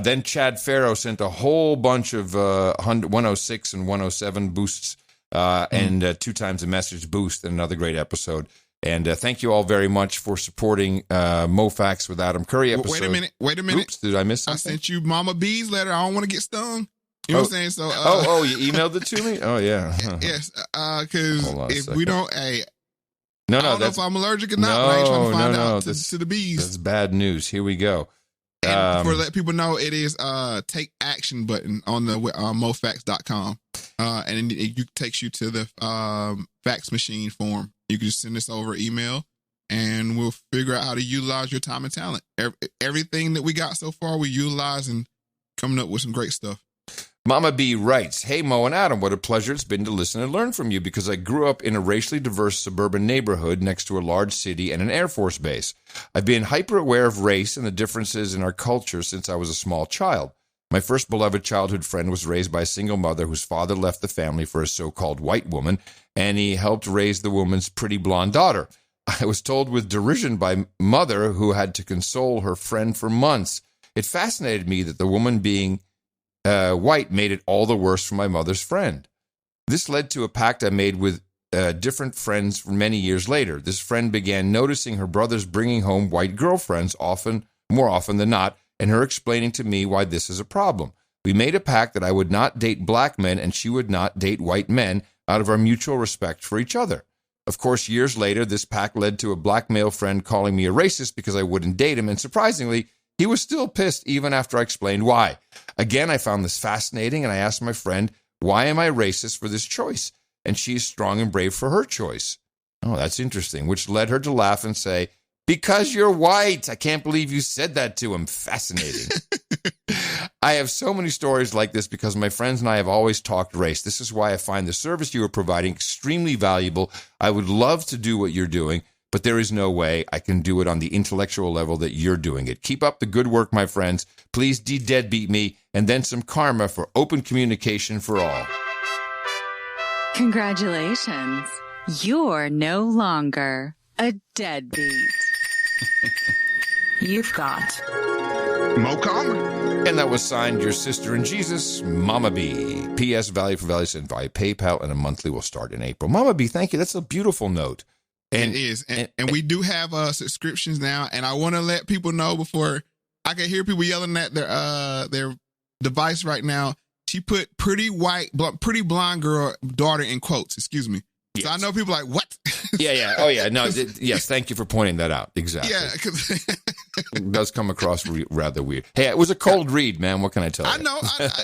Then Chad Farrow sent a whole bunch of 106 and 107 boosts, and 2 times a message boost, and another great episode. And thank you all very much for supporting Moe Factz with Adam Curry episode. Wait a minute. Oops, did I miss something? I sent you Mama B's letter. I don't want to get stung. You know what I'm saying? So, you emailed it to me? Oh, yeah. Yes, because if we don't, No, I don't know if I'm allergic or not. But I ain't trying to find out to the bees. That's bad news. Here we go. And for let people know, it is take action button on the MoeFactz.com. And it takes you to the fax machine form. You can just send this over email, and we'll figure out how to utilize your time and talent. Everything that we got so far, we utilize and coming up with some great stuff. Mama B writes, "Hey, Mo and Adam, what a pleasure it's been to listen and learn from you because I grew up in a racially diverse suburban neighborhood next to a large city and an Air Force base. I've been hyper aware of race and the differences in our culture since I was a small child. My first beloved childhood friend was raised by a single mother whose father left the family for a so-called white woman, and he helped raise the woman's pretty blonde daughter. I was told with derision by mother who had to console her friend for months. It fascinated me that the woman being white made it all the worse for my mother's friend. This led to a pact I made with different friends for many years later. This friend began noticing her brothers bringing home white girlfriends more often than not, and her explaining to me why this is a problem. We made a pact that I would not date black men and she would not date white men out of our mutual respect for each other. Of course, years later, this pact led to a black male friend calling me a racist because I wouldn't date him, and surprisingly, he was still pissed even after I explained why. Again, I found this fascinating, and I asked my friend, why am I racist for this choice? And she's strong and brave for her choice. Oh, that's interesting, which led her to laugh and say, because you're white. I can't believe you said that to him. Fascinating. I have so many stories like this because my friends and I have always talked race. This is why I find the service you are providing extremely valuable. I would love to do what you're doing, but there is no way I can do it on the intellectual level that you're doing it. Keep up the good work, my friends. Please de-deadbeat me, and then some karma for open communication for all. Congratulations. You're no longer a deadbeat. You've got Mo Karma. And that was signed Your Sister in Jesus, Mama B. P.S. Value for Value sent via PayPal, and a monthly will start in April. Mama B, thank you. That's a beautiful note. And, it is. And we do have subscriptions now. And I want to let people know before I can hear people yelling at their device right now. She put pretty blonde girl daughter in quotes. Excuse me. Yes. So I know people are like, what? Yeah. Oh, yeah. No, yes. Thank you for pointing that out. Exactly. Yeah. Cause it does come across rather weird. Hey, it was a cold read, man. What can I tell you? I know.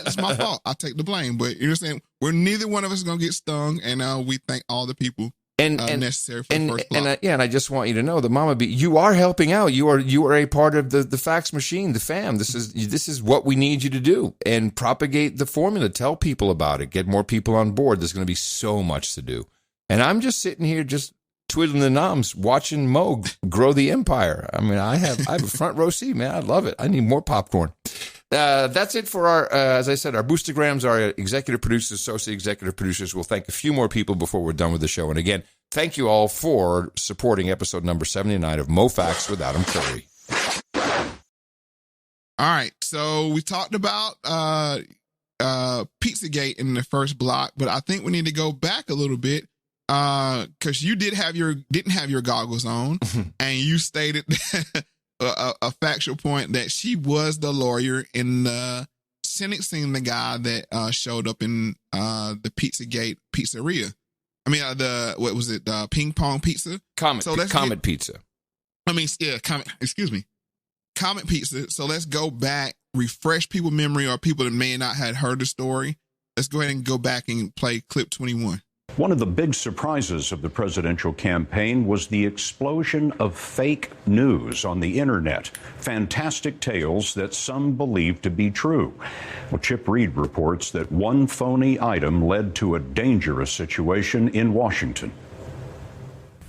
It's my fault. I take the blame. But you know what I'm saying? Neither one of us is going to get stung. And we thank all the people. And necessary for the first block. And I just want you to know that Mama B, you are helping out. You are a part of the fax machine, the fam. This is what we need you to do, and propagate the formula. Tell people about it. Get more people on board. There's going to be so much to do. And I'm just sitting here, just twiddling the thumbs, watching Mo grow the empire. I mean, I have a front row seat, man. I love it. I need more popcorn. That's it for our, as I said, our Boostergrams, our executive producers, associate executive producers. We'll thank a few more people before we're done with the show. And again, thank you all for supporting episode number 79 of Moe Factz with Adam Curry. All right. So we talked about Pizzagate in the first block, but I think we need to go back a little bit because you didn't have your goggles on, and you stated a factual point that she was the lawyer in the sentencing the guy that showed up in the Pizzagate pizzeria. I mean, what was it? Ping Pong Pizza? Comet Pizza. Excuse me. Comet Pizza. So let's go back, refresh people's memory or people that may not have heard the story. Let's go ahead and go back and play clip 21. One of the big surprises of the presidential campaign was the explosion of fake news on the internet. Fantastic tales that some believe to be true. Well, Chip Reed reports that one phony item led to a dangerous situation in Washington.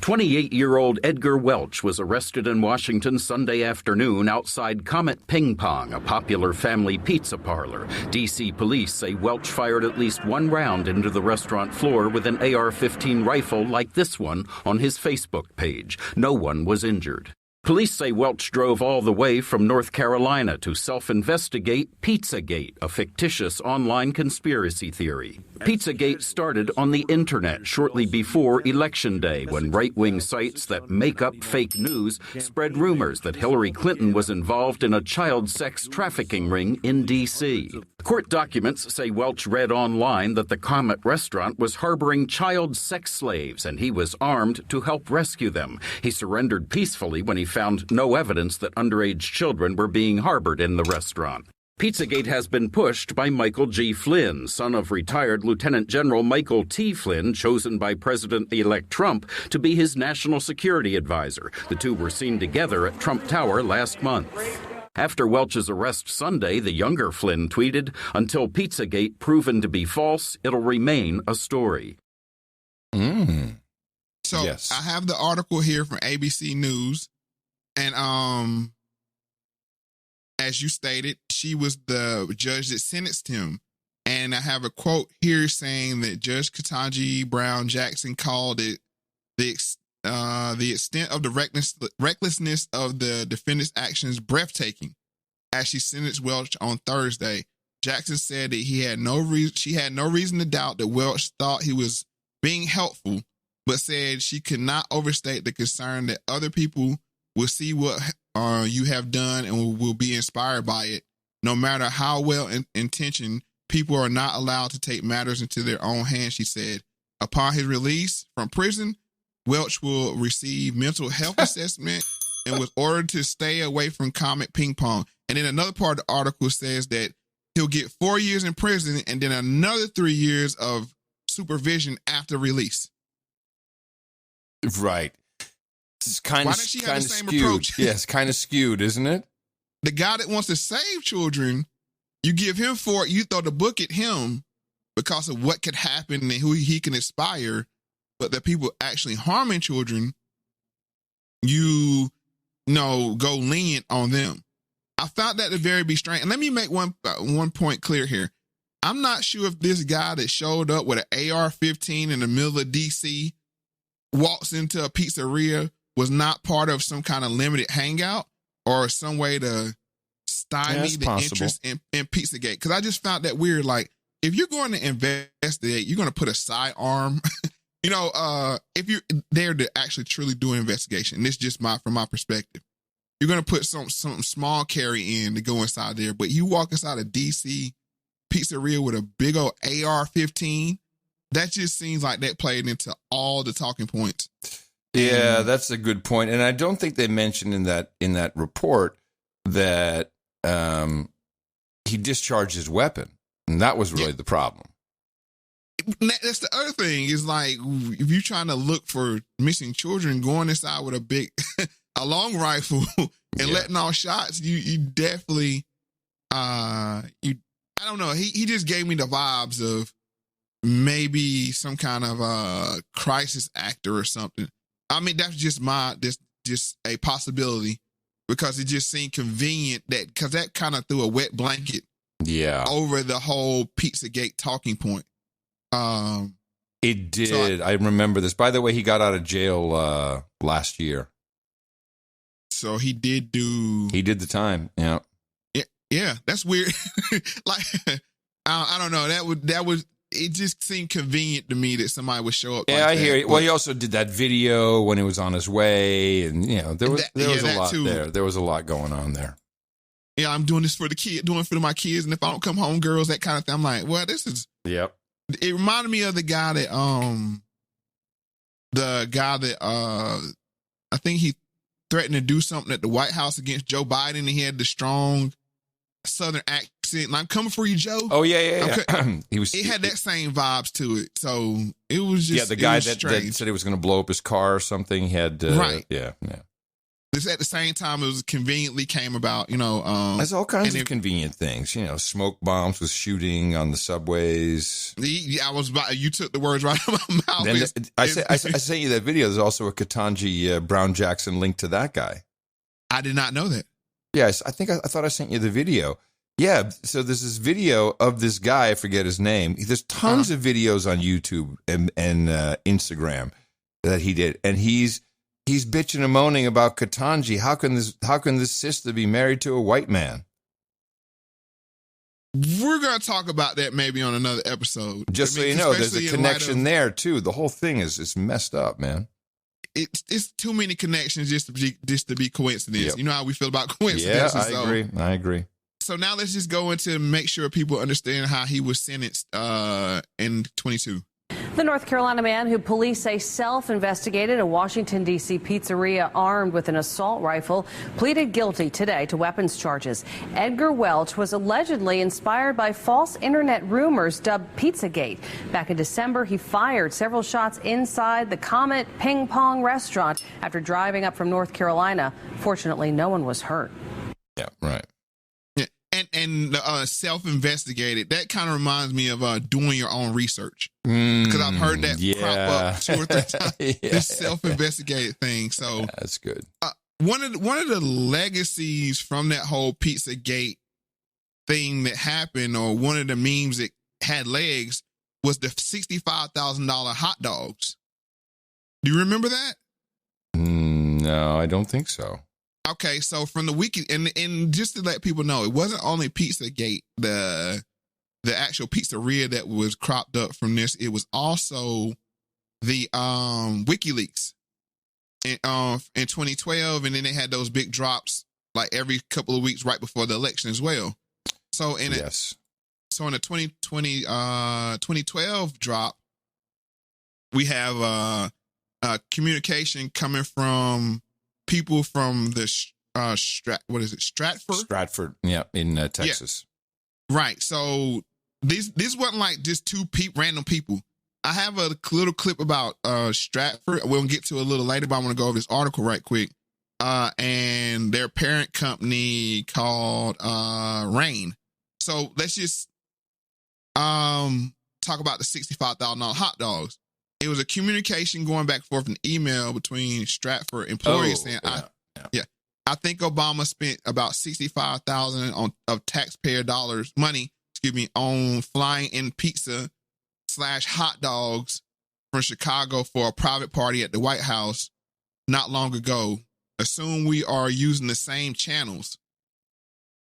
28-year-old Edgar Welch was arrested in Washington Sunday afternoon outside Comet Ping Pong, a popular family pizza parlor. D.C. police say Welch fired at least one round into the restaurant floor with an AR-15 rifle like this one on his Facebook page. No one was injured. Police say Welch drove all the way from North Carolina to self-investigate Pizzagate, a fictitious online conspiracy theory. Pizzagate started on the internet shortly before Election Day, when right-wing sites that make up fake news spread rumors that Hillary Clinton was involved in a child sex trafficking ring in D.C. Court documents say Welch read online that the Comet restaurant was harboring child sex slaves, and he was armed to help rescue them. He surrendered peacefully when he found no evidence that underage children were being harbored in the restaurant. Pizzagate has been pushed by Michael G. Flynn, son of retired Lieutenant General Michael T. Flynn, chosen by President-elect Trump to be his national security advisor. The two were seen together at Trump Tower last month. After Welch's arrest Sunday, the younger Flynn tweeted, "Until Pizzagate proven to be false, it'll remain a story." So Yes. I have the article here from ABC News, and as you stated, she was the judge that sentenced him. And I have a quote here saying that Judge Ketanji Brown Jackson called it the extent of the recklessness of the defendant's actions breathtaking. As she sentenced Welch on Thursday, Jackson said that she had no reason to doubt that Welch thought he was being helpful, but said she could not overstate the concern that other people will see what you have done and will be inspired by it. No matter how well intentioned, people are not allowed to take matters into their own hands, she said. Upon his release from prison, Welch will receive mental health assessment and was ordered to stay away from Comet ping pong. And then another part of the article says that he'll get 4 years in prison and then another 3 years of supervision after release. Right. It's kind Why of does she have the same skewed. approach? Yes, kind of skewed, isn't it? The guy that wants to save children, you give him you throw the book at him because of what could happen and who he can inspire. But the people actually harming children, go lenient on them. I found that to be strange. And let me make one point clear here. I'm not sure if this guy that showed up with an AR-15 in the middle of D.C. walks into a pizzeria was not part of some kind of limited hangout or some way to stymie the interest in Pizzagate. Because I just found that weird. Like, if you're going to investigate, you're going to put a sidearm. If you're there to actually truly do an investigation, and this is just from my perspective, you're going to put some small carry in to go inside there. But you walk inside a DC pizzeria with a big old AR-15, that just seems like that played into all the talking points. Yeah, that's a good point. And I don't think they mentioned in that report that he discharged his weapon. And that was really the problem. That's the other thing is, like, if you're trying to look for missing children, going inside with a long rifle and letting off shots, you definitely, I don't know. He just gave me the vibes of maybe some kind of a crisis actor or something. I mean, that's just just a possibility because it just seemed convenient because that kind of threw a wet blanket over the whole Pizzagate talking point. It did. So I remember this. By the way, he got out of jail last year. So he did the time. Yeah. Yeah, that's weird. Like, I don't know. That was. It just seemed convenient to me that somebody would show up. Yeah, like I hear that. it. Well, he also did that video when he was on his way, and there was a lot too. there. There was a lot going on there. Yeah, I'm doing this for the kid, doing it for my kids, and if I don't come home, girls, that kind of thing. I'm like, well, this is. Yep. It reminded me of the guy that I think he threatened to do something at the White House against Joe Biden, and he had the strong Southern accent. And I'm coming for you, Joe. Oh yeah. It had that same vibes to it, so it was just the guy that said he was going to blow up his car or something. He had right. Yeah. This at the same time it was conveniently came about. There's all kinds of convenient things. Smoke bombs with shooting on the subways. You took the words right out of my mouth. Then I sent you that video. There's also a Ketanji Brown Jackson link to that guy. I did not know that. Yes, I thought I sent you the video. Yeah, so there's this video of this guy, I forget his name. There's tons of videos on YouTube and Instagram that he did, and he's bitching and moaning about Ketanji. How can this sister be married to a white man? We're going to talk about that maybe on another episode. Just so you know, there's a connection there, too. The whole thing is messed up, man. It's too many connections just to be coincidence. Yep. You know how we feel about coincidences. Yeah, I agree. So now let's just go into make sure people understand how he was sentenced in 22. The North Carolina man who police say self-investigated a Washington, D.C. pizzeria armed with an assault rifle pleaded guilty today to weapons charges. Edgar Welch was allegedly inspired by false internet rumors dubbed Pizzagate. Back in December, he fired several shots inside the Comet Ping Pong restaurant after driving up from North Carolina. Fortunately, no one was hurt. Yeah, right. And self-investigated, that kind of reminds me of doing your own research. Because I've heard that crop up 2 or 3 times. This self-investigated thing. So that's good. One of the legacies from that whole Pizzagate thing that happened, or one of the memes that had legs, was the $65,000 hot dogs. Do you remember that? No, I don't think so. Okay, so from the weekend, and just to let people know, it wasn't only Pizzagate, the actual pizzeria that was cropped up from this. It was also the WikiLeaks in 2012, and then they had those big drops like every couple of weeks right before the election as well. So in the 2012 drop, we have communication coming from people from the Stratford? Stratford, yeah, in Texas. Yeah. Right. So this wasn't like just 2 random people. I have a little clip about Stratford. We'll get to a little later, but I want to go over this article right quick. And their parent company called Rain. So let's just talk about the $65,000 hot dogs. It was a communication going back and forth, an email between Stratford employees saying, I think Obama spent about $65,000 of taxpayer money on flying in pizza/hot dogs from Chicago for a private party at the White House not long ago. Assume we are using the same channels.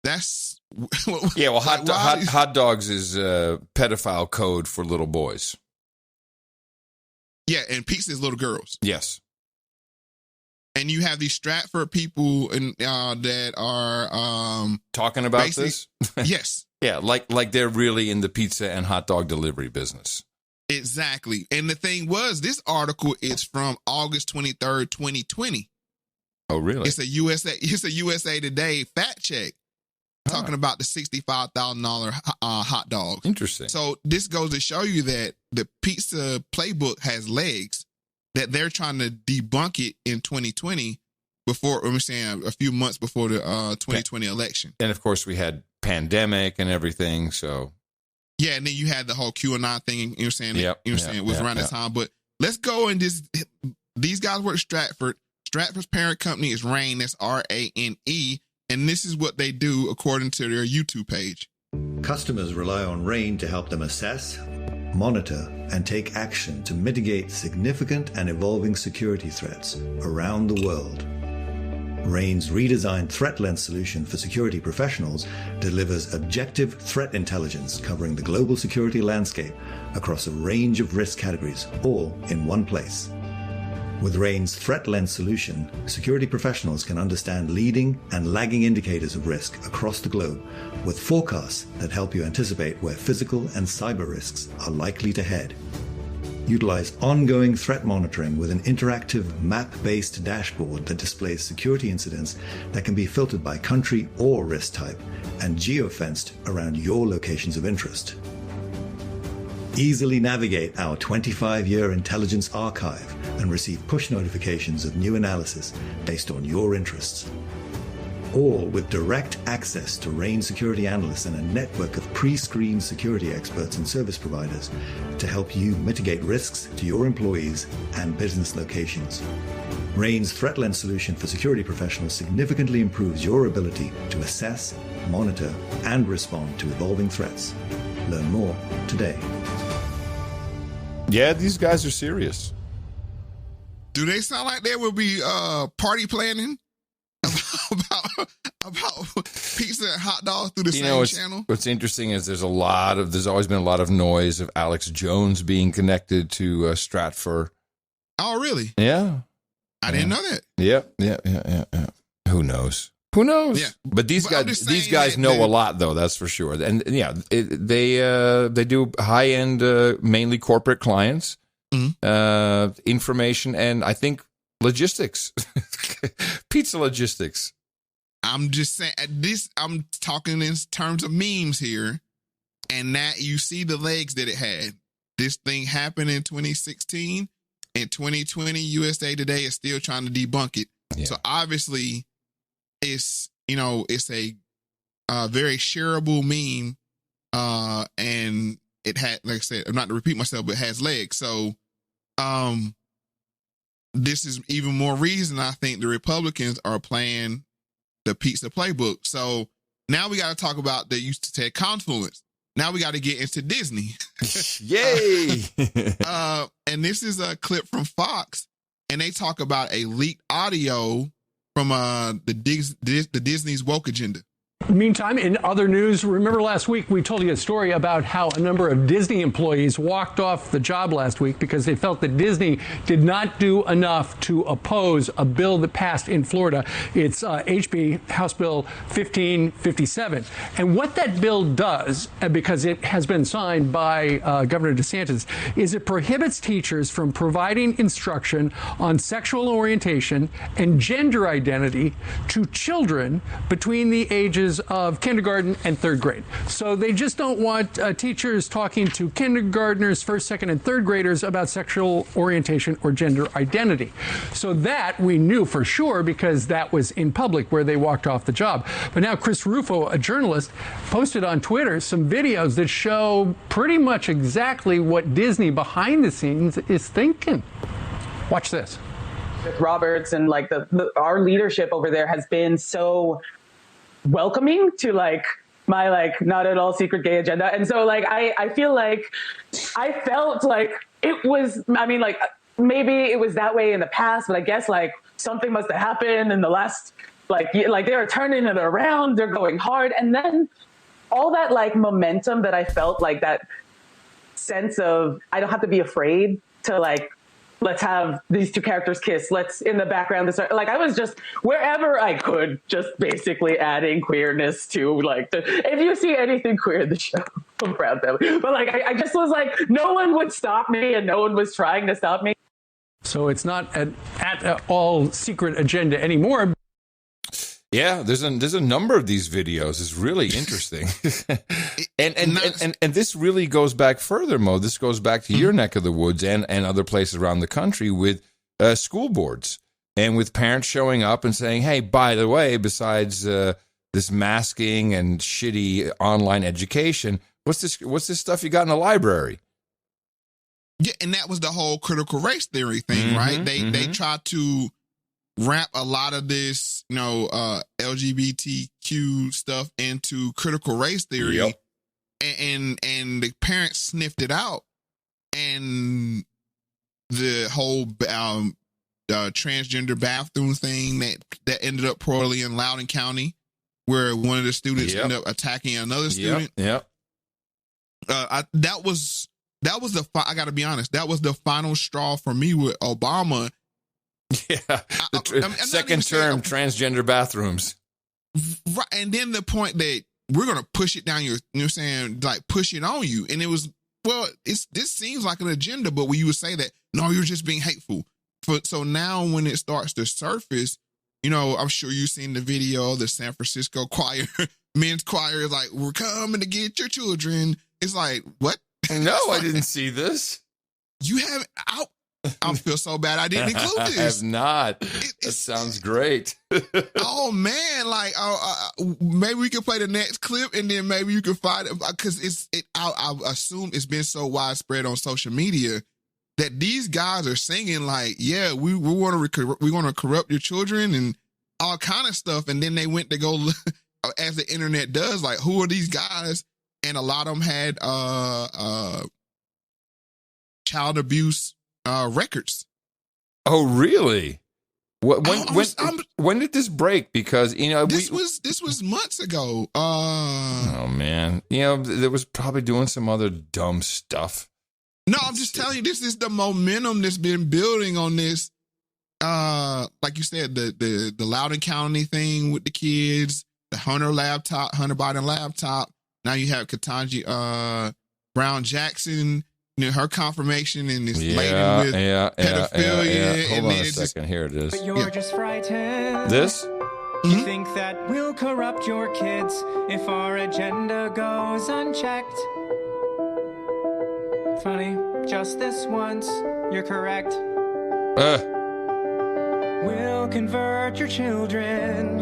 That's hot dogs is pedophile code for little boys. Yeah, and pizza is little girls. Yes. And you have these Stratford people that are talking about this. Yes. Yeah, like they're really in the pizza and hot dog delivery business. Exactly. And the thing was, this article is from August 23rd, 2020. Oh, really? It's a USA Today fact check talking about the $65,000 hot dogs. Interesting. So this goes to show you that the pizza playbook has legs, that they're trying to debunk it in 2020 a few months before the 2020 election. And of course we had pandemic and everything. So yeah. And then you had the whole QAnon thing, it was around that time, but let's go and these guys work Stratford. Stratford's parent company is Rain. That's RANE. And this is what they do according to their YouTube page. Customers rely on Rain to help them assess, monitor, and take action to mitigate significant and evolving security threats around the world. Rain's redesigned threat lens solution for security professionals delivers objective threat intelligence covering the global security landscape across a range of risk categories, all in one place. With Rain's Threat Lens solution, security professionals can understand leading and lagging indicators of risk across the globe with forecasts that help you anticipate where physical and cyber risks are likely to head. Utilize ongoing threat monitoring with an interactive map-based dashboard that displays security incidents that can be filtered by country or risk type and geofenced around your locations of interest. Easily navigate our 25-year intelligence archive and receive push notifications of new analysis based on your interests. All with direct access to Rain security analysts and a network of pre-screened security experts and service providers to help you mitigate risks to your employees and business locations. Rain's Threat Lens solution for security professionals significantly improves your ability to assess, monitor, and respond to evolving threats. Learn more today. Yeah, these guys are serious. Do they sound like they will be party planning about pizza and hot dogs through the same channel. What's interesting is there's always been a lot of noise of Alex Jones being connected to Stratfor. Oh, really? Yeah. I didn't know that. Yeah. Who knows? Yeah. But these guys know a lot, though. That's for sure. And yeah, they do high end, mainly corporate clients, information, and I think logistics, pizza logistics. I'm just saying I'm talking in terms of memes here, and that you see the legs that it had. This thing happened in 2016. In 2020, USA Today is still trying to debunk it. Yeah. So obviously, it's a very shareable meme, and it had, like I said, not to repeat myself, but it has legs. So, this is even more reason I think the Republicans are playing the pizza playbook. So now we got to talk about the used to say confluence. Now we got to get into Disney. Yay! And this is a clip from Fox, and they talk about a leaked audio from the Disney's woke agenda. Meantime, in other news, remember last week we told you a story about how a number of Disney employees walked off the job last week because they felt that Disney did not do enough to oppose a bill that passed in Florida. It's HB House Bill 1557. And what that bill does, because it has been signed by Governor DeSantis, is it prohibits teachers from providing instruction on sexual orientation and gender identity to children between the ages of kindergarten and third grade. So they just don't want teachers talking to kindergartners, first, second, and third graders about sexual orientation or gender identity. So that we knew for sure because that was in public where they walked off the job. But now Chris Rufo, a journalist, posted on Twitter some videos that show pretty much exactly what Disney behind the scenes is thinking. Watch this. With Roberts and like our leadership over there has been so welcoming to my not at all secret gay agenda. And so I feel like I felt like it was, maybe it was that way in the past, but I guess something must have happened in the last, they're turning it around, they're going hard. And then all that momentum that I felt, that sense of, I don't have to be afraid to let's have these two characters kiss. Let's in the background. I was just wherever I could, just basically adding queerness to if you see anything queer in the show, I'm proud of it. But I just was no one would stop me, and no one was trying to stop me. So it's not an at all secret agenda anymore. Yeah, there's a number of these videos. It's really interesting. and this really goes back further, Mo. This goes back to your neck of the woods and other places around the country with school boards and with parents showing up and saying, hey, by the way, besides this masking and shitty online education, what's this stuff you got in the library? Yeah, and that was the whole critical race theory thing, right? They tried to wrap a lot of this, LGBTQ stuff into critical race theory, and the parents sniffed it out, and the whole transgender bathroom thing that ended up poorly in Loudoun County, where one of the students ended up attacking another student. That was I got to be honest, that was the final straw for me with Obama. Yeah, second term transgender bathrooms. Right, and then the point that we're going to push it down push it on you. And it was, this seems like an agenda, but when you would say that, no, you're just being hateful. So now when it starts to surface, I'm sure you've seen the video of the San Francisco choir, men's choir is we're coming to get your children. It's what? No, I didn't see this. You haven't I feel so bad I didn't include this. I have not. That sounds great. Oh man, maybe we can play the next clip and then maybe you can find it because I assume it's been so widespread on social media that these guys are singing we want to corrupt your children and all kind of stuff, and then they went to go as the internet does, who are these guys? And a lot of them had child abuse records. Oh, really? When did this break? Because this was months ago. Oh man, there was probably doing some other dumb stuff. No, I'm just telling you, this is the momentum that's been building on this. Like you said, the Loudoun County thing with the kids, the Hunter Biden laptop. Now you have Ketanji Brown Jackson, her confirmation and this lady with pedophilia. Hold on a second. Here it is. But you're just frightened. This? You think that we'll corrupt your kids if our agenda goes unchecked. Funny, just this once, you're correct. We'll convert your children.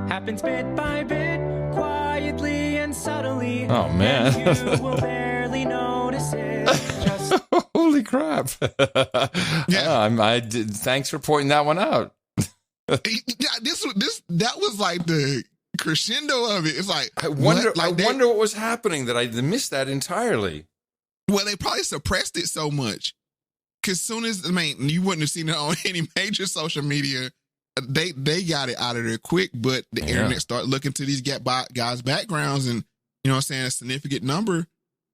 Happens bit by bit, quietly and subtly. Oh, man. And you will barely notice it. Just holy crap. Thanks for pointing that one out. That was like the crescendo of it. It's like, I wonder what was happening that I missed that entirely. Well, they probably suppressed it so much. Because soon as, you wouldn't have seen it on any major social media. They got it out of there quick, but the internet started looking to these guys' backgrounds, and a significant number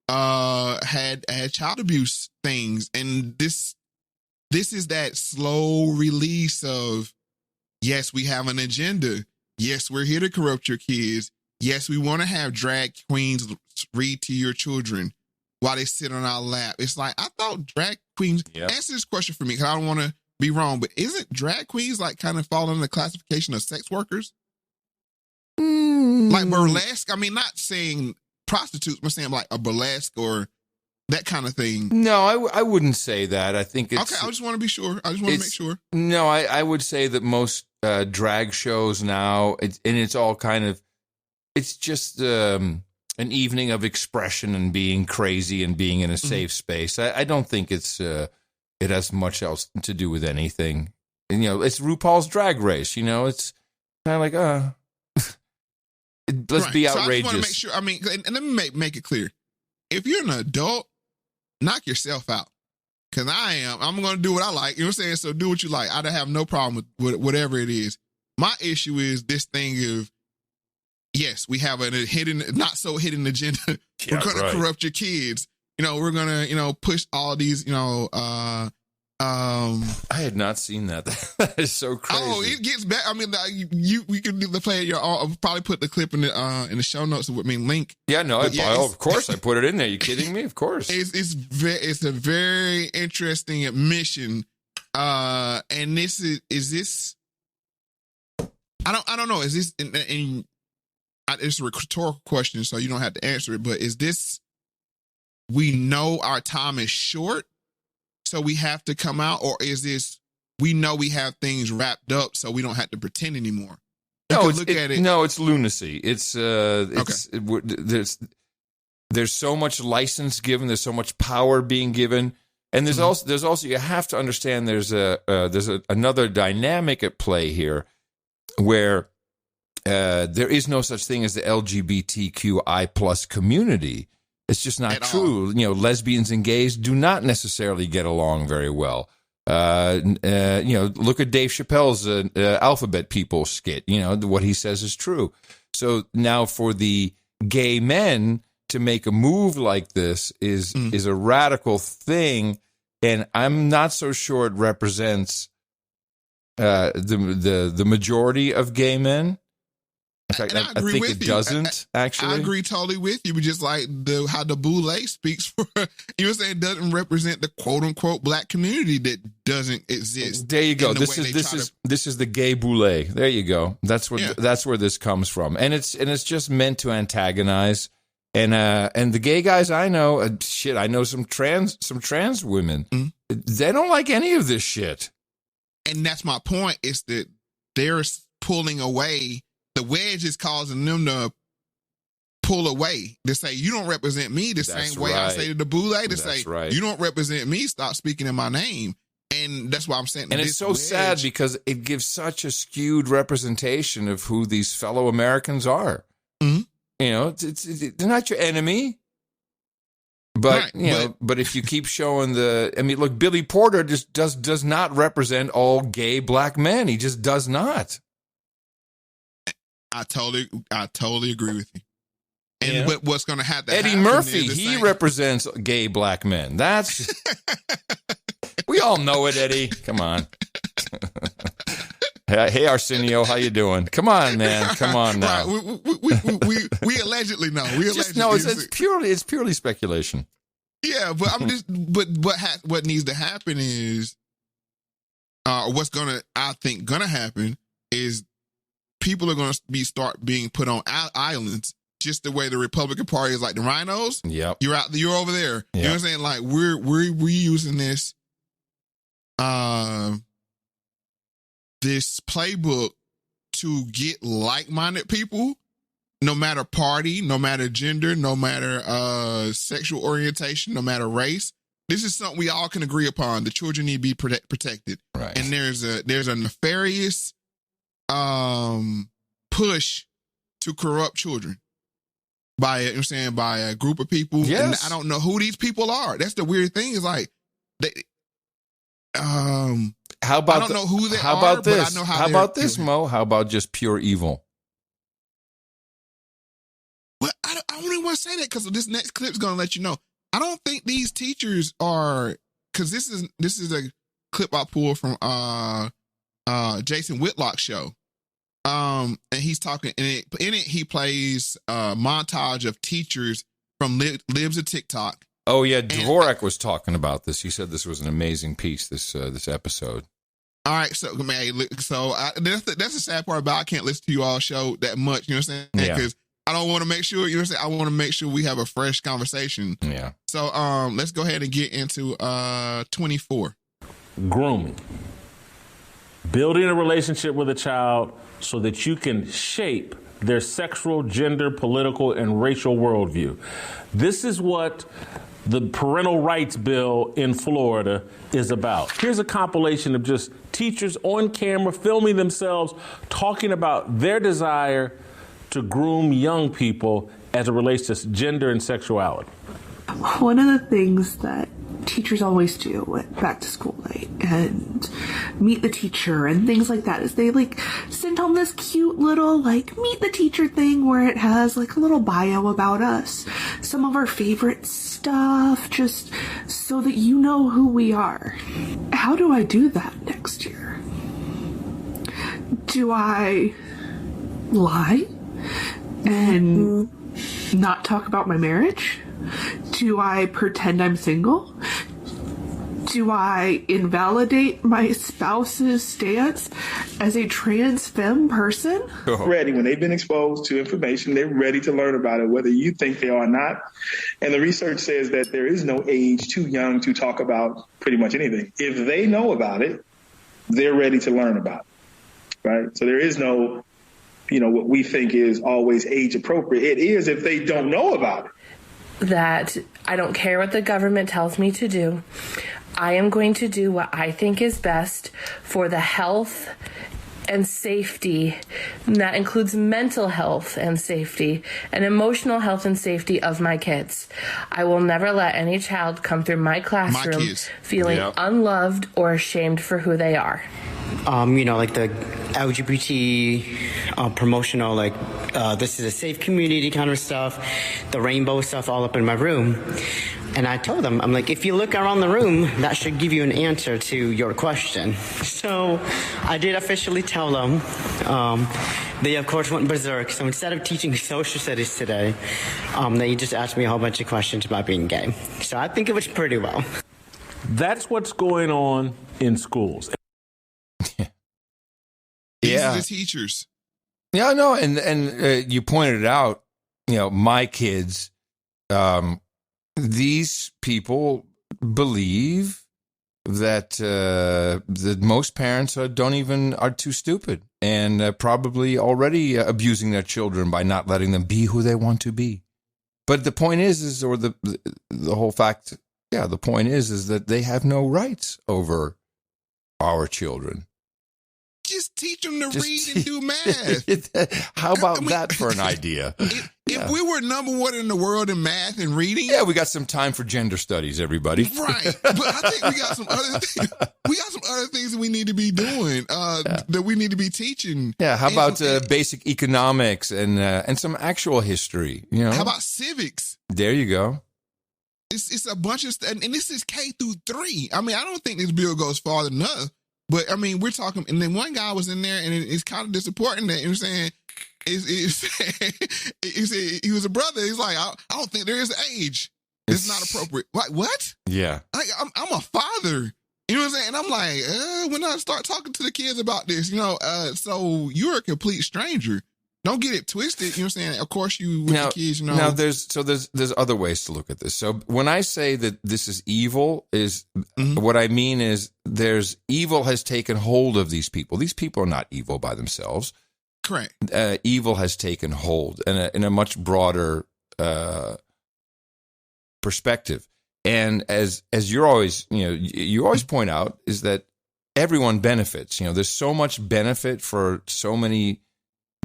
had child abuse things. And this is that slow release of, yes, we have an agenda. Yes, we're here to corrupt your kids. Yes, we want to have drag queens read to your children while they sit on our lap. It's like, I thought drag queens, answer this question for me, because I don't want to be wrong, but isn't drag queens like kind of fall under the classification of sex workers? Like burlesque? Not saying prostitutes, but saying like a burlesque or that kind of thing. No, I wouldn't say that. I think it's... Okay, I just want to be sure. I just want to make sure. No, I would say that most drag shows now, it's all kind of... It's just an evening of expression and being crazy and being in a safe space. I don't think it has much else to do with anything. And, it's RuPaul's Drag Race. It's kind of like, let's be outrageous. So I just want to make sure. And let me make it clear. If you're an adult, knock yourself out. Because I'm going to do what I like. You know what I'm saying? So do what you like. I don't have no problem with whatever it is. My issue is this thing of, yes, we have a not so hidden agenda. We're going to corrupt your kids. We're going to, push all these, I had not seen that. That is so crazy. Oh, it gets back. We can play it. I'll probably put the clip in the show notes with me link. Yeah, no, of course I put it in there. You kidding me? Of course. It's a very interesting admission. And this is this, I don't know. Is this, and it's a rhetorical question, so you don't have to answer it, but is this, we know our time is short, so we have to come out, or is this, we know we have things wrapped up, so we don't have to pretend anymore? No, it's lunacy. It's there's so much license given, there's so much power being given, and there's also you have to understand there's another dynamic at play here, where there is no such thing as the LGBTQI plus community. It's just not true. Lesbians and gays do not necessarily get along very well. Look at Dave Chappelle's Alphabet People skit. What he says is true. So now for the gay men to make a move like this is a radical thing, and I'm not so sure it represents the majority of gay men. In fact, I think it doesn't, actually. I agree totally with you, but just like how the boule speaks for, it doesn't represent the quote-unquote black community that doesn't exist. There you go. This is the gay boule. There you go. That's where this comes from. And it's just meant to antagonize. And the gay guys I know, I know some trans women. They don't like any of this shit. And that's my point, is that they're pulling away. The wedge is causing them to pull away. They say, you don't represent me the same way I say to the boule. They say, you don't represent me, stop speaking in my name. And that's why I'm saying. And it's so sad because it gives such a skewed representation of who these fellow Americans are. They're not your enemy, But but if you keep showing look, Billy Porter just does not represent all gay black men. He just does not. I totally agree with you. And what's going to happen? Eddie Murphy, he represents gay black men. That's we all know it, Eddie. Come on. Hey, Arsenio, how you doing? Come on, man. Come on now. Right. We allegedly know. It's purely speculation. Yeah, but what needs to happen is, what's gonna happen is people are gonna start being put on islands, just the way the Republican Party is like the rhinos. Yep. You're over there. Yep. You know what I'm saying? Like we're using this this playbook to get like-minded people, no matter party, no matter gender, no matter sexual orientation, no matter race. This is something we all can agree upon. The children need to be protected. Right. And there's a nefarious push to corrupt children by a group of people. Yes. And I don't know who these people are. That's the weird thing, is like how about I don't know who they how are, about this? but I know how about this, Mo? How about just pure evil? Well, I don't even want to say that, because this next clip is going to let you know. I don't think these teachers are, because this is a clip I pulled from Jason Whitlock's show. And he's talking, and in it he plays a montage of teachers from Libs of TikTok. Oh yeah, Dvorak was talking about this. He said this was an amazing piece. This episode. All right, so that's the sad part about I can't listen to you all show that much. You know what I'm saying? Yeah. Because I don't want to make sure. You know what I'm saying? I want to make sure we have a fresh conversation. Yeah. So let's go ahead and get into 24. Grooming. Building a relationship with a child so that you can shape their sexual, gender, political, and racial worldview. This is what the parental rights bill in Florida is about. Here's a compilation of just teachers on camera filming themselves talking about their desire to groom young people as it relates to gender and sexuality. One of the things that teachers always do at back to school night and meet the teacher and things like that is they send home this cute little meet the teacher thing where it has a little bio about us, some of our favorite stuff, just so that you know who we are. How do I do that next year? Do I lie and not talk about my marriage? Do I pretend I'm single? Do I invalidate my spouse's stance as a trans femme person? Ready. When they've been exposed to information, they're ready to learn about it, whether you think they are or not. And the research says that there is no age too young to talk about pretty much anything. If they know about it, they're ready to learn about it, right? So there is no, what we think is always age appropriate. It is if they don't know about it. That I don't care what the government tells me to do. I am going to do what I think is best for the health and safety, and that includes mental health and safety and emotional health and safety of my kids. I will never let any child come through my classroom feeling unloved or ashamed for who they are. The LGBT promotional, this is a safe community kind of stuff, the rainbow stuff all up in my room. And I told them, I'm like, if you look around the room, that should give you an answer to your question. So I did officially tell them. They, of course, went berserk. So instead of teaching social studies today, they just asked me a whole bunch of questions about being gay. So I think it was pretty well. That's what's going on in schools. These are the teachers. Yeah, no, and you pointed it out, my kids, these people believe that most parents are too stupid and probably already abusing their children by not letting them be who they want to be. But the point is the whole fact, the point is that they have no rights over our children. Just teach them to read and do math. How about that for an idea? If we were number one in the world in math and reading, yeah, we got some time for gender studies, everybody. Right, but I think we got some other things. We got some other things that we need to be doing. That we need to be teaching. Yeah, how about basic economics and some actual history? You know, how about civics? There you go. It's a bunch of stuff, and this is K through 3. I mean, I don't think this bill goes farther enough, but I mean, we're talking. And then one guy was in there, and it's kind of disappointing that you're saying. He was a brother. He's like, I don't think there is age. It's not appropriate. Like, what? Yeah. Like, I'm a father. You know what I'm saying? And I'm like, when I start talking to the kids about this, so you're a complete stranger. Don't get it twisted. You know what I'm saying? Of course, you with the kids, Now, there's other ways to look at this. So when I say that this is evil, what I mean is there's evil has taken hold of these people. These people are not evil by themselves. Correct. Evil has taken hold in a much broader perspective. And as you're always, you always point out is that everyone benefits. There's so much benefit for so many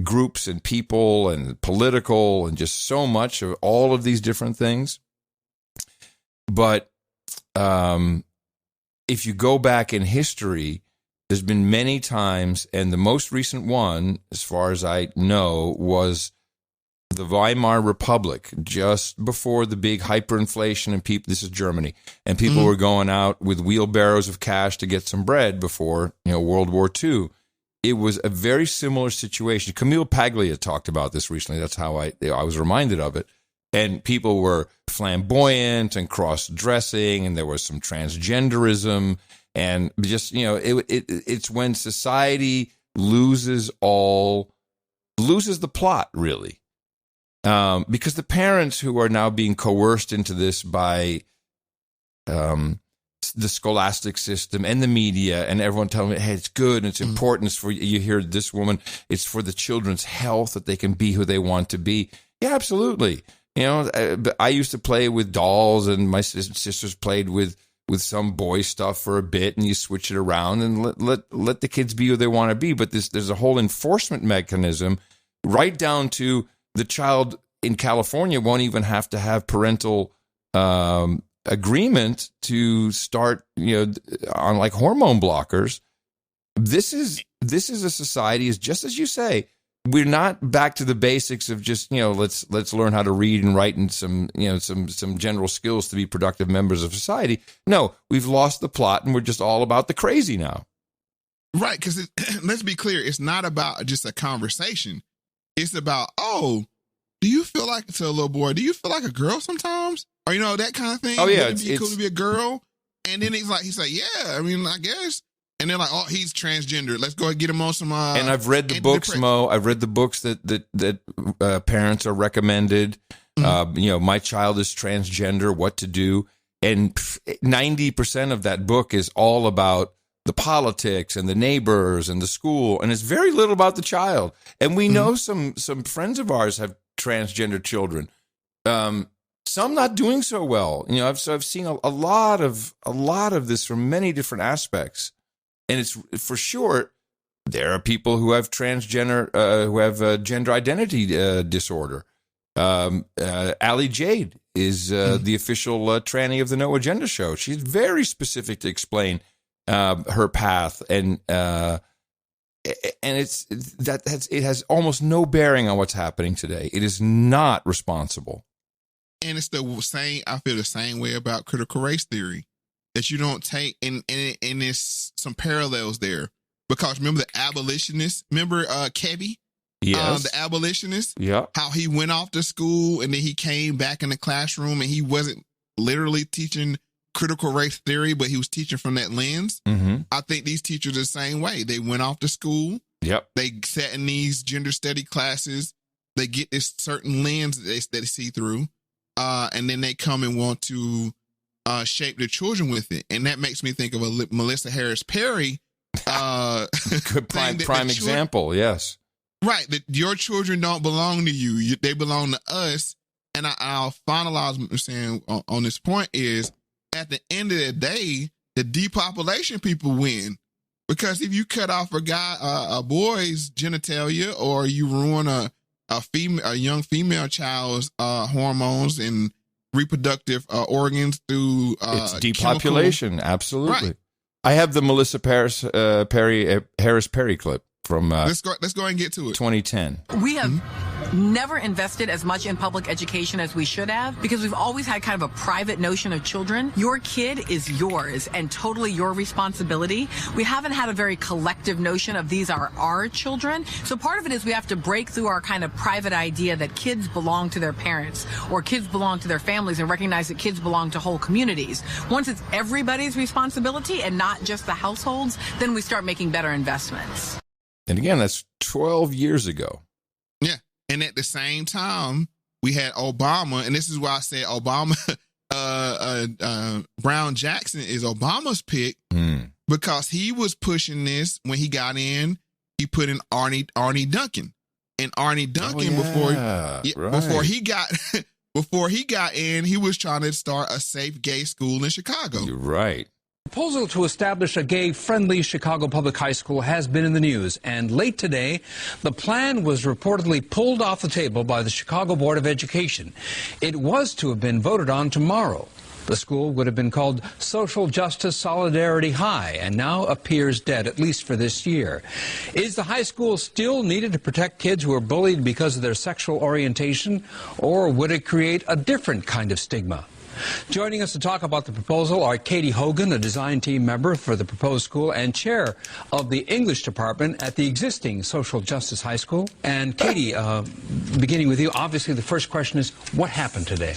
groups and people and political and just so much of all of these different things. But if you go back in history, there's been many times, and the most recent one, as far as I know, was the Weimar Republic, just before the big hyperinflation, and this is Germany, and people were going out with wheelbarrows of cash to get some bread before, World War II. It was a very similar situation. Camille Paglia talked about this recently. That's how I was reminded of it. And people were flamboyant and cross-dressing, and there was some transgenderism. And just, it's when society loses the plot, really. Because the parents who are now being coerced into this by the scholastic system and the media and everyone telling me, hey, it's good and it's important. It's for, you hear this woman, it's for the children's health that they can be who they want to be. Yeah, absolutely. I used to play with dolls, and my sisters played with some boy stuff for a bit, and you switch it around and let the kids be who they want to be. But there's a whole enforcement mechanism, right down to the child in California won't even have to have parental agreement to start, on like hormone blockers. This is a society, is just as you say. We're not back to the basics of just, let's learn how to read and write and some general skills to be productive members of society. No, we've lost the plot, and we're just all about the crazy now. Right, because let's be clear, it's not about just a conversation. It's about, do you feel like, to a little boy, do you feel like a girl sometimes? Or, that kind of thing? Oh, yeah. Would it be cool to be a girl? And then he's like, yeah, I mean, I guess. And they're like, he's transgender. Let's go and get him on some. And I've read the books, Mo. I've read the books that parents are recommended. My child is transgender, what to do. And 90% of that book is all about the politics and the neighbors and the school. And it's very little about the child. And we know some friends of ours have transgender children. Some not doing so well. I've seen a lot of this from many different aspects. And it's for sure, there are people who have transgender, who have gender identity disorder. Ali Jade is the official tranny of the No Agenda show. She's very specific to explain her path, and it has almost no bearing on what's happening today. It is not responsible. And it's the same. I feel the same way about critical race theory. That you don't take, and there's some parallels there. Because remember the abolitionists? Remember Kevy? Yes. The abolitionist? Yeah. How he went off to school and then he came back in the classroom and he wasn't literally teaching critical race theory, but he was teaching from that lens. Mm-hmm. I think these teachers are the same way. They went off to school. Yep. They sat in these gender study classes. They get this certain lens that they see through. And then they come and want to shape their children with it. And that makes me think of a Melissa Harris Perry. Good prime example, yes. Right, that your children don't belong to you. They belong to us. And I'll finalize what I'm saying on this point is, at the end of the day, the depopulation people win. Because if you cut off a boy's genitalia, or you ruin a a young female child's hormones and reproductive organs through it's depopulation. chemical. Absolutely. Right. I have the Melissa Harris Perry clip from Let's go and get to it. 2010. We have never invested as much in public education as we should have because we've always had kind of a private notion of children. Your kid is yours and totally your responsibility. We haven't had a very collective notion of these are our children. So part of it is we have to break through our kind of private idea that kids belong to their parents or kids belong to their families and recognize that kids belong to whole communities. Once it's everybody's responsibility and not just the households, then we start making better investments. And again, that's 12 years ago. Yeah. And at the same time, we had Obama, and this is why I said Obama, Brown Jackson is Obama's pick because he was pushing this when he got in. He put in Arnie Duncan, and Arnie Duncan before he got in, he was trying to start a safe gay school in Chicago. You're right. The proposal to establish a gay-friendly Chicago public high school has been in the news, and late today, the plan was reportedly pulled off the table by the Chicago Board of Education. It was to have been voted on tomorrow. The school would have been called Social Justice Solidarity High and now appears dead, at least for this year. Is the high school still needed to protect kids who are bullied because of their sexual orientation, or would it create a different kind of stigma? Joining us to talk about the proposal are Katie Hogan, a design team member for the proposed school and chair of the English department at the existing Social Justice High School. And Katie, beginning with you, obviously the first question is, what happened today?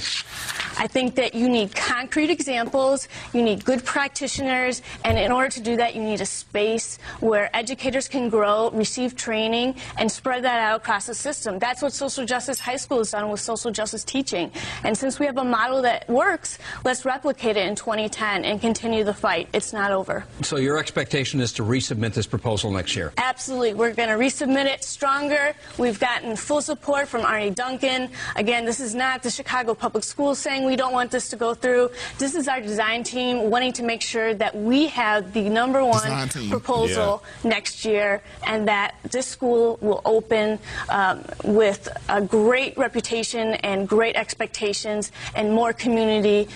I think that you need concrete examples, you need good practitioners, and in order to do that, you need a space where educators can grow, receive training, and spread that out across the system. That's what Social Justice High School has done with social justice teaching. And since we have a model that works, let's replicate it in 2010 and continue the fight. It's not over. So your expectation is to resubmit this proposal next year? Absolutely. We're going to resubmit it stronger. We've gotten full support from Arnie Duncan. Again, this is not the Chicago Public Schools saying we don't want this to go through. This is our design team wanting to make sure that we have the #1 proposal next year and that this school will open with a great reputation and great expectations and more community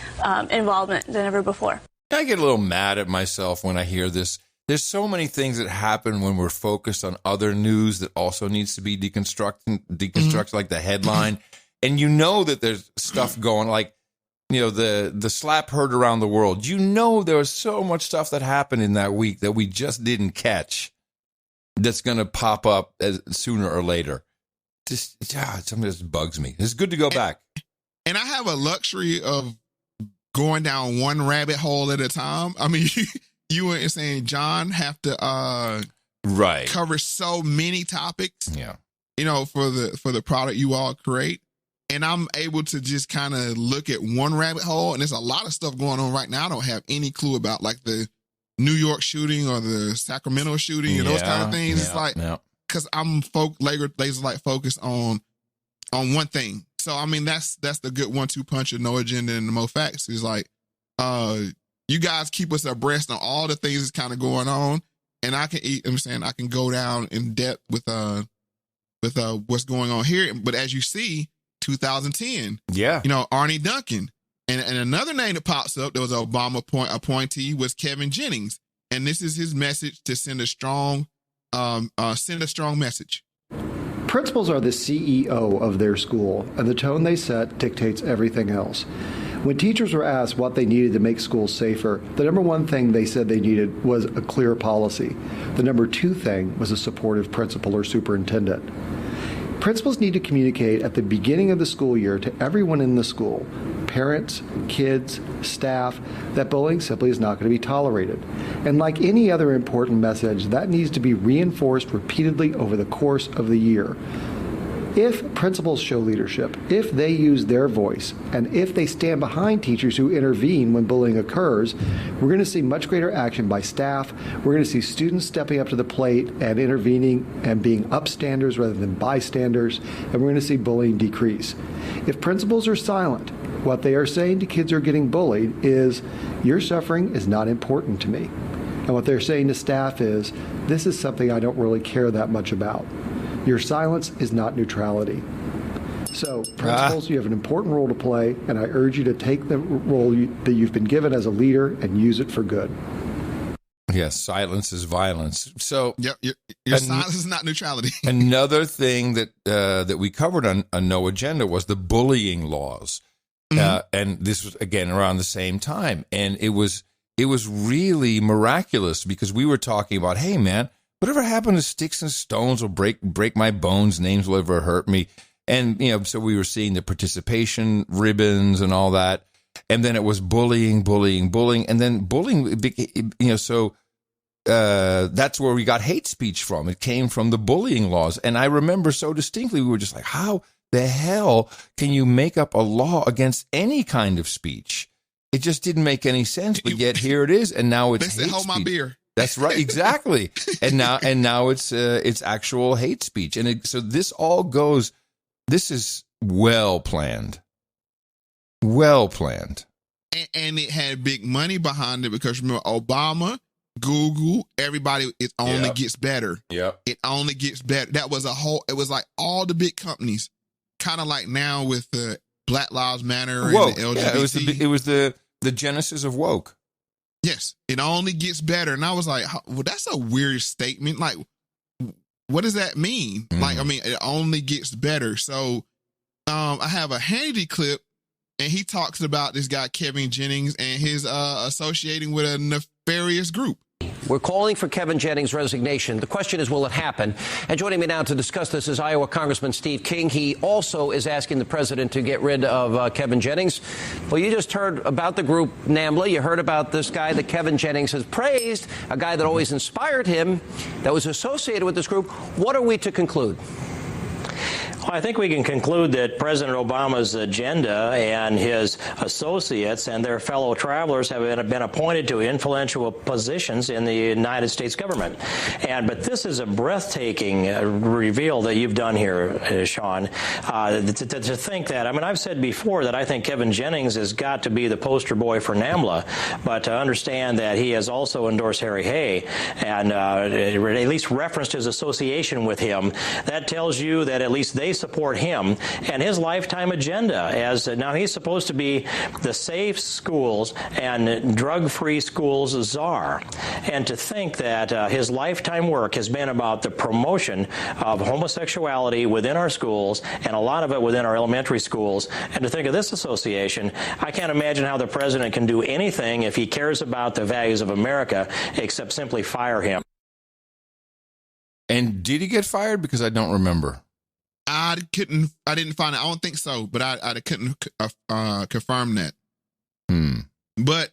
involvement than ever before. I get a little mad at myself when I hear this. There's so many things that happen when we're focused on other news that also needs to be deconstructed, like the headline. And you know that there's stuff going, like, you know, the slap heard around the world. You know, there was so much stuff that happened in that week that we just didn't catch that's going to pop up sooner or later. Something just bugs me. It's good to go back. And I have a luxury of going down one rabbit hole at a time. I mean, you were saying John have to cover so many topics. Yeah. You know, for the product you all create. And I'm able to just kind of look at one rabbit hole, and there's a lot of stuff going on right now I don't have any clue about, like the New York shooting or the Sacramento shooting and those kind of things. It's like, because I'm laser focused on one thing. So, I mean, that's the good 1-2 punch of No Agenda and the Moe Factz is like, you guys keep us abreast on all the things that's kind of going on, and I can go down in depth with what's going on here. But as you see, 2010, you know, Arnie Duncan, and another name that pops up that was an Obama appointee was Kevin Jennings, and this is his message to send a strong message. Principals are the CEO of their school, and the tone they set dictates everything else. When teachers were asked what they needed to make schools safer, the #1 thing they said they needed was a clear policy. The #2 thing was a supportive principal or superintendent. Principals need to communicate at the beginning of the school year to everyone in the school, parents, kids, staff, that bullying simply is not going to be tolerated. And like any other important message, that needs to be reinforced repeatedly over the course of the year. If principals show leadership, if they use their voice, and if they stand behind teachers who intervene when bullying occurs, we're going to see much greater action by staff. We're going to see students stepping up to the plate and intervening and being upstanders rather than bystanders, and we're going to see bullying decrease. If principals are silent, what they are saying to kids who are getting bullied is, your suffering is not important to me. And what they're saying to staff is, this is something I don't really care that much about. Your silence is not neutrality. So, principals, you have an important role to play, and I urge you to take the role that you've been given as a leader and use it for good. Yes, silence is violence. So, yep, your silence is not neutrality. Another thing that we covered on No Agenda was the bullying laws, and this was again around the same time, and it was really miraculous because we were talking about, hey man, whatever happened to sticks and stones will break my bones, names will ever hurt me. And, so we were seeing the participation ribbons and all that. And then it was bullying. And then bullying, so that's where we got hate speech from. It came from the bullying laws. And I remember so distinctly, we were just like, how the hell can you make up a law against any kind of speech? It just didn't make any sense. But yet here it is. And now it's they say, hold my beer. That's right, exactly. and now it's actual hate speech. And so this all goes. This is well planned. Well planned. And it had big money behind it because remember Obama, Google, everybody, it only gets better. Yep. It only gets better. That was it was like all the big companies, kind of like now with the Black Lives Matter and woke. the LGBT. Yeah, it was the genesis of woke. Yes, it only gets better. And I was like, well, that's a weird statement. Like, what does that mean? Like, I mean, it only gets better. So I have a Hannity clip, and he talks about this guy, Kevin Jennings, and his associating with a nefarious group. We're calling for Kevin Jennings' resignation. The question is, will it happen? And joining me now to discuss this is Iowa Congressman Steve King. He also is asking the president to get rid of Kevin Jennings. Well, you just heard about the group NAMBLA. You heard about this guy that Kevin Jennings has praised, a guy that always inspired him, that was associated with this group. What are we to conclude? Well, I think we can conclude that President Obama's agenda and his associates and their fellow travelers have been appointed to influential positions in the United States government. But this is a breathtaking reveal that you've done here, Sean, to think that. I mean, I've said before that I think Kevin Jennings has got to be the poster boy for NAMBLA, but to understand that he has also endorsed Harry Hay and at least referenced his association with him, that tells you that at least they support him and his lifetime agenda. As now he's supposed to be the safe schools and drug-free schools czar. And to think that his lifetime work has been about the promotion of homosexuality within our schools and a lot of it within our elementary schools. And to think of this association, I can't imagine how the president can do anything if he cares about the values of America except simply fire him. And did he get fired? Because I don't remember. I didn't find it. I don't think so, but I couldn't confirm that. But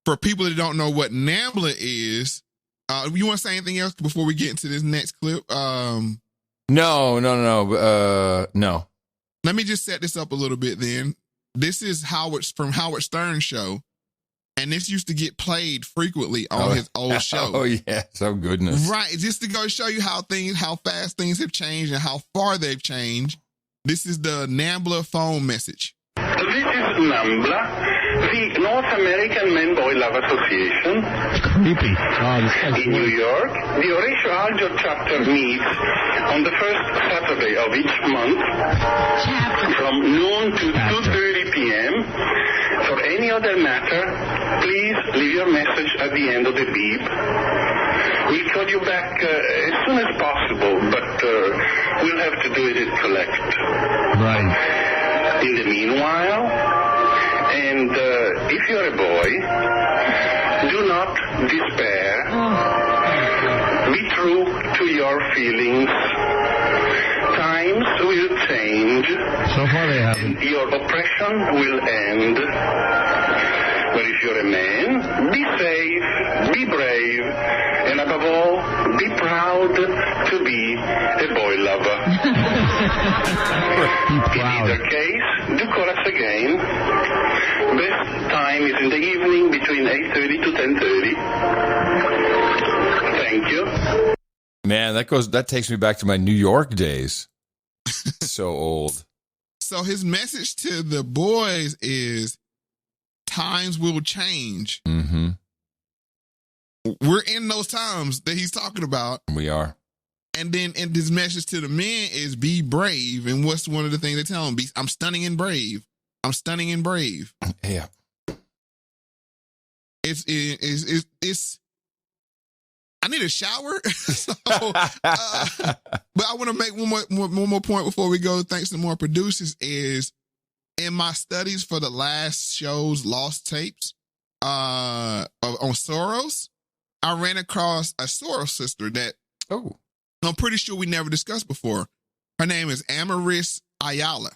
for people that don't know what NAMBLA is, you want to say anything else before we get into this next clip? No. Let me just set this up a little bit then. This is from Howard Stern's show. And this used to get played frequently on his old show. Oh, yes. Oh, goodness. Right. Just to go show you how fast things have changed and how far they've changed. This is the NAMBLA phone message. This is NAMBLA, the North American Men-Boy Love Association. Creepy. In New York, the Horatio Alger chapter meets on the first Saturday of each month from noon to 2:30 p.m. For any other matter, please leave your message at the end of the beep. We'll call you back as soon as possible, but we'll have to do it in collect. Right. In the meanwhile, and if you're a boy, do not despair. Be true to your feelings. Times will change. So far they haven't. Your oppression will end. But if you're a man, be safe, be brave, and above all, be proud to be a boy lover. In either case, do call us again. Best time is in the evening between 8:30 to 10:30. Thank you. Man, that takes me back to my New York days. So old. So his message to the boys is times will change. Mm-hmm. We're in those times that he's talking about. We are. And then and this message to the men is be brave. And what's one of the things they tell them? I'm stunning and brave. I'm stunning and brave. Yeah. It's I need a shower. So, but I want to make one more point before we go. Thanks to more producers is in my studies for the last show's lost tapes on Soros, I ran across a Soros sister that I'm pretty sure we never discussed before. Her name is Amaris Ayala.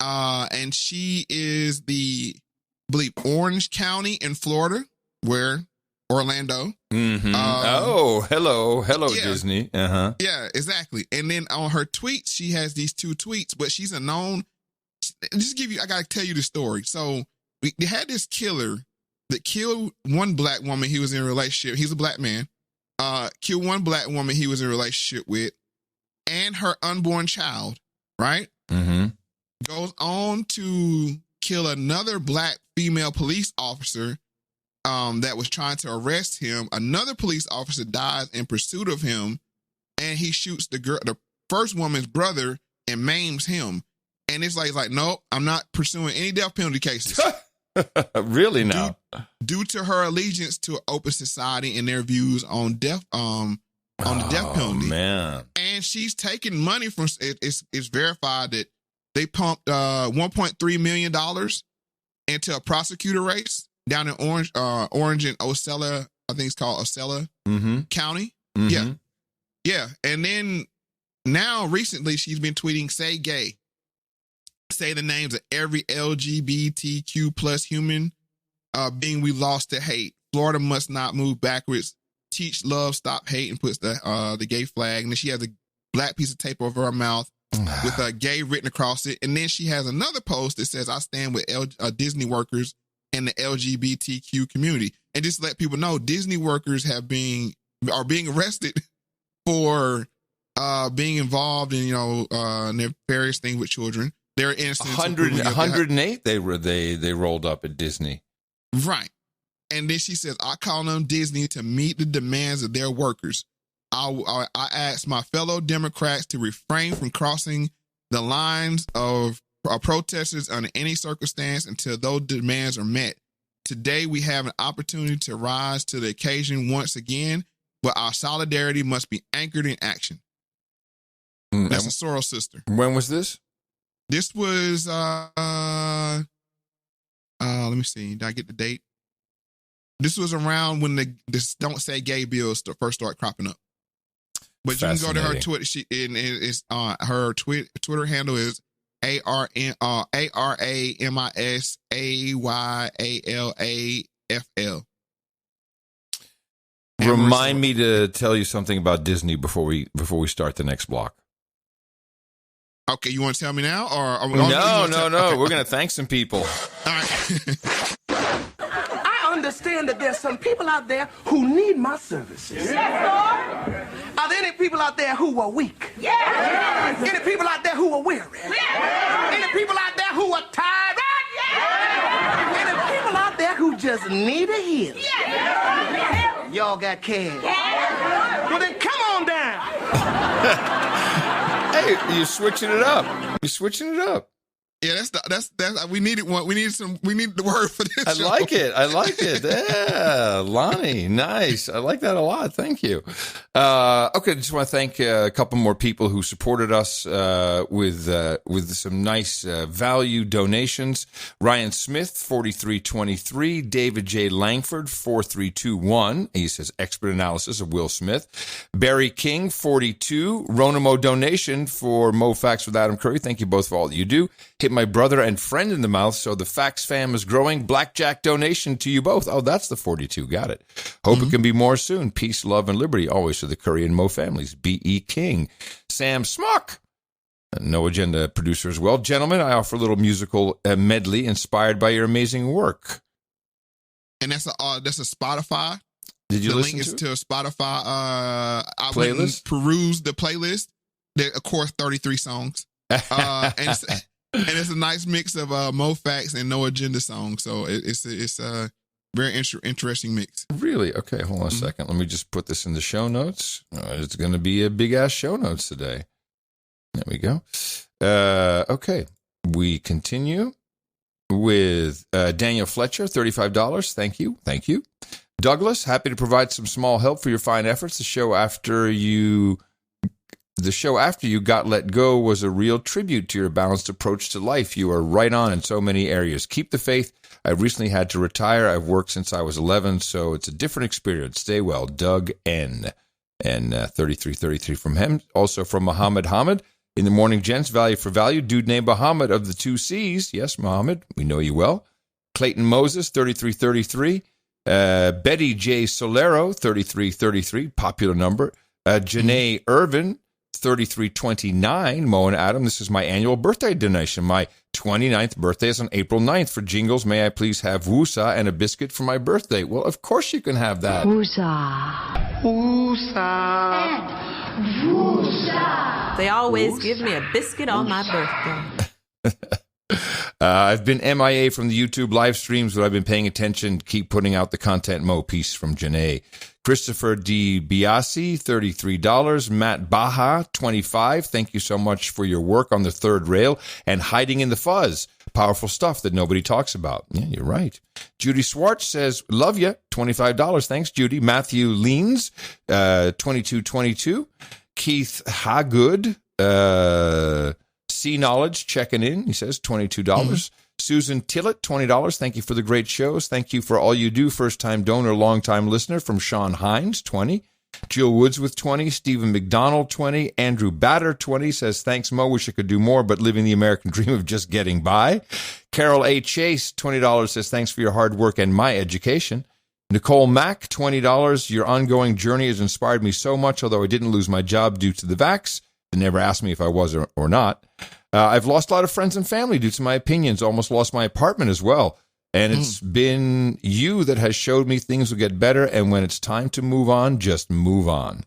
And she is I believe Orange County in Florida, where Orlando. Mm-hmm. Hello, yeah. Disney. Uh-huh. Yeah, exactly. And then on her tweets, she has these 2 tweets, but she's a known. I gotta tell you the story. So they had this killer that killed one black woman he was in a relationship. He's a black man. Killed one black woman he was in a relationship with, and her unborn child. Right. Mm-hmm. Goes on to kill another black female police officer that was trying to arrest him. Another police officer dies in pursuit of him, and he shoots the first woman's brother and maims him. And it's like, no, I'm not pursuing any death penalty cases. Really now? Due to her allegiance to an open society and their views on death, on the death penalty. Man. And she's taking money from. It's verified that they pumped $1.3 million into a prosecutor race down in Orange and Ocala. I think it's called Ocala County. Mm-hmm. Yeah. And then now recently she's been tweeting, "Say gay." Say the names of every LGBTQ plus human being we lost to hate. Florida must not move backwards. Teach love, stop hate, and puts the gay flag. And then she has a black piece of tape over her mouth with a gay written across it. And then she has another post that says, "I stand with Disney workers and the LGBTQ community." And just to let people know, Disney workers are being arrested for being involved in nefarious things with children. There are instances 108 they rolled up at Disney. Right. And then she says, "I call on Disney to meet the demands of their workers. I ask my fellow Democrats to refrain from crossing the lines of protesters under any circumstance until those demands are met. Today, we have an opportunity to rise to the occasion once again, but our solidarity must be anchored in action." That's a Soros sister. When was this? This was, let me see. Did I get the date? This was around when this "Don't Say Gay" bills first started cropping up. But you can go to her Twitter. Her Twitter handle is ARAMISAYALAFL. Remind me to tell you something about Disney before we start the next block. Okay, you want to tell me now, or no? Okay. We're gonna thank some people. All right. I understand that there's some people out there who need my services. Yes, Lord. Are there any people out there who are weak? Yes. Any people out there who are weary? Yes. Any people out there who are tired? Yes. Any people out there who just need a healing? Yes. Y'all got cash? Yes. Well, then come on down. Hey, you're switching it up. Yeah, that's we needed one. We needed the word for this. I like it. Yeah, Lonnie, nice. I like that a lot. Thank you. Okay, just want to thank a couple more people who supported us with some nice value donations. Ryan Smith, 4323. David J. Langford, 4321. He says expert analysis of Will Smith. Barry King, 42. Ronamo donation for Moe Factz with Adam Curry. Thank you both for all that you do. Hit my brother and friend in the mouth, so the Factz fam is growing. Blackjack donation to you both. Oh, that's the 42. Got it. Hope it can be more soon. Peace, love, and liberty always to the Curry and Moe families. B.E. King. Sam Smock. No Agenda producer as well. Gentlemen, I offer a little musical medley inspired by your amazing work. And that's a Spotify. Did you listen to it? The link is to a Spotify. I playlist? went and perused the playlist. There, of course, 33 songs. And it's a nice mix of Moe Factz and No Agenda songs. So it's Very interesting mix. Really? Okay, hold on a second. Let me just put this in the show notes. It's going to be a big-ass show notes today. There we go. Okay, we continue with Daniel Fletcher, $35. Thank you. Thank you. Douglas, happy to provide some small help for your fine efforts. The show after you got let go was a real tribute to your balanced approach to life. You are right on in so many areas. Keep the faith. I recently had to retire. I've worked since I was 11, so it's a different experience. Stay well. Doug N. And 3333 from him. Also from Muhammad Hamid. In the morning, gents, value for value. Dude named Muhammad of the 2 C's. Yes, Muhammad, we know you well. Clayton Moses, 3333. Betty J. Solero, 3333. Popular number. Janae Irvin, 3329. Mo and Adam, this is my annual birthday donation. My 29th birthday is on April 9th. For jingles, may I please have woosa and a biscuit for my birthday? Well, of course you can have that. Woosa. Woosa. Woosa. They always give me a biscuit on my birthday. I've been MIA from the YouTube live streams, but I've been paying attention. Keep putting out the content, Mo. Peace from Janae. Christopher D. Biasi, $33. Matt Baha, $25. Thank you so much for your work on the third rail and hiding in the fuzz. Powerful stuff that nobody talks about. Yeah, you're right. Judy Swartz says, love you, $25. Thanks, Judy. Matthew Leans, $22.22. Keith Hagood, C Knowledge, checking in. He says $22. Susan Tillett, $20. Thank you for the great shows. Thank you for all you do. First-time donor, long-time listener from Sean Hines, $20. Jill Woods with $20. Stephen McDonald, $20. Andrew Batter, $20. Says, thanks, Mo. Wish I could do more, but living the American dream of just getting by. Carol A. Chase, $20. Says, thanks for your hard work and my education. Nicole Mack, $20. Your ongoing journey has inspired me so much, although I didn't lose my job due to the vax. They never asked me if I was or not. I've lost a lot of friends and family due to my opinions. Almost lost my apartment as well. And it's been you that has showed me things will get better. And when it's time to move on, just move on.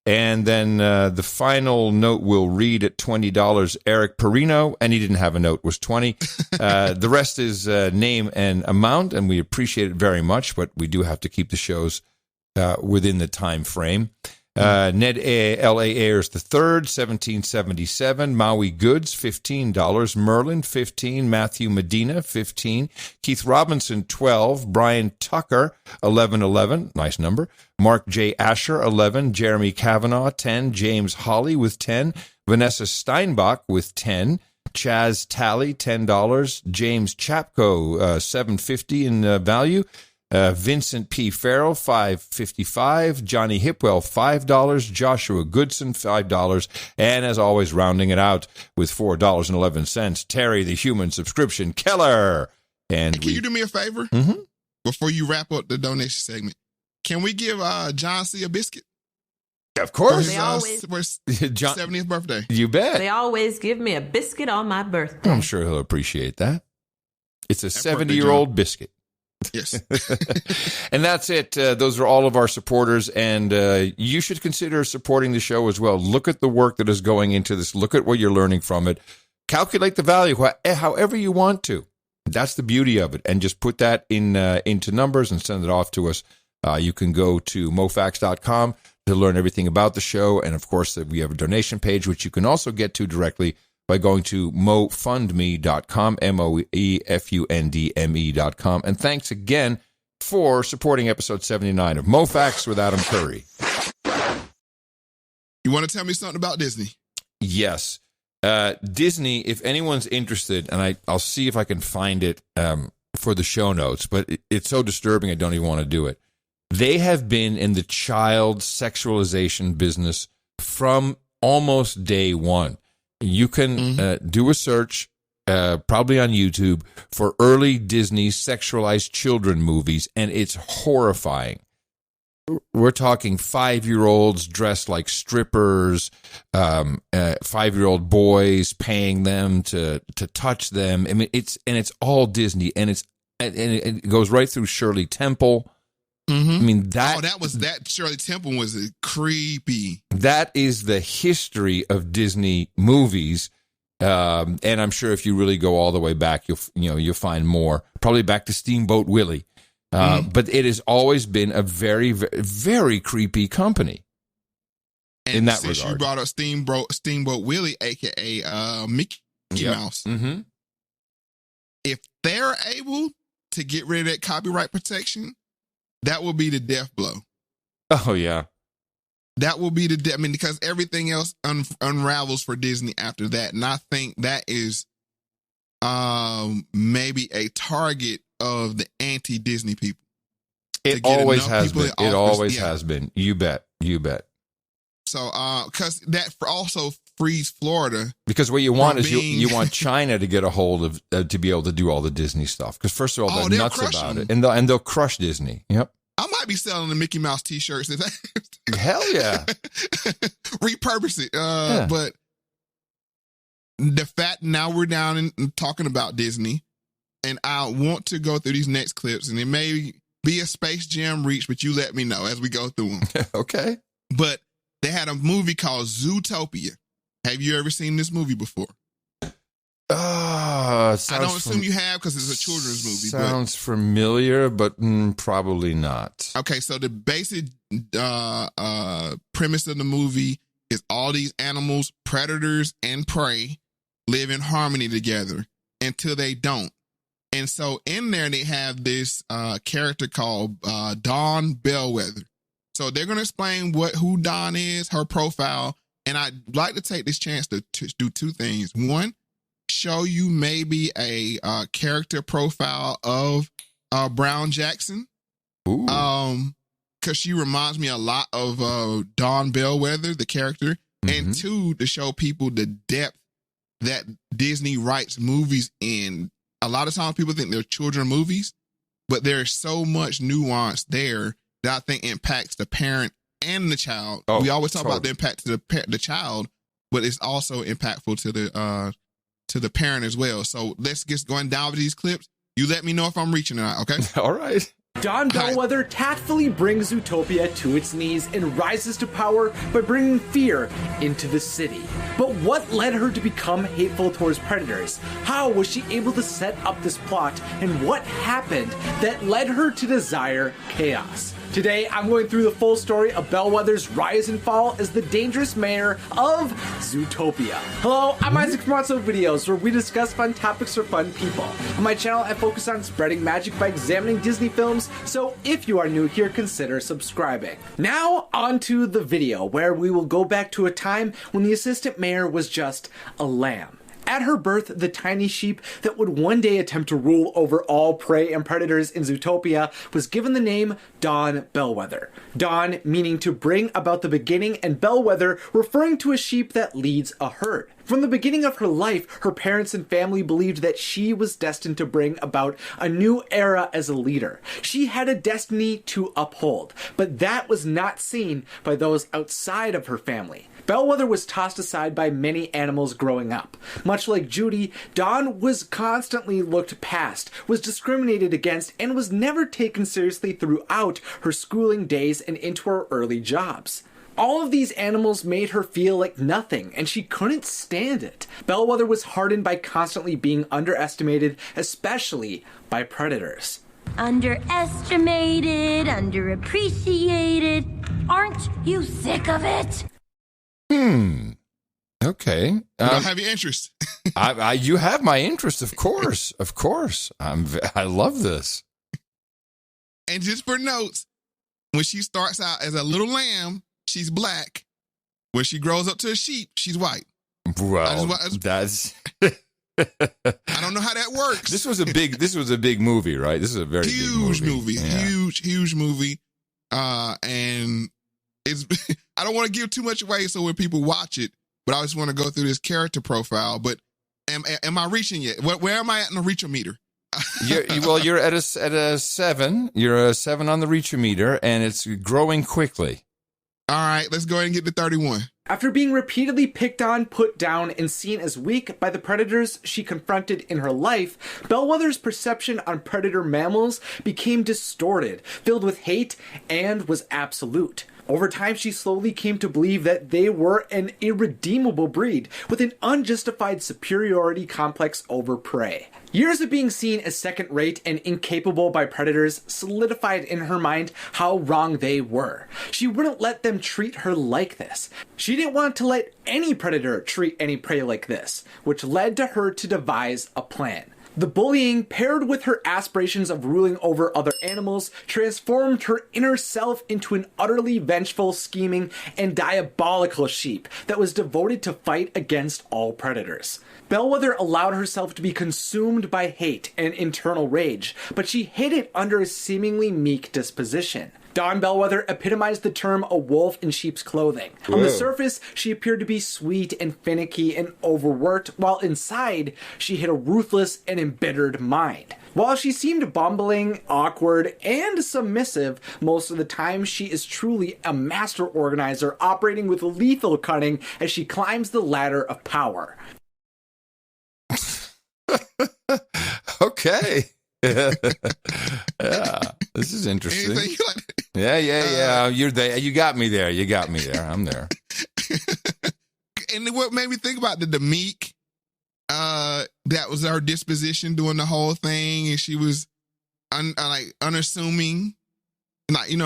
And then the final note we'll read at $20, Eric Perino, and he didn't have a note, was $20. The rest is name and amount, and we appreciate it very much, but we do have to keep the shows within the time frame. Ned L.A. Ayers III, $17.77. Maui Goods, $15. Merlin, $15. Matthew Medina, $15. Keith Robinson, $12. Brian Tucker, $11.11. Nice number. Mark J. Asher, $11. Jeremy Kavanaugh, $10. James Holly with $10. Vanessa Steinbach with $10. Chaz Talley, $10. James Chapko, $7.50 in value. Vincent P. Farrell, $5.55. Johnny Hipwell, $5. Joshua Goodson, $5. And as always, rounding it out with $4.11, Terry the Human Subscription Keller. And hey, can you do me a favor? Before you wrap up the donation segment? Can we give John C. a biscuit? Of course. For his 70th birthday. You bet. They always give me a biscuit on my birthday. I'm sure he'll appreciate that. It's a 70-year-old biscuit. Yes. And that's it. Those are all of our supporters, and you should consider supporting the show as well. Look at the work that is going into this. Look at what you're learning from it. Calculate the value however you want to. That's the beauty of it, and just put that into numbers and send it off to us. You can go to mofactz.com to learn everything about the show, and of course we have a donation page, which you can also get to directly by going to mofundme.com, MOEFUNDME.com. And thanks again for supporting episode 79 of Moe Factz with Adam Curry. You want to tell me something about Disney? Yes. Disney, if anyone's interested, and I'll see if I can find it for the show notes, but it's so disturbing I don't even want to do it. They have been in the child sexualization business from almost day one. You can do a search, probably on YouTube, for early Disney sexualized children movies, and it's horrifying. We're talking 5-year-olds dressed like strippers, 5-year-old boys paying them to touch them. I mean, it's all Disney, and it goes right through Shirley Temple. I mean, that Shirley Temple was creepy. That is the history of Disney movies. And I'm sure if you really go all the way back, you'll find more, probably back to Steamboat Willie. But it has always been a very, very, very creepy company. And in that since regard. you brought up Steamboat Willie, aka Mickey Mouse, if they're able to get rid of that copyright protection, that will be the death blow. Oh yeah, that will be the death. I mean, because everything else unravels for Disney after that, and I think that is maybe a target of the anti-Disney people. It always has been. It always has been. You bet. You bet. So, because that also frees Florida. Because what you want is you want China to get a hold of to be able to do all the Disney stuff. Because first of all, they're nuts about it, and they'll crush Disney. Yep. I might be selling the Mickey Mouse T-shirts. Hell yeah. Repurpose it. But the fact now we're down and talking about Disney, and I want to go through these next clips, and it may be a Space Jam reach, but you let me know as we go through them. Okay. But they had a movie called Zootopia. Have you ever seen this movie before? I don't assume you have because it's a children's movie. Sounds familiar, but probably not. Okay, so the basic premise of the movie is all these animals, predators and prey, live in harmony together until they don't. And so in there, they have this character called Dawn Bellwether. So they're going to explain who Dawn is, her profile. And I'd like to take this chance to do two things. One, show you maybe a character profile of Brown Jackson. Ooh. Because she reminds me a lot of Dawn Bellwether, the character. Mm-hmm. And two, to show people the depth that Disney writes movies in. A lot of times people think they're children movies, but there's so much nuance there that I think impacts the parent and the child. We always talk about the impact to the child, but it's also impactful to the parent as well. So let's get going down with these clips. You let me know if I'm reaching or not, okay? All right. Dawn Bellwether tactfully brings Zootopia to its knees and rises to power by bringing fear into the city. But what led her to become hateful towards predators? How was she able to set up this plot? And what happened that led her to desire chaos? Today, I'm going through the full story of Bellwether's rise and fall as the dangerous mayor of Zootopia. Hello, I'm Isaac from Monso Videos, where we discuss fun topics for fun people. On my channel, I focus on spreading magic by examining Disney films, so if you are new here, consider subscribing. Now, on to the video, where we will go back to a time when the assistant mayor was just a lamb. At her birth, the tiny sheep that would one day attempt to rule over all prey and predators in Zootopia was given the name Dawn Bellwether. Dawn meaning to bring about the beginning, and Bellwether referring to a sheep that leads a herd. From the beginning of her life, her parents and family believed that she was destined to bring about a new era as a leader. She had a destiny to uphold, but that was not seen by those outside of her family. Bellwether was tossed aside by many animals growing up. Much like Judy, Dawn was constantly looked past, was discriminated against, and was never taken seriously throughout her schooling days and into her early jobs. All of these animals made her feel like nothing, and she couldn't stand it. Bellwether was hardened by constantly being underestimated, especially by predators. Underestimated, underappreciated. Aren't you sick of it? Okay. I have your interest. You have my interest, of course. Of course. I love this. And just for notes, when she starts out as a little lamb, she's black. When she grows up to a sheep, she's white. Well, that's. I don't know how that works. This was a big movie, right? This is a very huge big movie. Yeah. Huge movie. And it's. I don't want to give too much away, so when people watch it, but I just want to go through this character profile. But am I reaching yet? Where am I at in the reachometer? You're at a 7. You're a 7 on the reachometer, and it's growing quickly. All right, let's go ahead and get to 31. After being repeatedly picked on, put down, and seen as weak by the predators she confronted in her life, Bellwether's perception on predator mammals became distorted, filled with hate, and was absolute. Over time, she slowly came to believe that they were an irredeemable breed with an unjustified superiority complex over prey. Years of being seen as second-rate and incapable by predators solidified in her mind how wrong they were. She wouldn't let them treat her like this. She didn't want to let any predator treat any prey like this, which led to her to devise a plan. The bullying, paired with her aspirations of ruling over other animals, transformed her inner self into an utterly vengeful, scheming, and diabolical sheep that was devoted to fight against all predators. Bellwether allowed herself to be consumed by hate and internal rage, but she hid it under a seemingly meek disposition. Dawn Bellwether epitomized the term a wolf in sheep's clothing. Whoa. On the surface, she appeared to be sweet and finicky and overworked, while inside, she hid a ruthless and embittered mind. While she seemed bumbling, awkward, and submissive, most of the time she is truly a master organizer operating with lethal cunning as she climbs the ladder of power. Okay. Yeah, this is interesting. Yeah. You're there. You got me there. I'm there. And what made me think about the meek, that was her disposition doing the whole thing, and she was unassuming,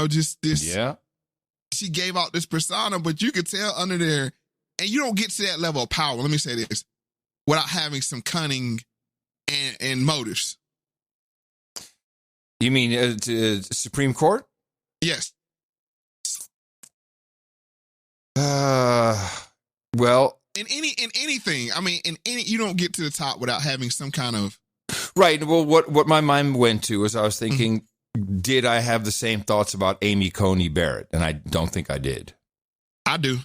just this. Yeah. She gave out this persona, but you could tell under there, and you don't get to that level of power. Let me say this, without having some cunning and motives. You mean Supreme Court? Yes. Well, in anything, you don't get to the top without having some kind of. Right. Well, what my mind went to was I was thinking, did I have the same thoughts about Amy Coney Barrett? And I don't think I did. I do.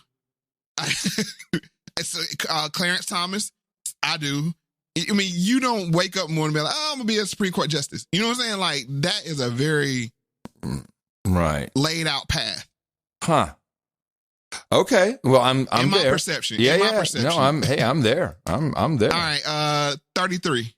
It's Clarence Thomas. I do. You don't wake up morning and be like, I'm going to be a Supreme Court justice. You know what I'm saying? Like, that is a very laid out path. Huh. Okay. Well, I'm in my there. Perception. Yeah, in my yeah. perception. No, I'm there. I'm there. All right. 33.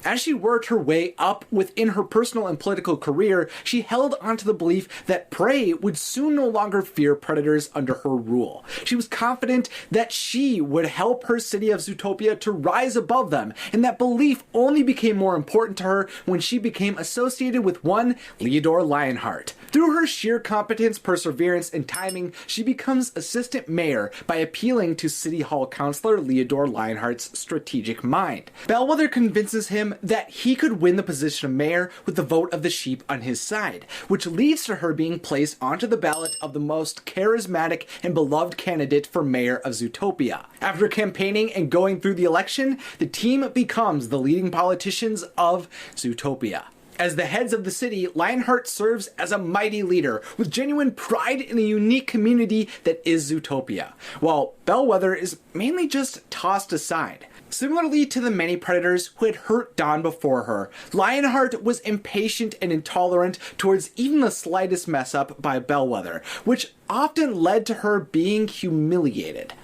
As she worked her way up within her personal and political career, she held onto the belief that prey would soon no longer fear predators under her rule. She was confident that she would help her city of Zootopia to rise above them, and that belief only became more important to her when she became associated with one Leodore Lionheart. Through her sheer competence, perseverance, and timing, she becomes assistant mayor by appealing to City Hall Councilor Leodore Lionheart's strategic mind. Bellwether convinces him that he could win the position of mayor with the vote of the sheep on his side, which leads to her being placed onto the ballot of the most charismatic and beloved candidate for mayor of Zootopia. After campaigning and going through the election, the team becomes the leading politicians of Zootopia. As the heads of the city, Lionheart serves as a mighty leader with genuine pride in the unique community that is Zootopia, while Bellwether is mainly just tossed aside. Similarly to the many predators who had hurt Dawn before her, Lionheart was impatient and intolerant towards even the slightest mess up by Bellwether, which often led to her being humiliated.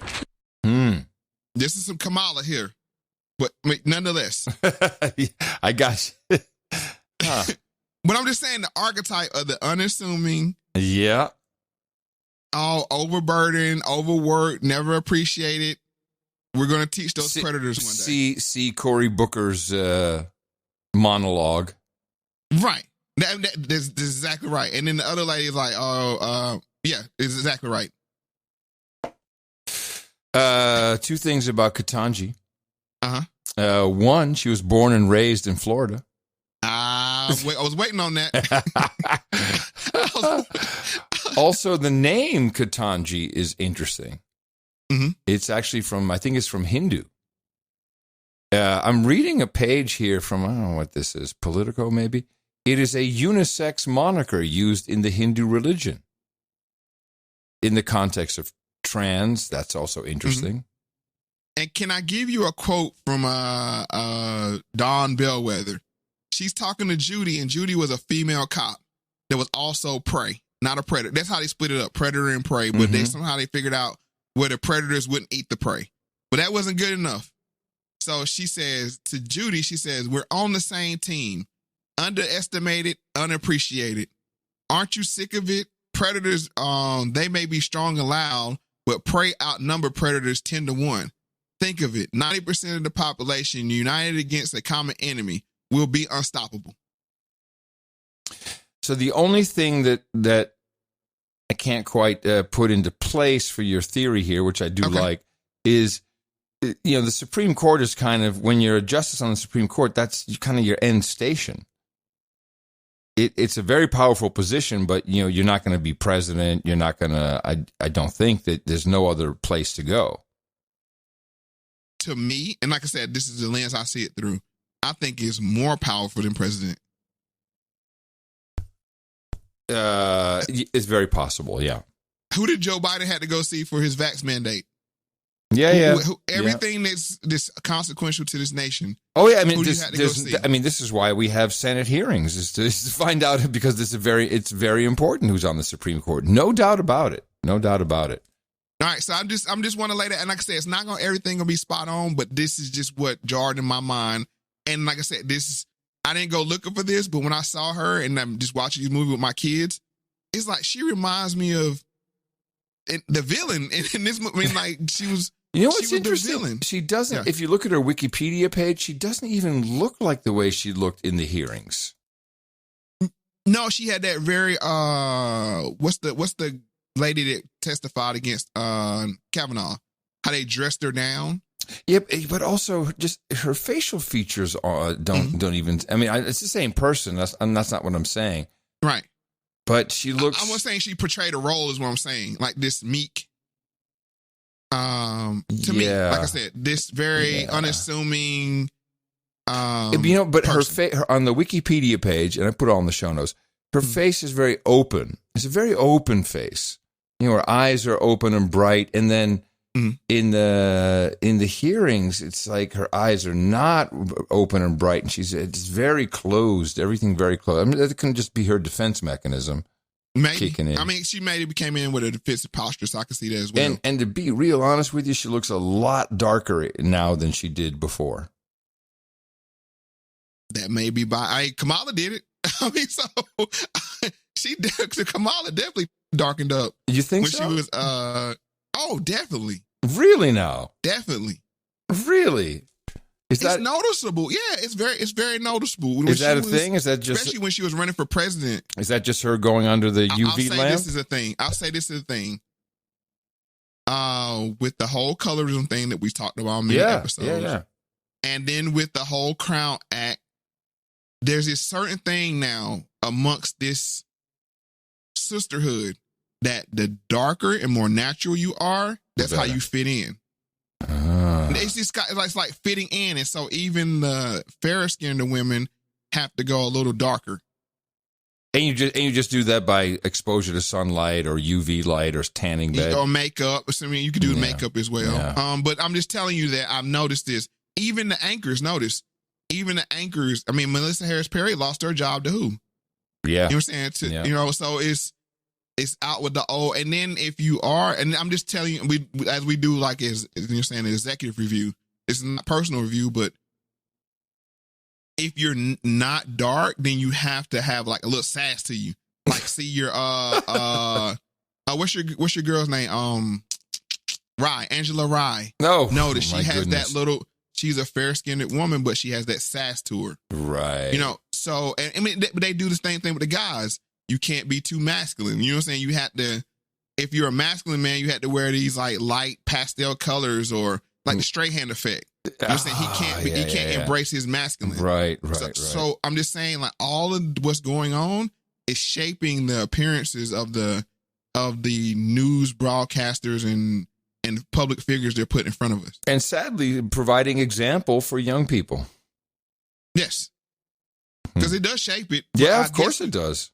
This is some Kamala here, but nonetheless. I got you. But I'm just saying the archetype of the unassuming. Yeah. All overburdened, overworked, never appreciated. We're going to teach those predators one day. See Cory Booker's monologue. Right. That's exactly right. And then the other lady is like, yeah, it's exactly right. Two things about Ketanji. One, she was born and raised in Florida. I was waiting on that. Also, the name Ketanji is interesting. It's actually I think it's from Hindu. I'm reading a page here from, I don't know what this is, Politico maybe. It is a unisex moniker used in the Hindu religion. In the context of trans, that's also interesting. And can I give you a quote from Dawn Bellwether? She's talking to Judy, and Judy was a female cop that was also prey, not a predator. That's how they split it up, predator and prey. But somehow they figured out where the predators wouldn't eat the prey. But that wasn't good enough. So she says to Judy, we're on the same team. Underestimated, unappreciated. Aren't you sick of it? predators, they may be strong and loud, but prey outnumber predators 10-1. Think of it. 90% of the population united against a common enemy will be unstoppable. So the only thing that I can't quite put into place for your theory here, which I do like, is, the Supreme Court is kind of, when you're a justice on the Supreme Court, that's kind of your end station. It's a very powerful position, but, you're not going to be president. You're not going to, I don't think that there's no other place to go. To me, and like I said, this is the lens I see it through, I think it's more powerful than president. It's very possible, yeah. Who did Joe Biden have to go see for his vax mandate? Yeah. Everything that's consequential to this nation. Oh yeah, I mean, this is why we have Senate hearings, is to find out, because it's very important who's on the Supreme Court. No doubt about it. No doubt about it. All right, so I'm just want to lay that, and like I said, it's not everything gonna be spot on, but this is just what jarred in my mind. And like I said, I didn't go looking for this, but when I saw her and I'm just watching this movie with my kids, it's like she reminds me of the villain in this movie. I mean, like she was. You know what's interesting? She doesn't. Yeah. If you look at her Wikipedia page, she doesn't even look like the way she looked in the hearings. No, she had that very what's the lady that testified against Kavanaugh? How they dressed her down. Yep, but also just her facial features don't even. I mean, it's the same person. That's not what I'm saying. Right. But she looks. I was saying she portrayed a role, is what I'm saying, like this meek. To me, like I said, this very unassuming. But person. Her on the Wikipedia page, and I put it all in the show notes. Her face is very open. It's a very open face. Her eyes are open and bright, and then in the hearings, it's like her eyes are not open and bright, and it's very closed. Everything very closed. I mean, that can just be her defense mechanism. Maybe. Kicking in. I mean, she maybe came in with a defensive posture, so I can see that as well. And to be real honest with you, she looks a lot darker now than she did before. That may be Kamala did it. I mean, so Kamala definitely darkened up. You think so? When she was, definitely. Really now? Definitely. Really? It's noticeable. Yeah, it's very noticeable. Is that a thing? Is that just especially when she was running for president? Is that just her going under the UV lamp? I'll say this is a thing. With the whole colorism thing that we talked about in many episodes, and then with the whole Crown Act, there's this certain thing now amongst this sisterhood that the darker and more natural you are, that's how you fit in. It's like fitting in, and so even the fairer skinned women have to go a little darker. And you just do that by exposure to sunlight or UV light or tanning bed or makeup. I mean, you can do makeup as well. Yeah. But I'm just telling you that I've noticed this. Even the anchors notice. Even the anchors. I mean, Melissa Harris Perry lost her job to who? Yeah, you know what I'm saying? So it's out with the old. And then if you are, and I'm just telling you, as we do, like as you're saying, an executive review. It's not personal review, but if you're not dark, then you have to have like a little sass to you. Like, see your what's your girl's name? Rye, Angela Rye. No, that she has that little. She's a fair-skinned woman, but she has that sass to her. Right. So and I mean, they do the same thing with the guys. You can't be too masculine. You know what I'm saying? You have to. If you're a masculine man, you have to wear these like light pastel colors or like the straight hand effect. You know what I'm saying? He can't embrace his masculine. Right. So I'm just saying, like, all of what's going on is shaping the appearances of the news broadcasters and public figures they're putting in front of us. And sadly, providing example for young people. Yes. Because it does shape it. Yeah, of course it does.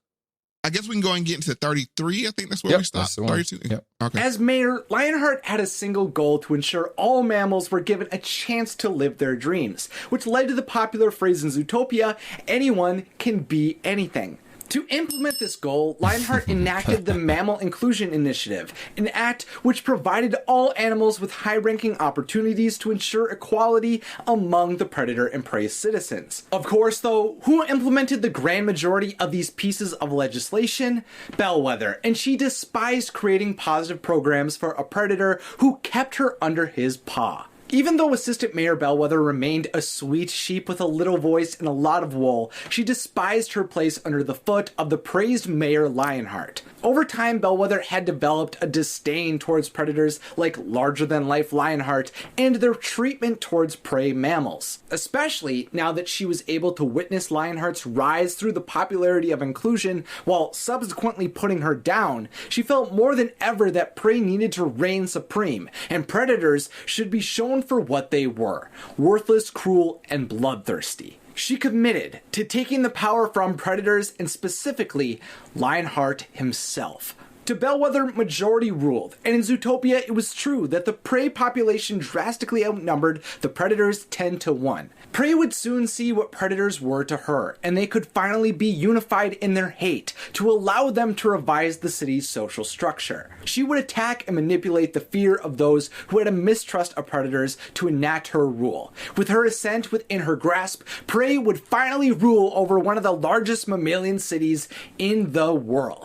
I guess we can go and get into 33. I think that's where we stopped. 32. Yep. Okay. As mayor, Lionheart had a single goal to ensure all mammals were given a chance to live their dreams, which led to the popular phrase in Zootopia, anyone can be anything. To implement this goal, Lionheart enacted the Mammal Inclusion Initiative, an act which provided all animals with high-ranking opportunities to ensure equality among the predator and prey citizens. Of course, though, who implemented the grand majority of these pieces of legislation? Bellwether, and she despised creating positive programs for a predator who kept her under his paw. Even though Assistant Mayor Bellwether remained a sweet sheep with a little voice and a lot of wool, she despised her place under the foot of the praised Mayor Lionheart. Over time, Bellwether had developed a disdain towards predators like larger-than-life Lionheart and their treatment towards prey mammals. Especially now that she was able to witness Lionheart's rise through the popularity of inclusion while subsequently putting her down, she felt more than ever that prey needed to reign supreme, and predators should be shown for what they were: worthless, cruel, and bloodthirsty. She committed to taking the power from predators, and specifically Lionheart himself. To Bellwether, majority ruled, and in Zootopia it was true that the prey population drastically outnumbered the predators 10-1. Prey would soon see what predators were to her, and they could finally be unified in their hate to allow them to revise the city's social structure. She would attack and manipulate the fear of those who had a mistrust of predators to enact her rule. With her ascent within her grasp, Prey would finally rule over one of the largest mammalian cities in the world.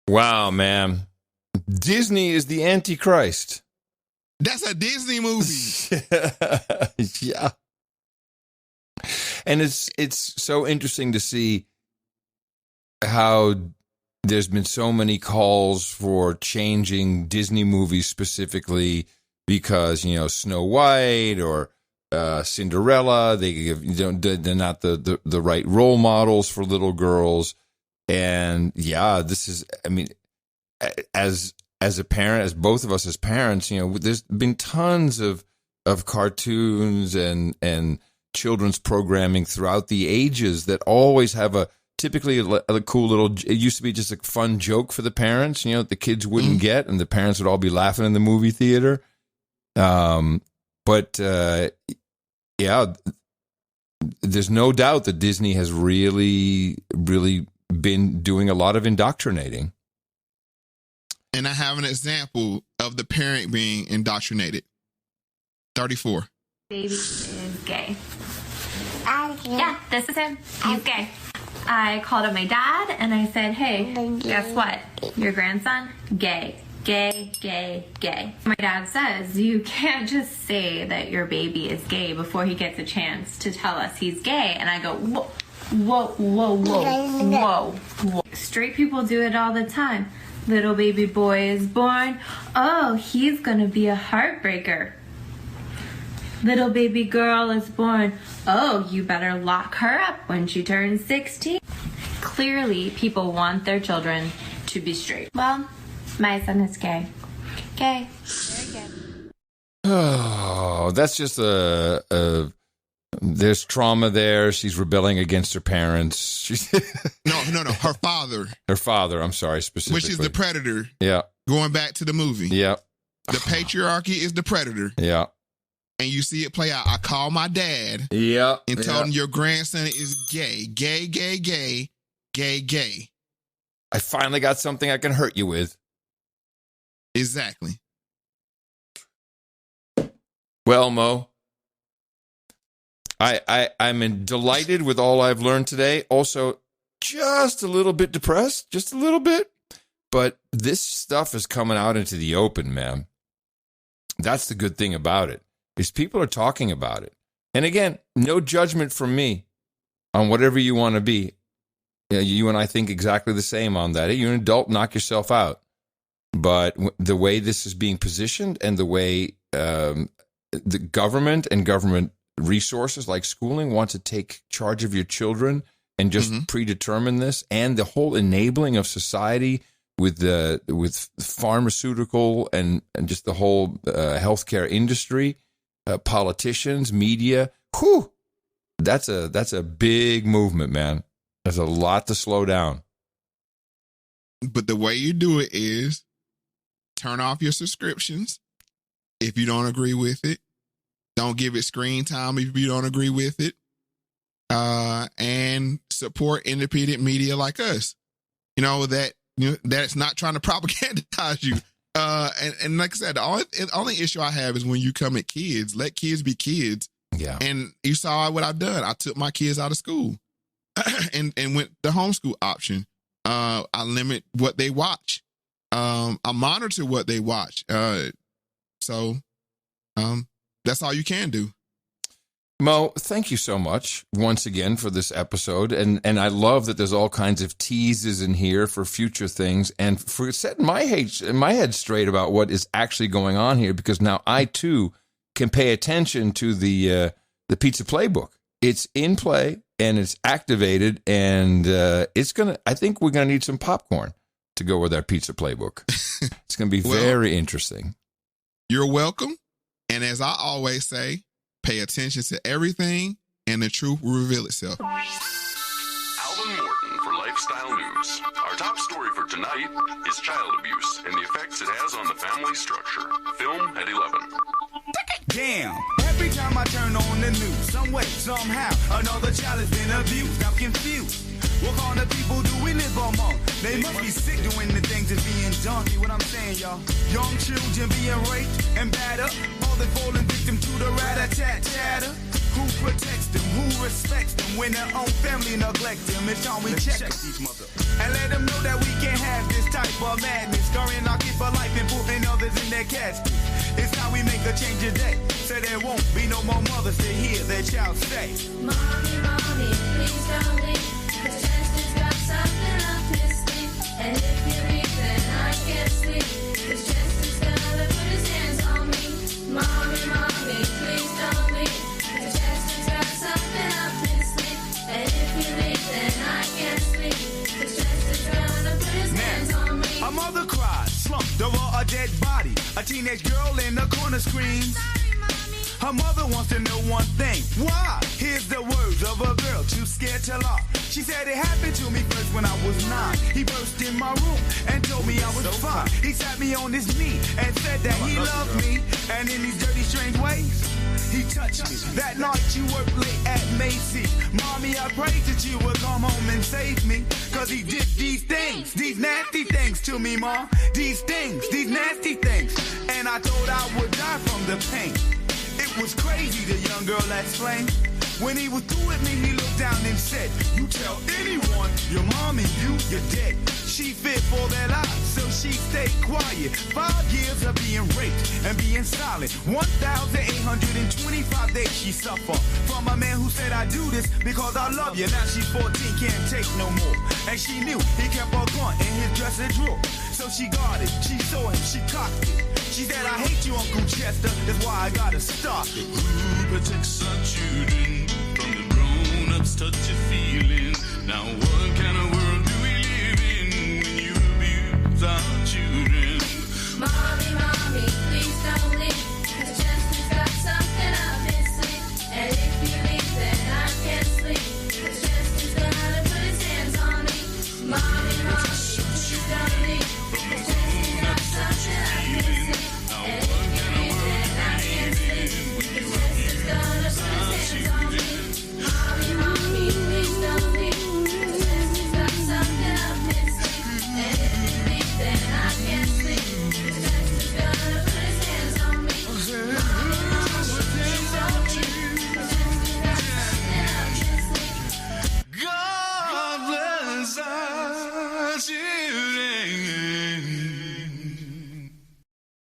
Wow, man. Disney is the Antichrist. That's a Disney movie. Yeah. And it's so interesting to see how there's been so many calls for changing Disney movies specifically because, Snow White or Cinderella, they're not the right role models for little girls. And yeah, this is, as a parent, as both of us as parents, there's been tons of cartoons and children's programming throughout the ages that always have typically a cool little, it used to be just a fun joke for the parents, that the kids wouldn't get, and the parents would all be laughing in the movie theater. Yeah, there's no doubt that Disney has really, really been doing a lot of indoctrinating. And I have an example of the parent being indoctrinated. 34. Baby is gay. Yeah, this is him. He's gay. I called up my dad and I said, hey, guess what? Your grandson, gay. Gay, gay, gay. My dad says, you can't just say that your baby is gay before he gets a chance to tell us he's gay. And I go, whoa. Whoa, whoa, whoa, whoa, whoa. Straight people do it all the time. Little baby boy is born. Oh, he's gonna be a heartbreaker. Little baby girl is born. Oh, you better lock her up when she turns 16. Clearly, people want their children to be straight. Well, my son is gay. Gay. Very gay. Oh, that's just there's trauma there. She's rebelling against her parents. No. Her father. Her father, I'm sorry, specifically. Which is the predator. Yeah. Going back to the movie. Yeah. The patriarchy is the predator. Yeah. And you see it play out. I call my dad. Yeah. And told him your grandson is gay. Gay, gay, gay. Gay, gay. I finally got something I can hurt you with. Exactly. Well, Mo, I'm delighted with all I've learned today. Also, just a little bit depressed, just a little bit. But this stuff is coming out into the open, man. That's the good thing about it, is people are talking about it. And again, no judgment from me on whatever you want to be. You and I think exactly the same on that. Hey, you're an adult, knock yourself out. But the way this is being positioned and the way the government and government resources like schooling want to take charge of your children and just predetermine this, and the whole enabling of society with pharmaceutical and just the whole healthcare industry, politicians, media. Whew, that's a big movement, man. There's a lot to slow down. But the way you do it is turn off your subscriptions if you don't agree with it. Don't give it screen time if you don't agree with it. and support independent media like us. That's not trying to propagandize you. And like I said, the only issue I have is when you come at kids. Let kids be kids. Yeah. And you saw what I've done. I took my kids out of school and went the homeschool option. I limit what they watch. I monitor what they watch. So that's all you can do. Mo, thank you so much once again for this episode. And I love that there's all kinds of teases in here for future things and for setting my head straight about what is actually going on here, because now I too can pay attention to the pizza playbook. It's in play and it's activated, and I think we're gonna need some popcorn to go with our pizza playbook. It's gonna be very interesting. You're welcome. And as I always say, pay attention to everything, and the truth will reveal itself. Alvin Morton for Lifestyle News. Our top story for tonight is child abuse and the effects it has on the family structure. Film at 11. Damn, every time I turn on the news, some way, somehow, another child has been abused. I'm confused. What kind of people do we live among? They must be sick doing the things that's being done. See what I'm saying, y'all? Young children being raped and battered, all they falling victim to the rat-a-tat-chatter. Who protects them? Who respects them when their own family neglect them? It's time we check these mother and let them know that we can't have this type of madness, scarring our kid for life and putting others in their casket. It's how we make a change today, so there won't be no more mothers to hear their child say, Mommy, mommy, please don't leave. The Chester's got something up his sleeve, and if you leave, then I can't sleep. The Chester's gonna put his hands on me. Mommy, mommy, please don't leave. The Chester's got something up his sleeve, and if you leave, then I can't sleep. The Chester's gonna put his hands on me. A mother cried, slumped over a dead body. A teenage girl in the corner screams. Her mother wants to know one thing. Why? Here's the words of a girl too scared to lie. She said it happened to me first when I was 9. He burst in my room and told me I was fine. He sat me on his knee and said that he loved me. And in these dirty, strange ways, he touched me. That night you worked late at Macy's. Mommy, I prayed that you would come home and save me. Cause he did these things, these nasty things to me, Mom. These things, these nasty things. And I thought I would die from the pain. It was crazy, the young girl explained. When he was through with me, he looked down and said, you tell anyone your mom and you're dead. She feared for their lives, so she stayed quiet. 5 years of being raped and being silent. 1,825 days she suffered from a man who said, I do this because I love you. Now she's 14, can't take no more. And she knew he kept her gun in his dresser drawer. So she guarded, she saw him, she cocked it. She said, I hate you, Uncle Chester, that's why I gotta stop it. Who protects our children from the grown-ups touchy feelings? Now what kind of